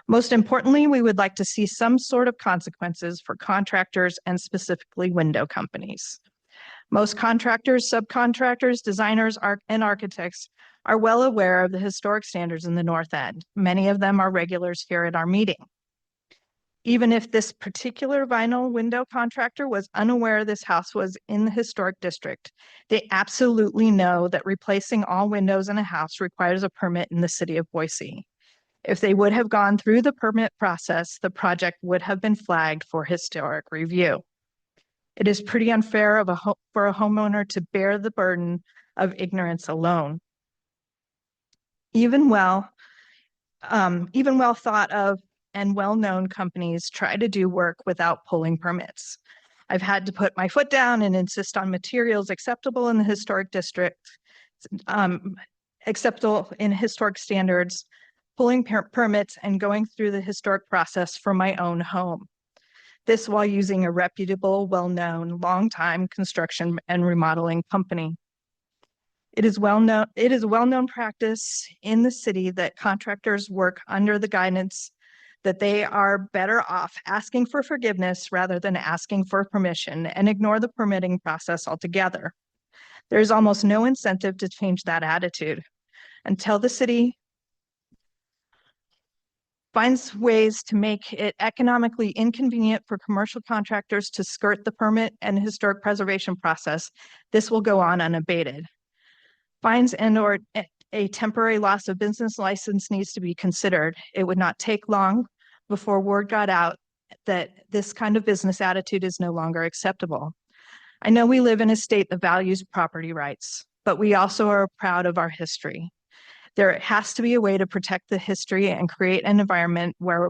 Most importantly, we would like to see some sort of consequences for contractors and specifically window companies. Most contractors, subcontractors, designers, and architects are well aware of the historic standards in the North End. Many of them are regulars here at our meeting. Even if this particular vinyl window contractor was unaware this house was in the historic district, they absolutely know that replacing all windows in a house requires a permit in the city of Boise. If they would have gone through the permit process, the project would have been flagged for historic review. It is pretty unfair for a homeowner to bear the burden of ignorance alone. Even well thought of and well-known companies try to do work without pulling permits. I've had to put my foot down and insist on materials acceptable in the historic district, acceptable in historic standards, pulling permits and going through the historic process for my own home. This while using a reputable, well-known, long-time construction and remodeling company. It is a well-known practice in the city that contractors work under the guidance that they are better off asking for forgiveness rather than asking for permission and ignore the permitting process altogether. There's almost no incentive to change that attitude until the city finds ways to make it economically inconvenient for commercial contractors to skirt the permit and historic preservation process. This will go on unabated. Fines and/or a temporary loss of business license needs to be considered. It would not take long before word got out that this kind of business attitude is no longer acceptable. I know we live in a state that values property rights, but we also are proud of our history. There has to be a way to protect the history and create an environment where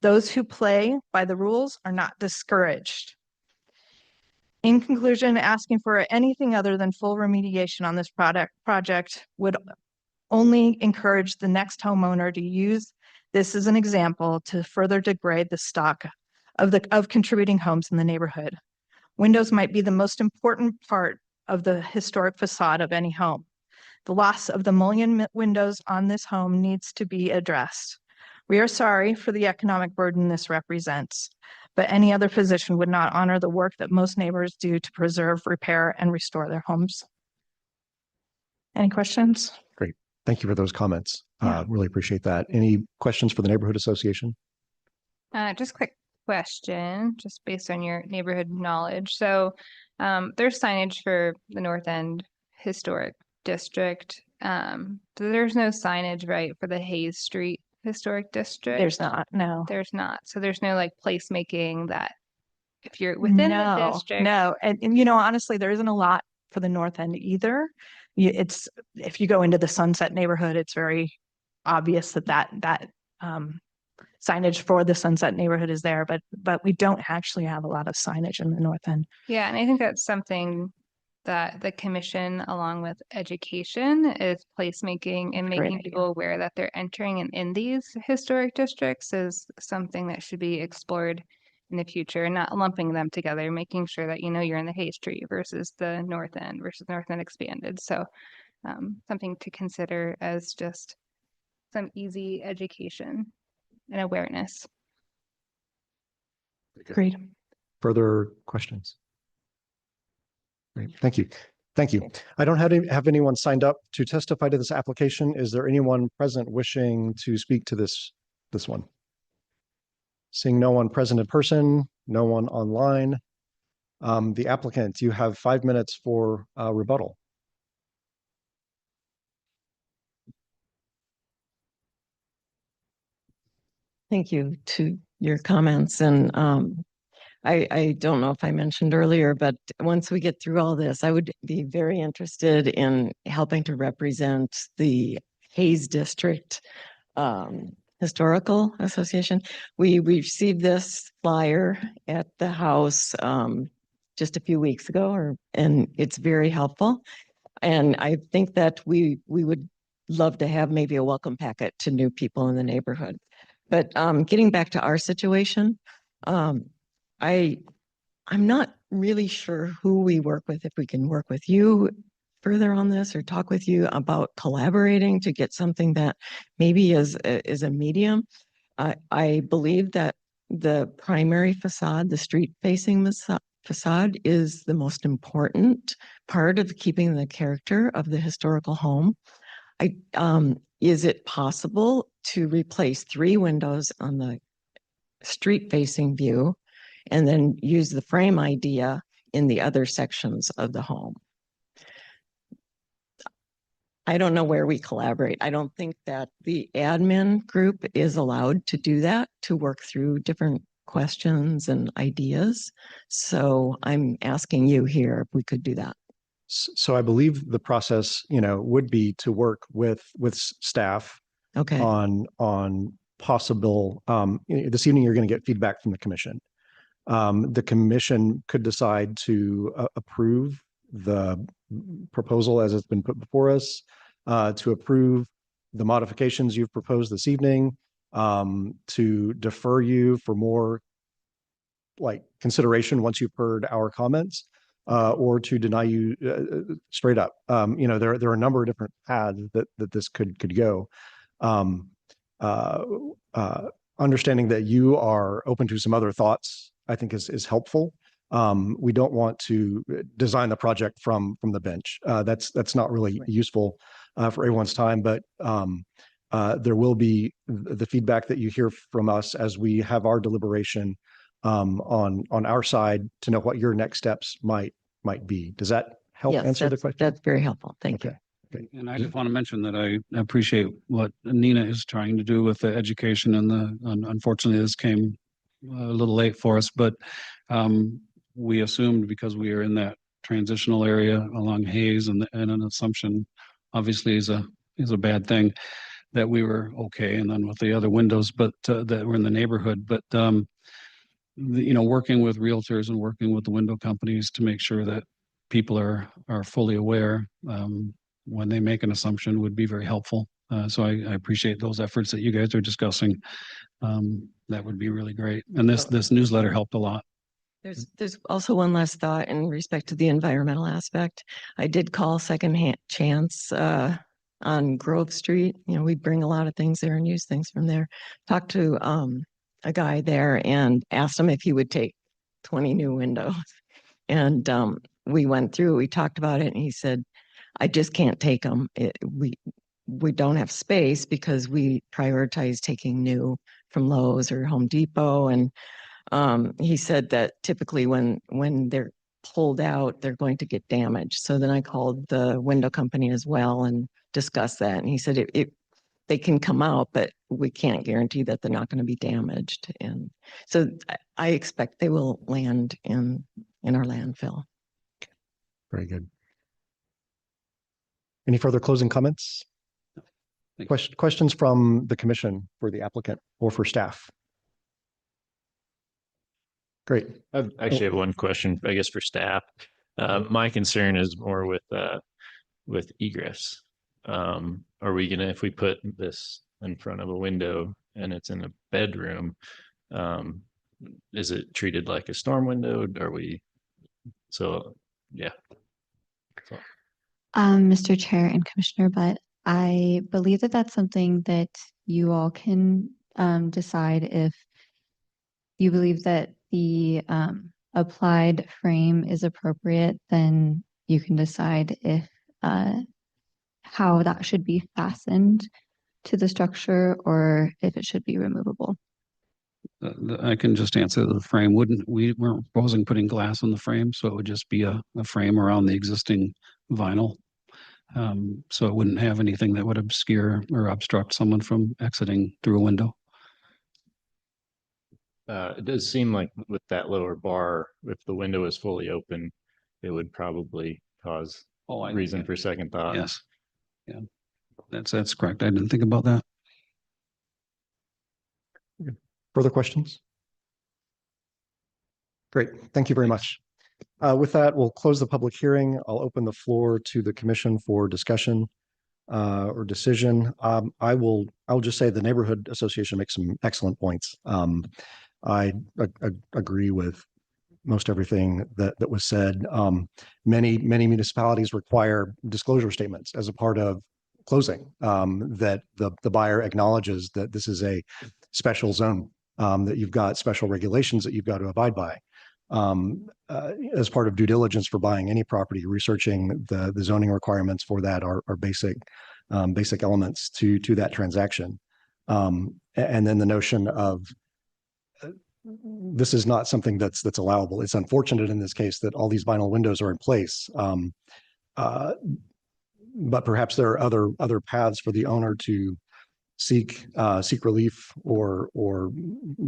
those who play by the rules are not discouraged. In conclusion, asking for anything other than full remediation on this project would only encourage the next homeowner to use this as an example to further degrade the stock of contributing homes in the neighborhood. Windows might be the most important part of the historic facade of any home. The loss of the mullion windows on this home needs to be addressed. We are sorry for the economic burden this represents, but any other position would not honor the work that most neighbors do to preserve, repair, and restore their homes. Any questions?
Great. Thank you for those comments. Really appreciate that. Any questions for the Neighborhood Association?
Just quick question, just based on your neighborhood knowledge. So there's signage for the North End Historic District. There's no signage, right, for the Hayes Street Historic District?
There's not, no.
There's not. So there's no like placemaking that if you're within the district.
No, and you know, honestly, there isn't a lot for the North End either. It's, if you go into the Sunset neighborhood, it's very obvious that signage for the Sunset neighborhood is there, but we don't actually have a lot of signage in the North End.
Yeah, and I think that's something that the commission, along with education, is placemaking and making people aware that they're entering and in these historic districts is something that should be explored in the future, and not lumping them together, making sure that you know you're in the Hayes Street versus the North End versus North End expanded. So something to consider as just some easy education and awareness.
Agreed.
Further questions? Great. Thank you. Thank you. I don't have anyone signed up to testify to this application. Is there anyone present wishing to speak to this one? Seeing no one present in person, no one online. The applicant, you have 5 minutes for rebuttal.
Thank you to your comments. And I don't know if I mentioned earlier, but once we get through all this, I would be very interested in helping to represent the Hayes District Historical Association. We received this flyer at the house just a few weeks ago, and it's very helpful. And I think that we would love to have maybe a welcome packet to new people in the neighborhood. But getting back to our situation, I'm not really sure who we work with, if we can work with you further on this or talk with you about collaborating to get something that maybe is a medium. I believe that the primary facade, the street facing facade, is the most important part of keeping the character of the historical home. Is it possible to replace 3 windows on the street facing view and then use the frame idea in the other sections of the home? I don't know where we collaborate. I don't think that the admin group is allowed to do that, to work through different questions and ideas. So I'm asking you here if we could do that.
So I believe the process, would be to work with staff on possible, this evening you're going to get feedback from the commission. The commission could decide to approve the proposal as it's been put before us, to approve the modifications you've proposed this evening, to defer you for more consideration once you've heard our comments, or to deny you straight up. There are a number of different paths that this could go. Understanding that you are open to some other thoughts, I think is helpful. We don't want to design the project from the bench. That's not really useful for everyone's time, but there will be the feedback that you hear from us as we have our deliberation on our side to know what your next steps might be. Does that help answer the question?
That's very helpful. Thank you.
Okay.
And I just want to mention that I appreciate what Nina is trying to do with the education, and unfortunately this came a little late for us, but we assumed because we are in that transitional area along Hayes and an assumption obviously is a bad thing, that we were okay. And then with the other windows, but that were in the neighborhood, but working with realtors and working with the window companies to make sure that people are fully aware when they make an assumption would be very helpful. So I appreciate those efforts that you guys are discussing. That would be really great. And this newsletter helped a lot.
There's also one last thought in respect to the environmental aspect. I did call Second Chance on Grove Street. We bring a lot of things there and use things from there. Talked to a guy there and asked him if he would take 20 new windows. And we went through, we talked about it, and he said, I just can't take them. We don't have space because we prioritize taking new from Lowe's or Home Depot. And he said that typically when they're pulled out, they're going to get damaged. So then I called the window company as well and discussed that. And he said they can come out, but we can't guarantee that they're not going to be damaged. And so I expect they will land in our landfill.
Very good. Any further closing comments? Questions from the commission for the applicant or for staff? Great.
I actually have one question, I guess, for staff. My concern is more with egress. Are we gonna, if we put this in front of a window and it's in a bedroom, is it treated like a storm window? Yeah.
Mr. Chair and Commissioner Butt, I believe that that's something that you all can decide. If you believe that the applied frame is appropriate, then you can decide if how that should be fastened to the structure or if it should be removable.
I can just answer the frame. We weren't proposing putting glass on the frame, so it would just be a frame around the existing vinyl. So it wouldn't have anything that would obscure or obstruct someone from exiting through a window.
It does seem like with that lower bar, if the window is fully open, it would probably cause reason for second thought.
Yes. Yeah, that's correct. I didn't think about that.
Further questions? Great. Thank you very much. With that, we'll close the public hearing. I'll open the floor to the commission for discussion or decision. I'll just say the neighborhood association makes some excellent points. I agree with most everything that was said. Many municipalities require disclosure statements as a part of closing, that the buyer acknowledges that this is a special zone, that you've got special regulations that you've got to abide by. As part of due diligence for buying any property, researching the zoning requirements for that are basic elements to that transaction. And then the notion of this is not something that's allowable. It's unfortunate in this case that all these vinyl windows are in place. But perhaps there are other paths for the owner to seek relief or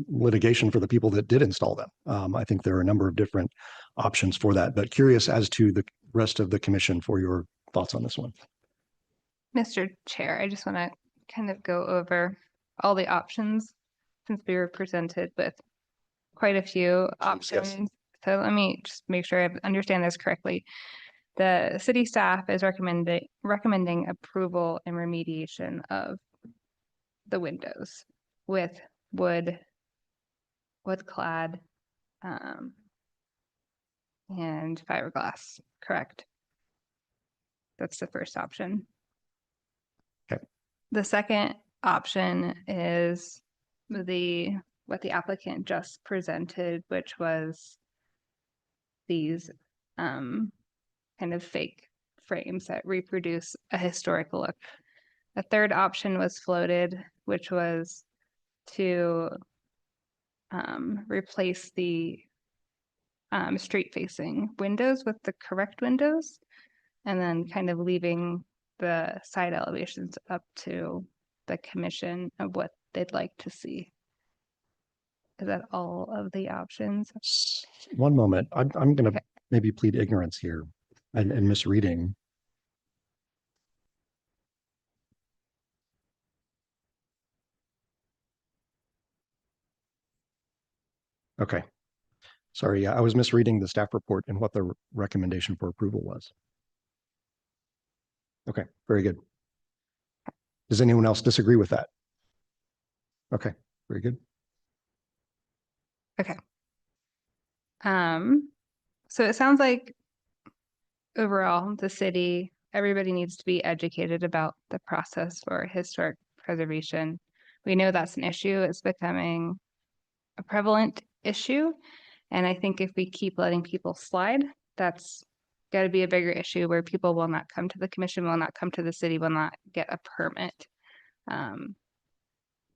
litigation for the people that did install them. I think there are a number of different options for that, but curious as to the rest of the commission for your thoughts on this one.
Mr. Chair, I just want to kind of go over all the options since we were presented with quite a few options. Yes. So let me just make sure I understand this correctly. The city staff is recommending approval and remediation of the windows with wood clad and fiberglass, correct? That's the first option.
Okay.
The second option is what the applicant just presented, which was these kind of fake frames that reproduce a historical look. A third option was floated, which was to replace the street-facing windows with the correct windows, and then kind of leaving the side elevations up to the commission of what they'd like to see. is that all of the options?
One moment. I'm going to
Okay.
maybe plead ignorance here and misreading. Okay. Sorry, yeah, I was misreading the staff report and what the recommendation for approval was. Okay, very good. Does anyone else disagree with that? Okay, very good.
Okay. So it sounds like overall, the city, everybody needs to be educated about the process for historic preservation. We know that's an issue. It's becoming a prevalent issue. And I think if we keep letting people slide, that's got to be a bigger issue where people will not come to the commission, will not come to the city, will not get a permit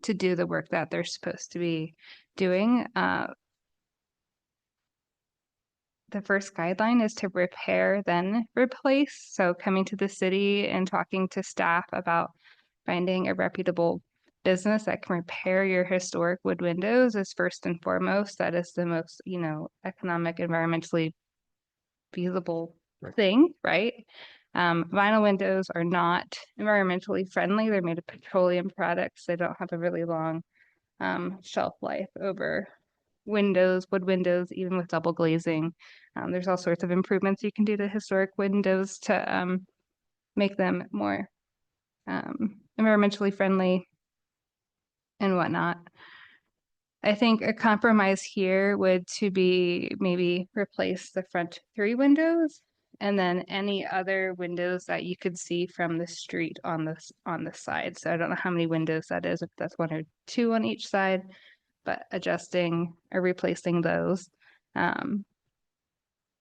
to do the work that they're supposed to be doing. The first guideline is to repair, then replace. So coming to the city and talking to staff about finding a reputable business that can repair your historic wood windows is first and foremost. That is the most, economic, environmentally feasible thing, right? Vinyl windows are not environmentally friendly. They're made of petroleum products. They don't have a really long shelf life over wood windows, even with double glazing. There's all sorts of improvements you can do to historic windows to make them more environmentally friendly and whatnot. I think a compromise here would to be maybe replace the front 3 windows and then any other windows that you could see from the street on the side. So I don't know how many windows that is, if that's 1 or 2 on each side, but adjusting or replacing those. And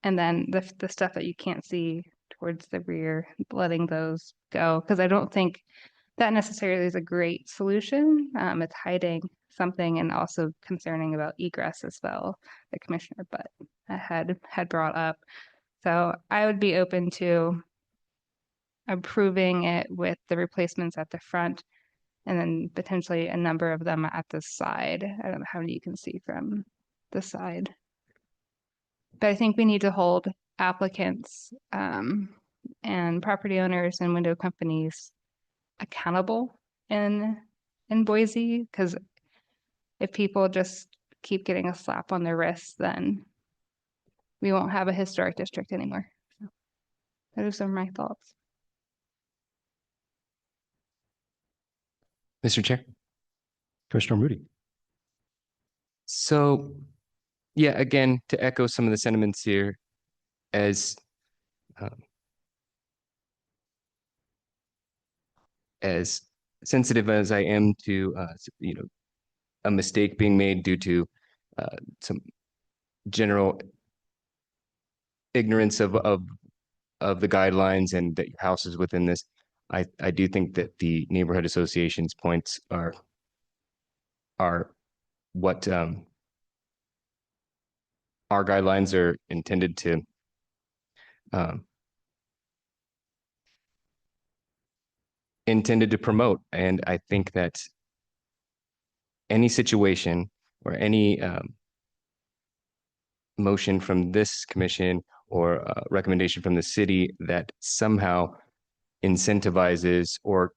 then the stuff that you can't see towards the rear, letting those go. Because I don't think that necessarily is a great solution. It's hiding something and also concerning about egress as well, the Commissioner Butt had brought up. So I would be open to approving it with the replacements at the front and then potentially a number of them at the side. I don't know how many you can see from the side. But I think we need to hold applicants and property owners and window companies accountable in Boise, because if people just keep getting a slap on their wrist, then we won't have a historic district anymore. So those are my thoughts.
Mr. Chair.
Commissioner Moody.
So, yeah, again, to echo some of the sentiments here, as sensitive as I am to, a mistake being made due to some general ignorance of the guidelines and that your house is within this, I do think that the neighborhood association's points are what our guidelines are intended to promote. And I think that any situation or any motion from this commission or recommendation from the city that somehow incentivizes or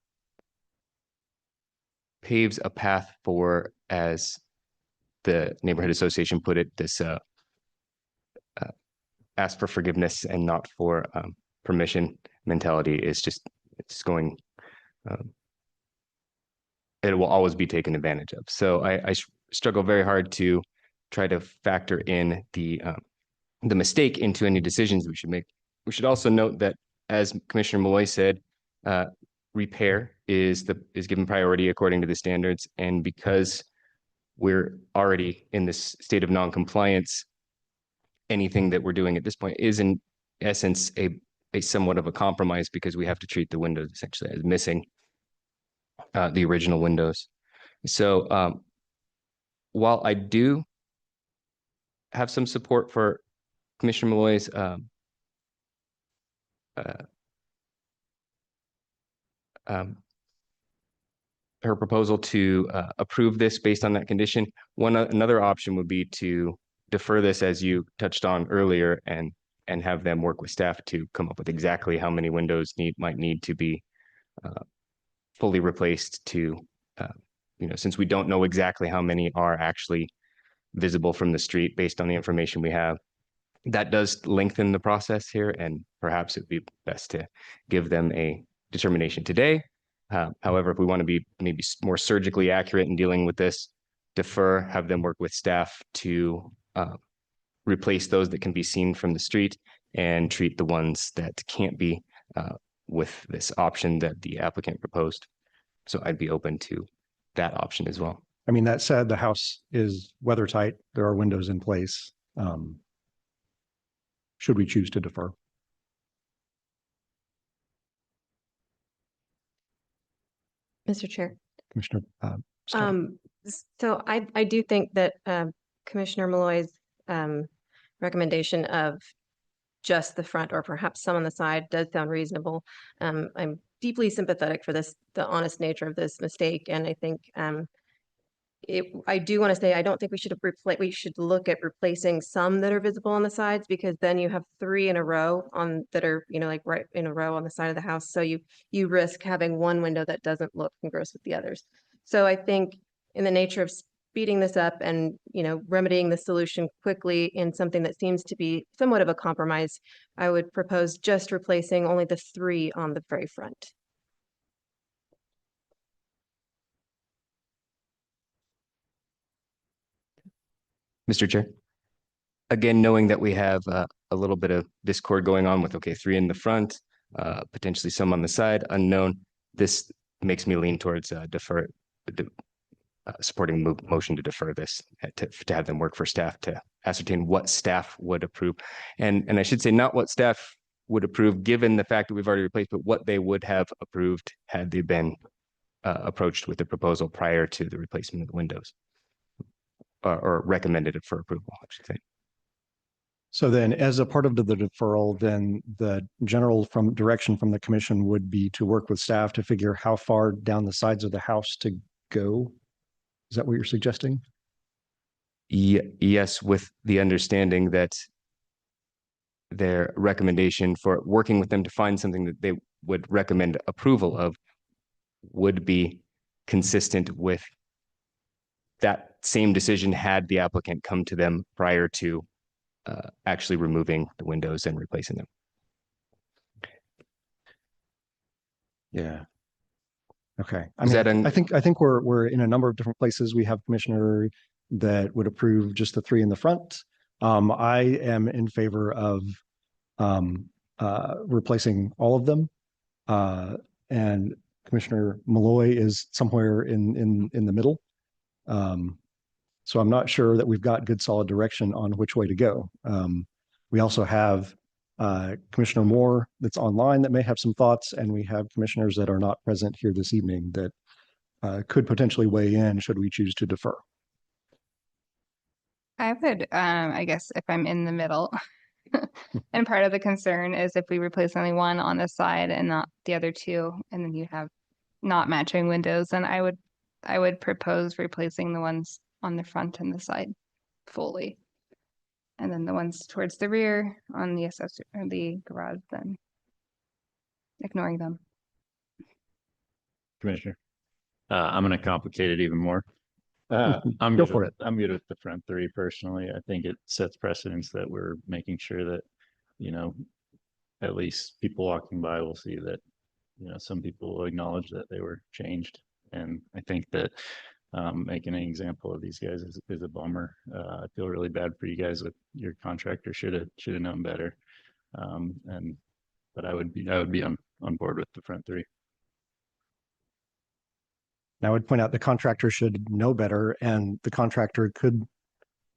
paves a path for, as the neighborhood association put it, this ask for forgiveness and not for permission mentality is just, it's going, it will always be taken advantage of. So I struggle very hard to try to factor in the mistake into any decisions we should make. We should also note that, as Commissioner Malloy said, repair is given priority according to the standards, and because we're already in this state of non-compliance, anything that we're doing at this point is in essence a somewhat of a compromise, because we have to treat the windows essentially as missing the original windows. So while I do have some support for Commissioner Malloy's her proposal to approve this based on that condition. Another option would be to defer this, as you touched on earlier, and have them work with staff to come up with exactly how many windows might need to be fully replaced to, since we don't know exactly how many are actually visible from the street based on the information we have. That does lengthen the process here, and perhaps it would be best to give them a determination today. However, if we want to be maybe more surgically accurate in dealing with this, defer, have them work with staff to replace those that can be seen from the street and treat the ones that can't be with this option that the applicant proposed. So I'd be open to that option as well.
I mean, that said, the house is weather tight. There are windows in place. Should we choose to defer?
Mr. Chair.
Commissioner.
So I do think that Commissioner Malloy's recommendation of just the front or perhaps some on the side does sound reasonable. I'm deeply sympathetic for the honest nature of this mistake, and I think I do want to say I don't think we should look at replacing some that are visible on the sides, because then you have 3 in a row that are like right in a row on the side of the house. So you risk having one window that doesn't look congruous with the others. So I think in the nature of speeding this up and remedying the solution quickly in something that seems to be somewhat of a compromise, I would propose just replacing only the 3 on the very front.
Mr. Chair, again, knowing that we have a little bit of discord going on with, 3 in the front, potentially some on the side, unknown, this makes me lean towards supporting motion to defer this, to have them work for staff to ascertain what staff would approve. And I should say not what staff would approve, given the fact that we've already replaced, but what they would have approved had they been approached with the proposal prior to the replacement of the windows. Or recommended it for approval, I should say.
So then, as a part of the deferral, then the general direction from the commission would be to work with staff to figure how far down the sides of the house to go. Is that what you're suggesting?
Yes, with the understanding that their recommendation for working with them to find something that they would recommend approval of would be consistent with that same decision had the applicant come to them prior to actually removing the windows and replacing them.
Yeah. Okay. I mean, I think we're in a number of different places. We have commissioner that would approve just the 3 in the front. I am in favor of replacing all of them. And Commissioner Malloy is somewhere in the middle. So I'm not sure that we've got good solid direction on which way to go. We also have Commissioner Moore that's online that may have some thoughts, and we have commissioners that are not present here this evening that could potentially weigh in should we choose to defer.
I would, I guess, if I'm in the middle, and part of the concern is if we replace only 1 on the side and not the other 2, and then you have not matching windows, then I would propose replacing the ones on the front and the side fully. And then the ones towards the rear on the accessory or the garage, then ignoring them.
Commissioner, I'm going to complicate it even more. I'm
Go
good
for
it. I'm good with the front 3 personally. I think it sets precedence that we're making sure that, at least people walking by will see that, some people will acknowledge that they were changed. And I think that making an example of these guys is a bummer. I feel really bad for you guys. With your contractor should have known better. But I would be on board with the front 3.
I would point out the contractor should know better, and the contractor could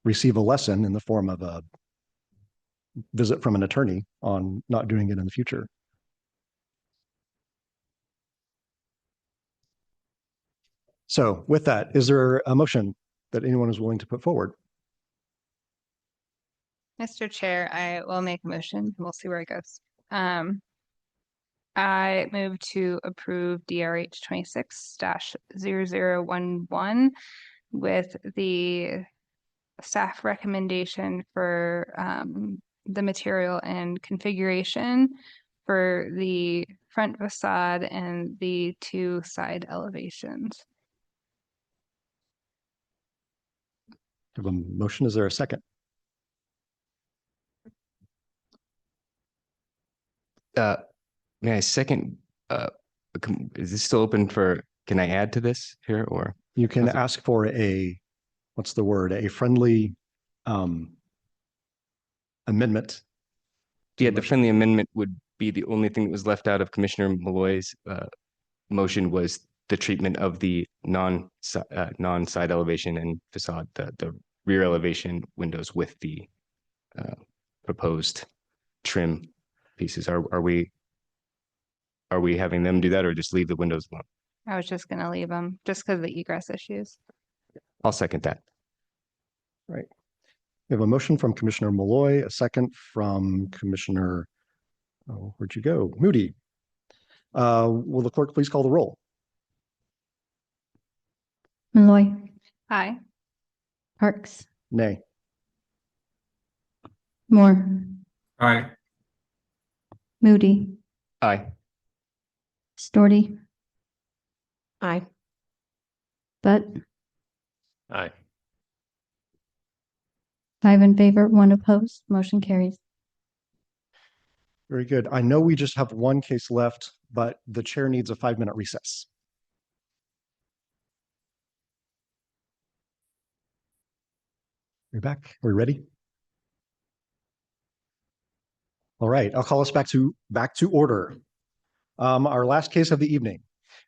receive a lesson in the form of a visit from an attorney on not doing it in the future. So with that, is there a motion that anyone is willing to put forward?
Mr. Chair, I will make a motion. We'll see where it goes. I move to approve DRH 26-0011 with the staff recommendation for the material and configuration for the front facade and the two side elevations.
Have a motion. Is there a second?
May I second, is this still open for, can I add to this here or?
You can ask for a, what's the word, a friendly amendment.
Yeah, the friendly amendment would be the only thing that was left out of Commissioner Malloy's motion was the treatment of the non-side elevation and facade, the rear elevation windows with the proposed trim pieces. Are we having them do that or just leave the windows alone?
I was just gonna leave them just because of the egress issues.
I'll second that.
Right. We have a motion from Commissioner Malloy, a second from Commissioner, oh, where'd you go? Moody. Will the clerk please call the roll?
Malloy,
Aye.
Parks,
Nay.
Moore,
Aye.
Moody,
Aye.
Storty,
Aye.
Butt,
Aye.
5 in favor, 1 opposed, motion carries.
Very good. I know we just have one case left, but the chair needs a 5-minute recess. We're back. We're ready. All right, I'll call us back to order. Our last case of the evening,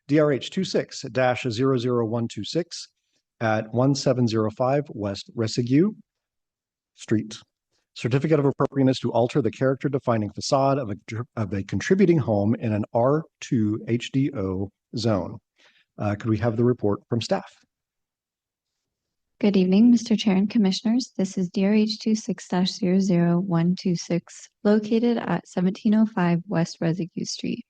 DRH 26-00126 at 1705 West Resigue Street. Certificate of appropriateness to alter the character defining facade of a contributing home in an R2 HDO zone. Could we have the report from staff?
Good evening, Mr. Chair and Commissioners. This is DRH 26-00126, located at 1705 West Resigue Street.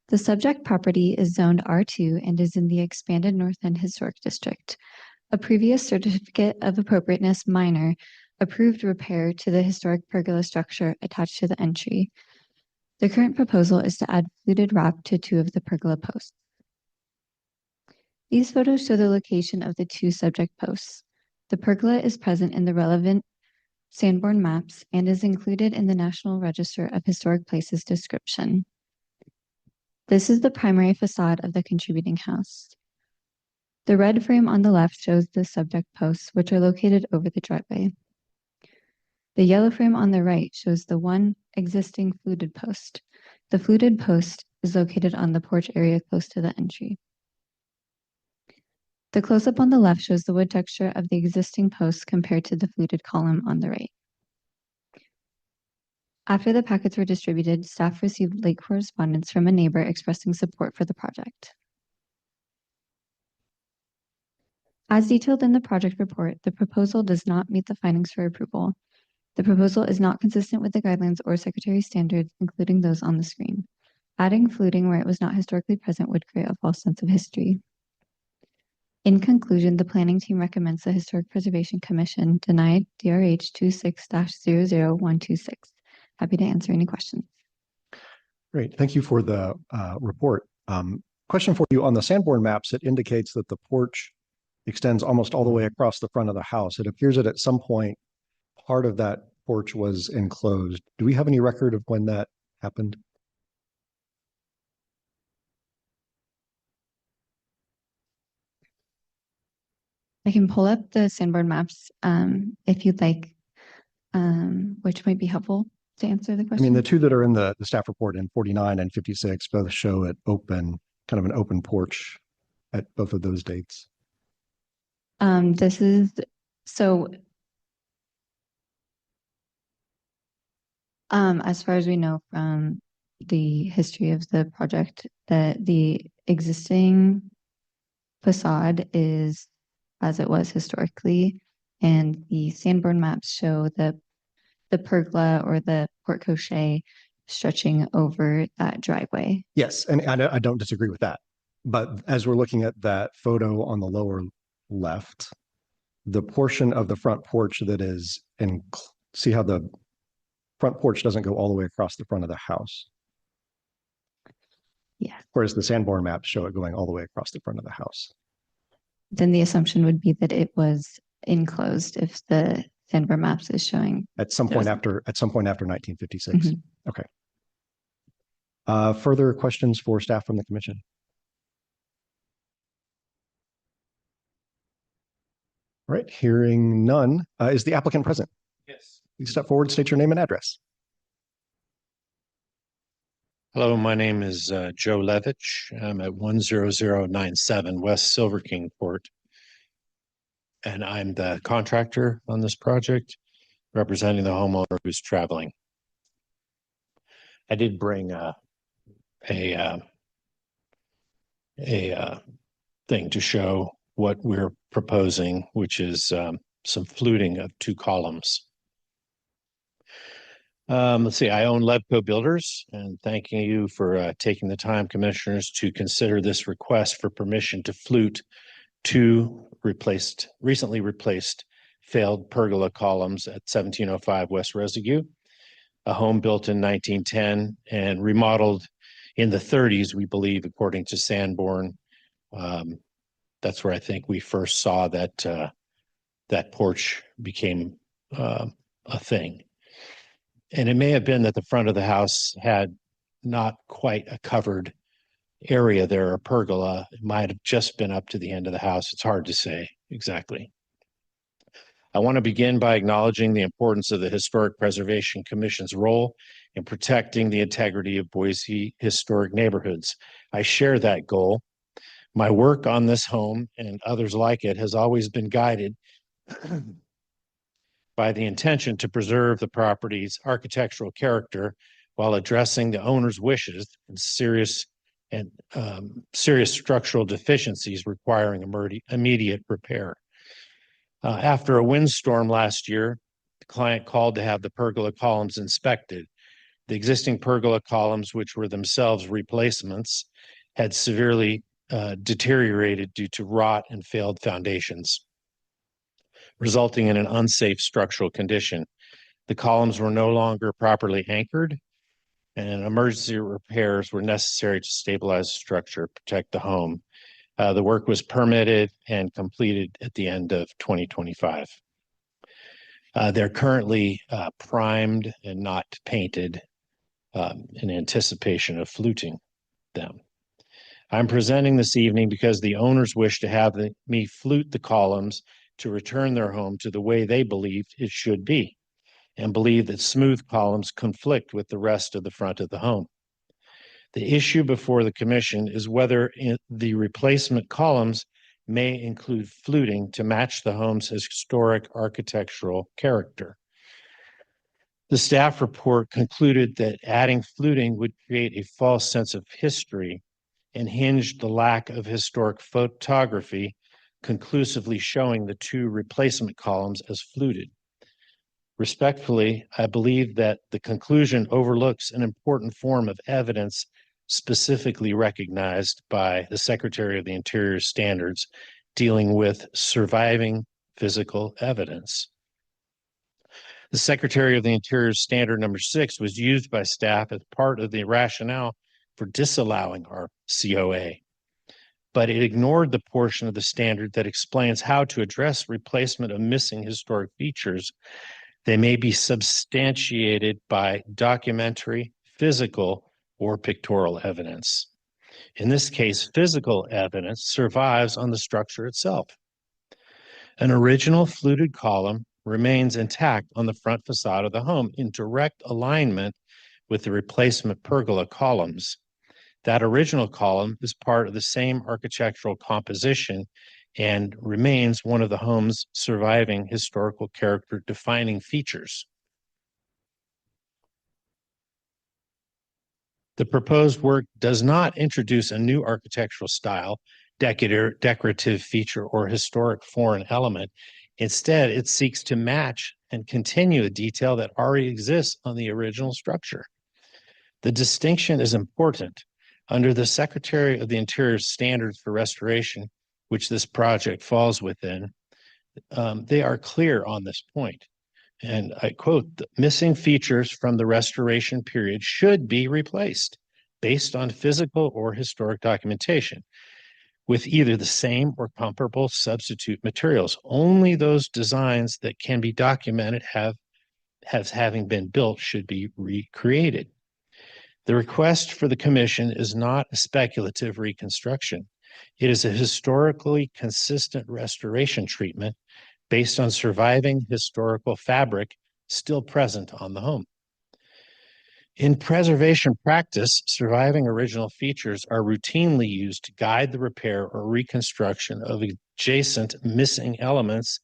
The subject property is zoned R2 and is in the expanded North End Historic District. A previous certificate of appropriateness minor approved repair to the historic pergola structure attached to the entry. The current proposal is to add fluted wrap to 2 of the pergola posts. These photos show the location of the 2 subject posts. The pergola is present in the relevant Sanborn maps and is included in the National Register of Historic Places description. This is the primary facade of the contributing house. The red frame on the left shows the subject posts, which are located over the driveway. The yellow frame on the right shows the one existing fluted post. The fluted post is located on the porch area close to the entry. The close-up on the left shows the wood texture of the existing posts compared to the fluted column on the right. After the packets were distributed, staff received late correspondence from a neighbor expressing support for the project. As detailed in the project report, the proposal does not meet the findings for approval. The proposal is not consistent with the guidelines or secretary standards, including those on the screen. Adding fluting where it was not historically present would create a false sense of history. In conclusion, the planning team recommends the Historic Preservation Commission deny DRH 26-00126. Happy to answer any questions.
Great. Thank you for the report. Question for you. On the Sanborn maps, it indicates that the porch extends almost all the way across the front of the house. It appears that at some point, part of that porch was enclosed. Do we have any record of when that happened?
I can pull up the Sanborn maps if you'd like, which might be helpful to answer the
I
question.
mean, the 2 that are in the staff report in 49 and 56 both show it open, kind of an open porch at both of those dates.
This is so. As far as we know from the history of the project, that the existing facade is as it was historically, and the Sanborn maps show the pergola or the porte cochere stretching over that driveway.
Yes, and I don't disagree with that. But as we're looking at that photo on the lower left, the portion of the front porch that is in, see how the front porch doesn't go all the way across the front of the house?
Yeah.
Whereas the Sanborn maps show it going all the way across the front of the house.
Then the assumption would be that it was enclosed if the Sanborn maps is showing.
At some point after 1956. Okay. Further questions for staff from the commission? All right, hearing none. Is the applicant present?
Yes.
Please step forward, state your name and address.
Hello, my name is Joe Levitch. I'm at 10097 West Silver King Court. And I'm the contractor on this project, representing the homeowner who's traveling. I did bring a thing to show what we're proposing, which is some fluting of 2 columns. Let's see, I own Levco Builders, and thanking you for taking the time, commissioners, to consider this request for permission to flute 2 recently replaced failed pergola columns at 1705 West Resigue, a home built in 1910 and remodeled in the 30s, we believe, according to Sanborn. That's where I think we first saw that that porch became a thing. And it may have been that the front of the house had not quite a covered area there, a pergola. It might have just been up to the end of the house. It's hard to say exactly. I want to begin by acknowledging the importance of the Historic Preservation Commission's role in protecting the integrity of Boise historic neighborhoods. I share that goal. My work on this home and others like it has always been guided by the intention to preserve the property's architectural character while addressing the owner's wishes and serious structural deficiencies requiring immediate repair. After a windstorm last year, the client called to have the pergola columns inspected. The existing pergola columns, which were themselves replacements, had severely deteriorated due to rot and failed foundations, resulting in an unsafe structural condition. The columns were no longer properly anchored, and emergency repairs were necessary to stabilize the structure, protect the home. The work was permitted and completed at the end of 2025. They're currently primed and not painted in anticipation of fluting them. I'm presenting this evening because the owners wish to have me flute the columns to return their home to the way they believed it should be, and believe that smooth columns conflict with the rest of the front of the home. The issue before the commission is whether the replacement columns may include fluting to match the home's historic architectural character. The staff report concluded that adding fluting would create a false sense of history and hinged the lack of historic photography, conclusively showing the 2 replacement columns as fluted. Respectfully, I believe that the conclusion overlooks an important form of evidence specifically recognized by the Secretary of the Interior standards dealing with surviving physical evidence. The Secretary of the Interior standard number 6 was used by staff as part of the rationale for disallowing our COA, but it ignored the portion of the standard that explains how to address replacement of missing historic features. They may be substantiated by documentary, physical, or pictorial evidence. In this case, physical evidence survives on the structure itself. An original fluted column remains intact on the front facade of the home in direct alignment with the replacement pergola columns. That original column is part of the same architectural composition and remains one of the home's surviving historical character defining features. The proposed work does not introduce a new architectural style, decorative feature, or historic foreign element. Instead, it seeks to match and continue a detail that already exists on the original structure. The distinction is important. Under the Secretary of the Interior's standards for restoration, which this project falls within, they are clear on this point. And I quote, "The missing features from the restoration period should be replaced based on physical or historic documentation with either the same or comparable substitute materials. Only those designs that can be documented having been built should be recreated." The request for the commission is not a speculative reconstruction. It is a historically consistent restoration treatment based on surviving historical fabric still present on the home. In preservation practice, surviving original features are routinely used to guide the repair or reconstruction of adjacent missing elements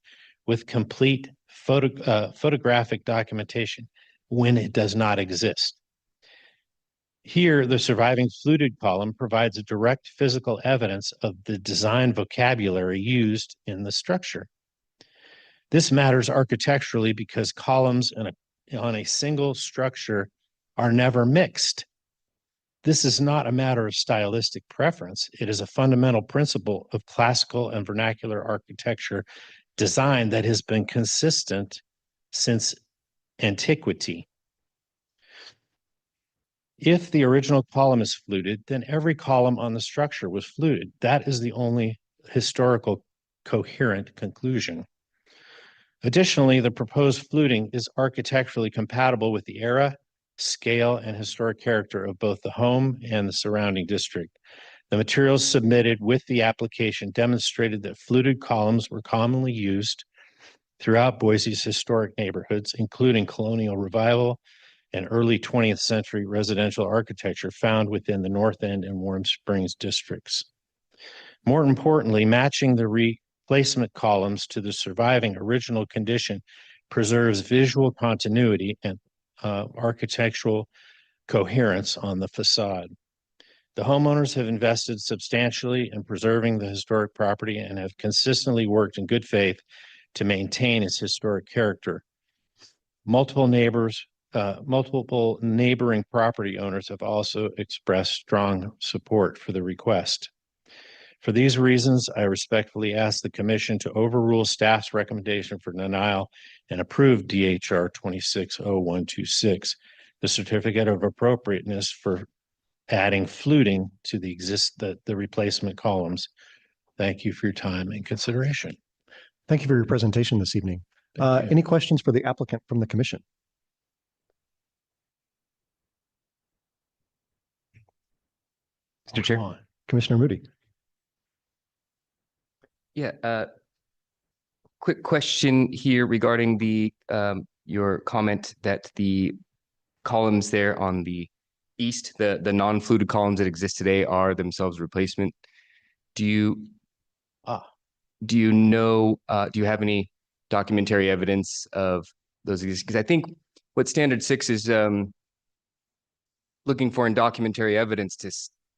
with complete photographic documentation when it does not exist. Here, the surviving fluted column provides a direct physical evidence of the design vocabulary used in the structure. This matters architecturally because columns on a single structure are never mixed. This is not a matter of stylistic preference. It is a fundamental principle of classical and vernacular architecture design that has been consistent since antiquity. If the original column is fluted, then every column on the structure was fluted. That is the only historical coherent conclusion. Additionally, the proposed fluting is architecturally compatible with the era, scale, and historic character of both the home and the surrounding district. The materials submitted with the application demonstrated that fluted columns were commonly used throughout Boise's historic neighborhoods, including colonial revival and early 20th century residential architecture found within the North End and Warm Springs districts. More importantly, matching the replacement columns to the surviving original condition preserves visual continuity and architectural coherence on the facade. The homeowners have invested substantially in preserving the historic property and have consistently worked in good faith to maintain its historic character. Multiple neighboring property owners have also expressed strong support for the request. For these reasons, I respectfully ask the Commission to overrule staff's recommendation for denial and approve DHR 260126, the certificate of appropriateness for adding fluting to the replacement columns. Thank you for your time and consideration.
Thank you for your presentation this evening. Any questions for the applicant from the Commission?
Mr. Chair.
Commissioner Moody.
Yeah, quick question here regarding the your comment that the columns there on the east, the non-fluted columns that exist today are themselves replacement. Do you know, do you have any documentary evidence of those? Because I think what Standard 6 is looking for in documentary evidence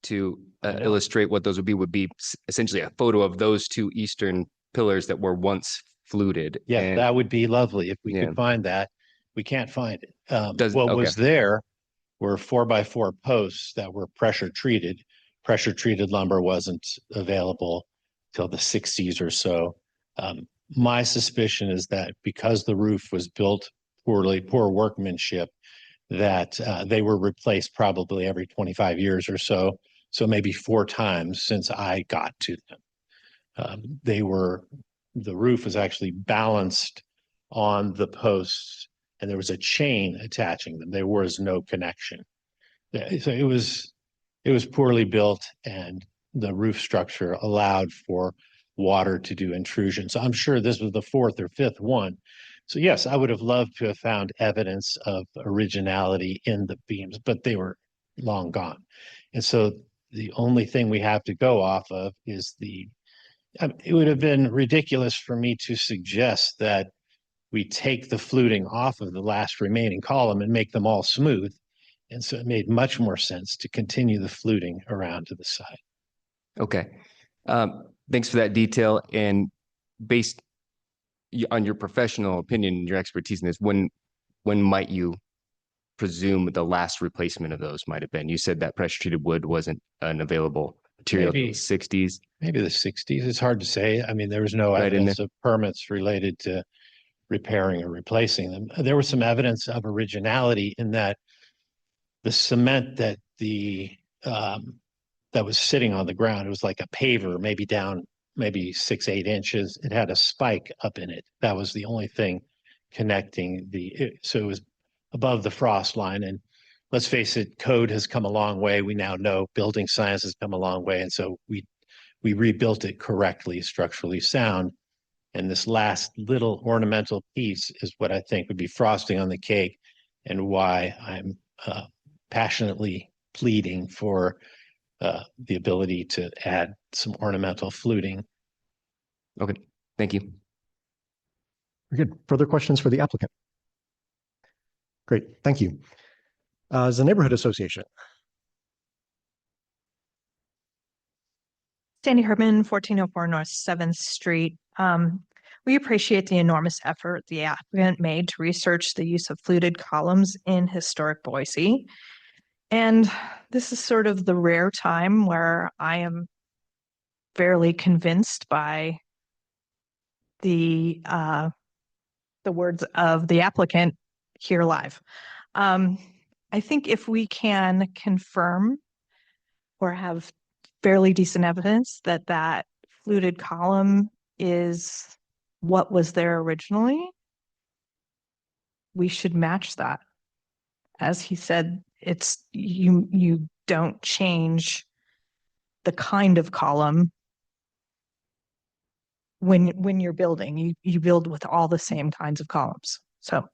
to illustrate what those would be essentially a photo of those two eastern pillars that were once fluted.
Yeah,
and
that would be lovely if we could find that. We can't find it. What was there were 4x4 posts that were pressure treated. Pressure treated lumber wasn't available till the 60s or so. My suspicion is that because the roof was built poorly, poor workmanship, that they were replaced probably every 25 years or so. So maybe 4 times since I got to them. The roof was actually balanced on the posts and there was a chain attaching them. There was no connection. So it was poorly built and the roof structure allowed for water to do intrusion. So I'm sure this was the 4th or 5th one. So yes, I would have loved to have found evidence of originality in the beams, but they were long gone. And so the only thing we have to go off of is it would have been ridiculous for me to suggest that we take the fluting off of the last remaining column and make them all smooth. And so it made much more sense to continue the fluting around to the side.
Okay. Thanks for that detail. And based on your professional opinion, your expertise in this, when might you presume the last replacement of those might have been? You said that pressure treated wood wasn't an available material in
Maybe-
the 60s.
Maybe the 60s. It's hard to say. I mean, there was no
Right in
evidence of permits related to repairing or replacing them. There was some evidence of originality in that the cement that that was sitting on the ground, it was like a paver, maybe down maybe 6-8 inches. It had a spike up in it. That was the only thing connecting so it was above the frost line. And let's face it, code has come a long way. We now know building science has come a long way. And so we rebuilt it correctly, structurally sound. And this last little ornamental piece is what I think would be frosting on the cake, and why I'm passionately pleading for the ability to add some ornamental fluting.
Okay, thank you.
Very good. Further questions for the applicant? Great, thank you. As the Neighborhood Association.
Sandy Herman, 1404 North 7th Street. We appreciate the enormous effort the applicant made to research the use of fluted columns in historic Boise. And this is sort of the rare time where I am fairly convinced by the words of the applicant here live. I think if we can confirm or have fairly decent evidence that that fluted column is what was there originally, we should match that. As he said, it's you don't change the kind of column when you're building. You build with all the same kinds of columns. So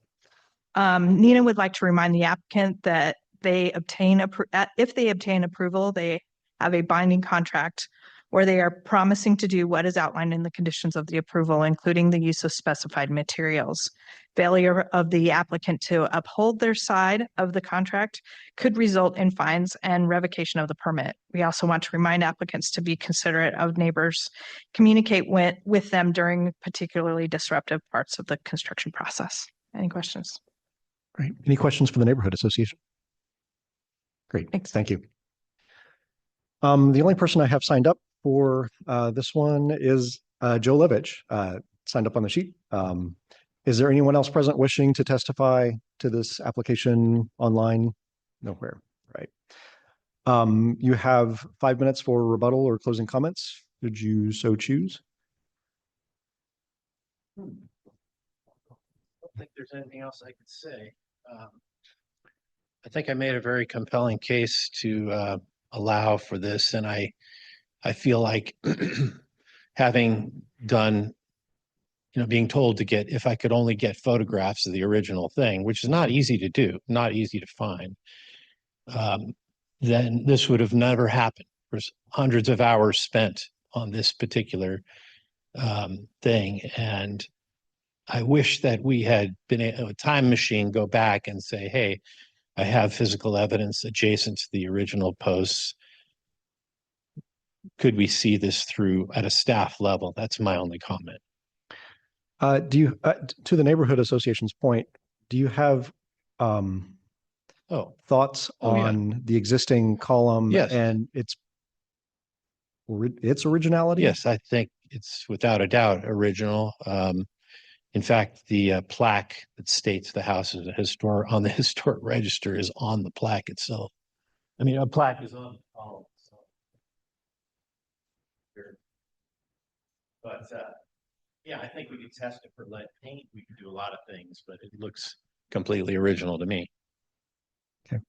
Nina would like to remind the applicant that if they obtain approval, they have a binding contract where they are promising to do what is outlined in the conditions of the approval, including the use of specified materials. Failure of the applicant to uphold their side of the contract could result in fines and revocation of the permit. We also want to remind applicants to be considerate of neighbors, communicate with them during particularly disruptive parts of the construction process. Any questions?
Great. Any questions for the Neighborhood Association? Great,
Thanks.
Thank you. The only person I have signed up for this one is Joe Levitch, signed up on the sheet. Is there anyone else present wishing to testify to this application online? Nowhere, right? You have 5 minutes for rebuttal or closing comments. Did you so choose?
I don't think there's anything else I could say. I think I made a very compelling case to allow for this, and I feel like having done, being told to get, if I could only get photographs of the original thing, which is not easy to do, not easy to find, then this would have never happened. There's hundreds of hours spent on this particular thing, and I wish that we had been a time machine, go back and say, hey, I have physical evidence adjacent to the original posts. Could we see this through at a staff level? That's my only comment.
Do you, to the Neighborhood Association's point, do you have thoughts on the existing column?
Yes.
And its originality?
Yes, I think it's without a doubt original. In fact, the plaque that states the house is on the historic register is on the plaque itself. I mean, a plaque is on the column. So. But yeah, I think we could test it for lead paint. We could do a lot of things, but it looks completely original to me.
Okay.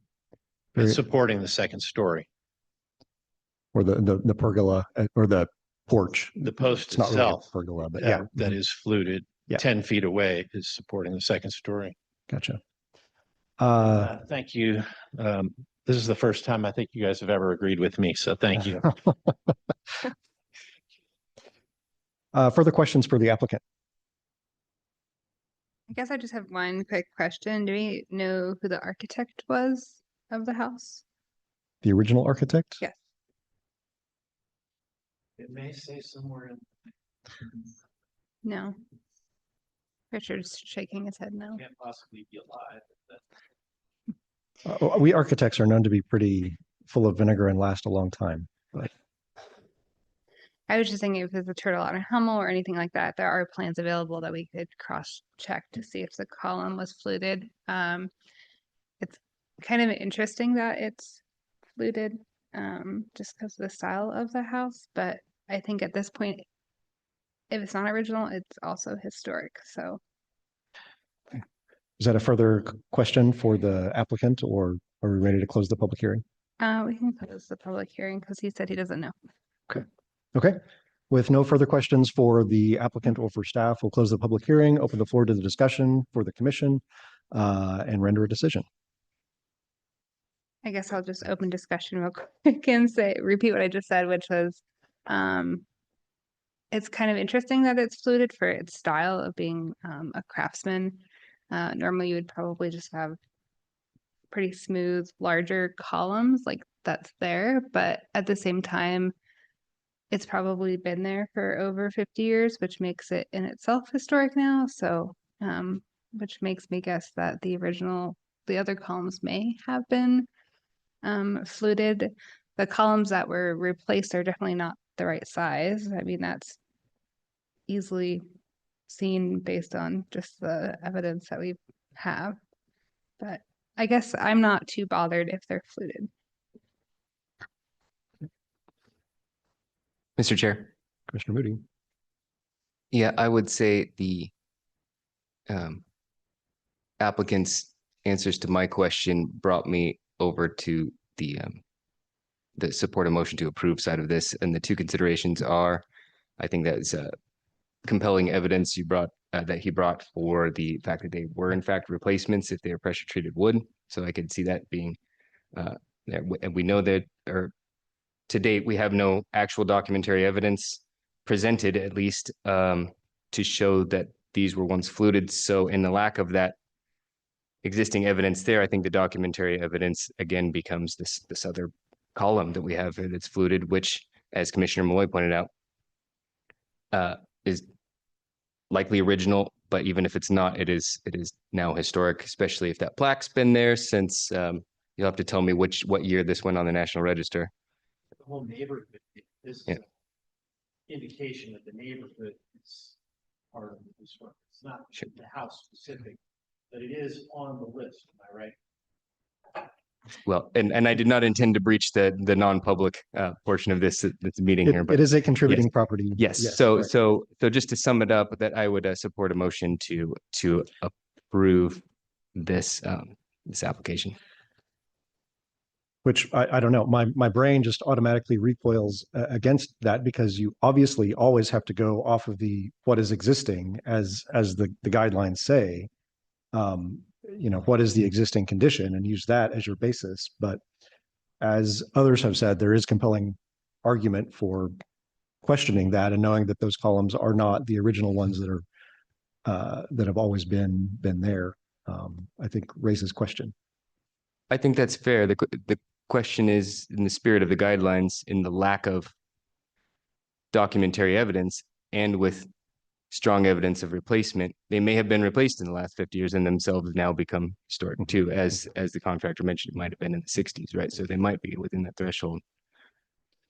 It's supporting the second story.
Or the pergola or the porch.
The post
it's not
itself,
really a pergola, but
that is fluted 10 feet away is supporting the second story.
Gotcha.
Thank you. This is the first time I think you guys have ever agreed with me, so thank you.
Further questions for the applicant?
I guess I just have one quick question. Do we know who the architect was of the house?
The original architect?
Yes.
It may say somewhere in.
No. Richard's shaking his head no.
Can't possibly be alive.
We architects are known to be pretty full of vinegar and last a long time, but
I was just thinking if there's a turtle on a Hummel or anything like that, there are plans available that we could cross-check to see if the column was fluted. It's kind of interesting that it's fluted, just because of the style of the house, but I think at this point, if it's not original, it's also historic, so.
is that a further question for the applicant, or are we ready to close the public hearing?
We can close the public hearing because he said he doesn't know.
Okay. With no further questions for the applicant or for staff, we'll close the public hearing, open the floor to the discussion for the commission, and render a decision.
I guess I'll just open discussion real quick and repeat what I just said, which was, it's kind of interesting that it's fluted for its style of being a craftsman. Normally you would probably just have pretty smooth, larger columns like that's there, but at the same time, it's probably been there for over 50 years, which makes it in itself historic now. So, which makes me guess that the other columns may have been fluted. The columns that were replaced are definitely not the right size. I mean, that's easily seen based on just the evidence that we have. But I guess I'm not too bothered if they're fluted.
Mr. Chair.
Commissioner Moody.
Yeah, I would say the applicant's answers to my question brought me over to the support a motion to approve side of this. And the two considerations are, I think that's compelling evidence that he brought for the fact that they were in fact replacements if they are pressure treated wood. So I could see that being there. And we know that, or to date, we have no actual documentary evidence presented, at least, to show that these were once fluted. So in the lack of that existing evidence there, I think the documentary evidence again becomes this other column that we have that's fluted, which, as Commissioner Malloy pointed out, is likely original. But even if it's not, it is now historic, especially if that plaque's been there since. You'll have to tell me what year this went on the National Register.
The whole neighborhood is indication that the neighborhood is part of the historic. It's not the house specific, but it is on the list. Am I right?
Well, and I did not intend to breach the non-public portion of this meeting here, but
it is a contributing property.
Yes. So just to sum it up, that I would support a motion to approve this this application.
Which I don't know, my brain just automatically recoils against that, because you obviously always have to go off of what is existing as the guidelines say. What is the existing condition, and use that as your basis. But as others have said, there is compelling argument for questioning that and knowing that those columns are not the original ones that have always been there. I think raises question.
I think that's fair. The question is, in the spirit of the guidelines, in the lack of documentary evidence and with strong evidence of replacement, they may have been replaced in the last 50 years and themselves now become historic too, as the contractor mentioned, it might have been in the 60s, right? So they might be within that threshold.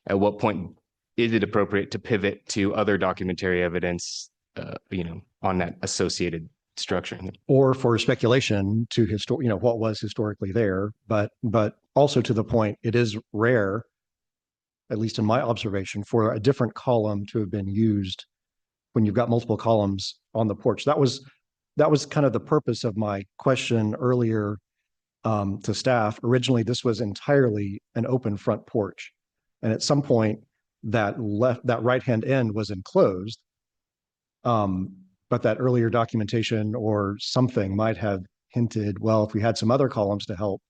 At what point is it appropriate to pivot to other documentary evidence, on that associated structure?
Or for speculation to what was historically there, but also to the point, it is rare, at least in my observation, for a different column to have been used when you've got multiple columns on the porch. That was kind of the purpose of my question earlier to staff. Originally, this was entirely an open front porch, and at some point that right-hand end was enclosed. But that earlier documentation or something might have hinted, well, if we had some other columns to help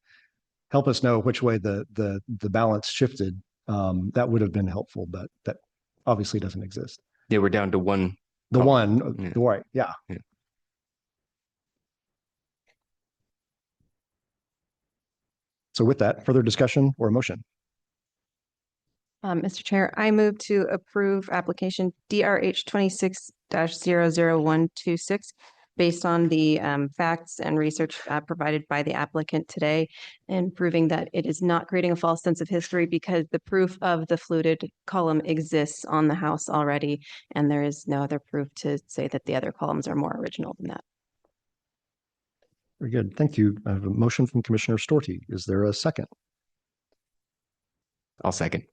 us know which way the balance shifted, that would have been helpful, but that obviously doesn't exist.
Yeah, we're down to one.
Right, yeah. So with that, further discussion or a motion?
Mr. Chair, I move to approve application DRH 26-00126
based on the facts and research provided by the applicant today, and proving that it is not creating a false sense of history because the proof of the fluted column exists on the house already, and there is no other proof to say that the other columns are more original than that.
Very good. Thank you. I have a motion from Commissioner Storti. Is there a second?
I'll second.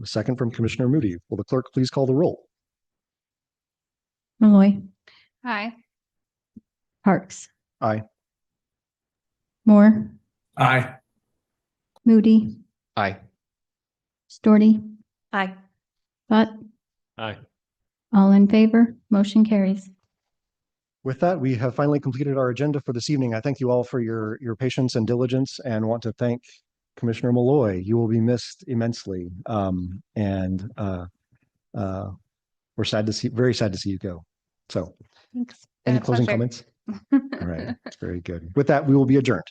A second from Commissioner Moody. Will the clerk please call the roll?
Malloy,
Hi.
Parks,
Aye.
Moore,
Aye.
Moody,
Aye.
Storty,
Aye.
Butt,
Aye.
all in favor, motion carries.
With that, we have finally completed our agenda for this evening. I thank you all for your patience and diligence, and want to thank Commissioner Malloy. You will be missed immensely. We're very sad to see you go. So
Thanks.
any
Been a
closing
pleasure.
comments? All right, very good. With that, we will be adjourned.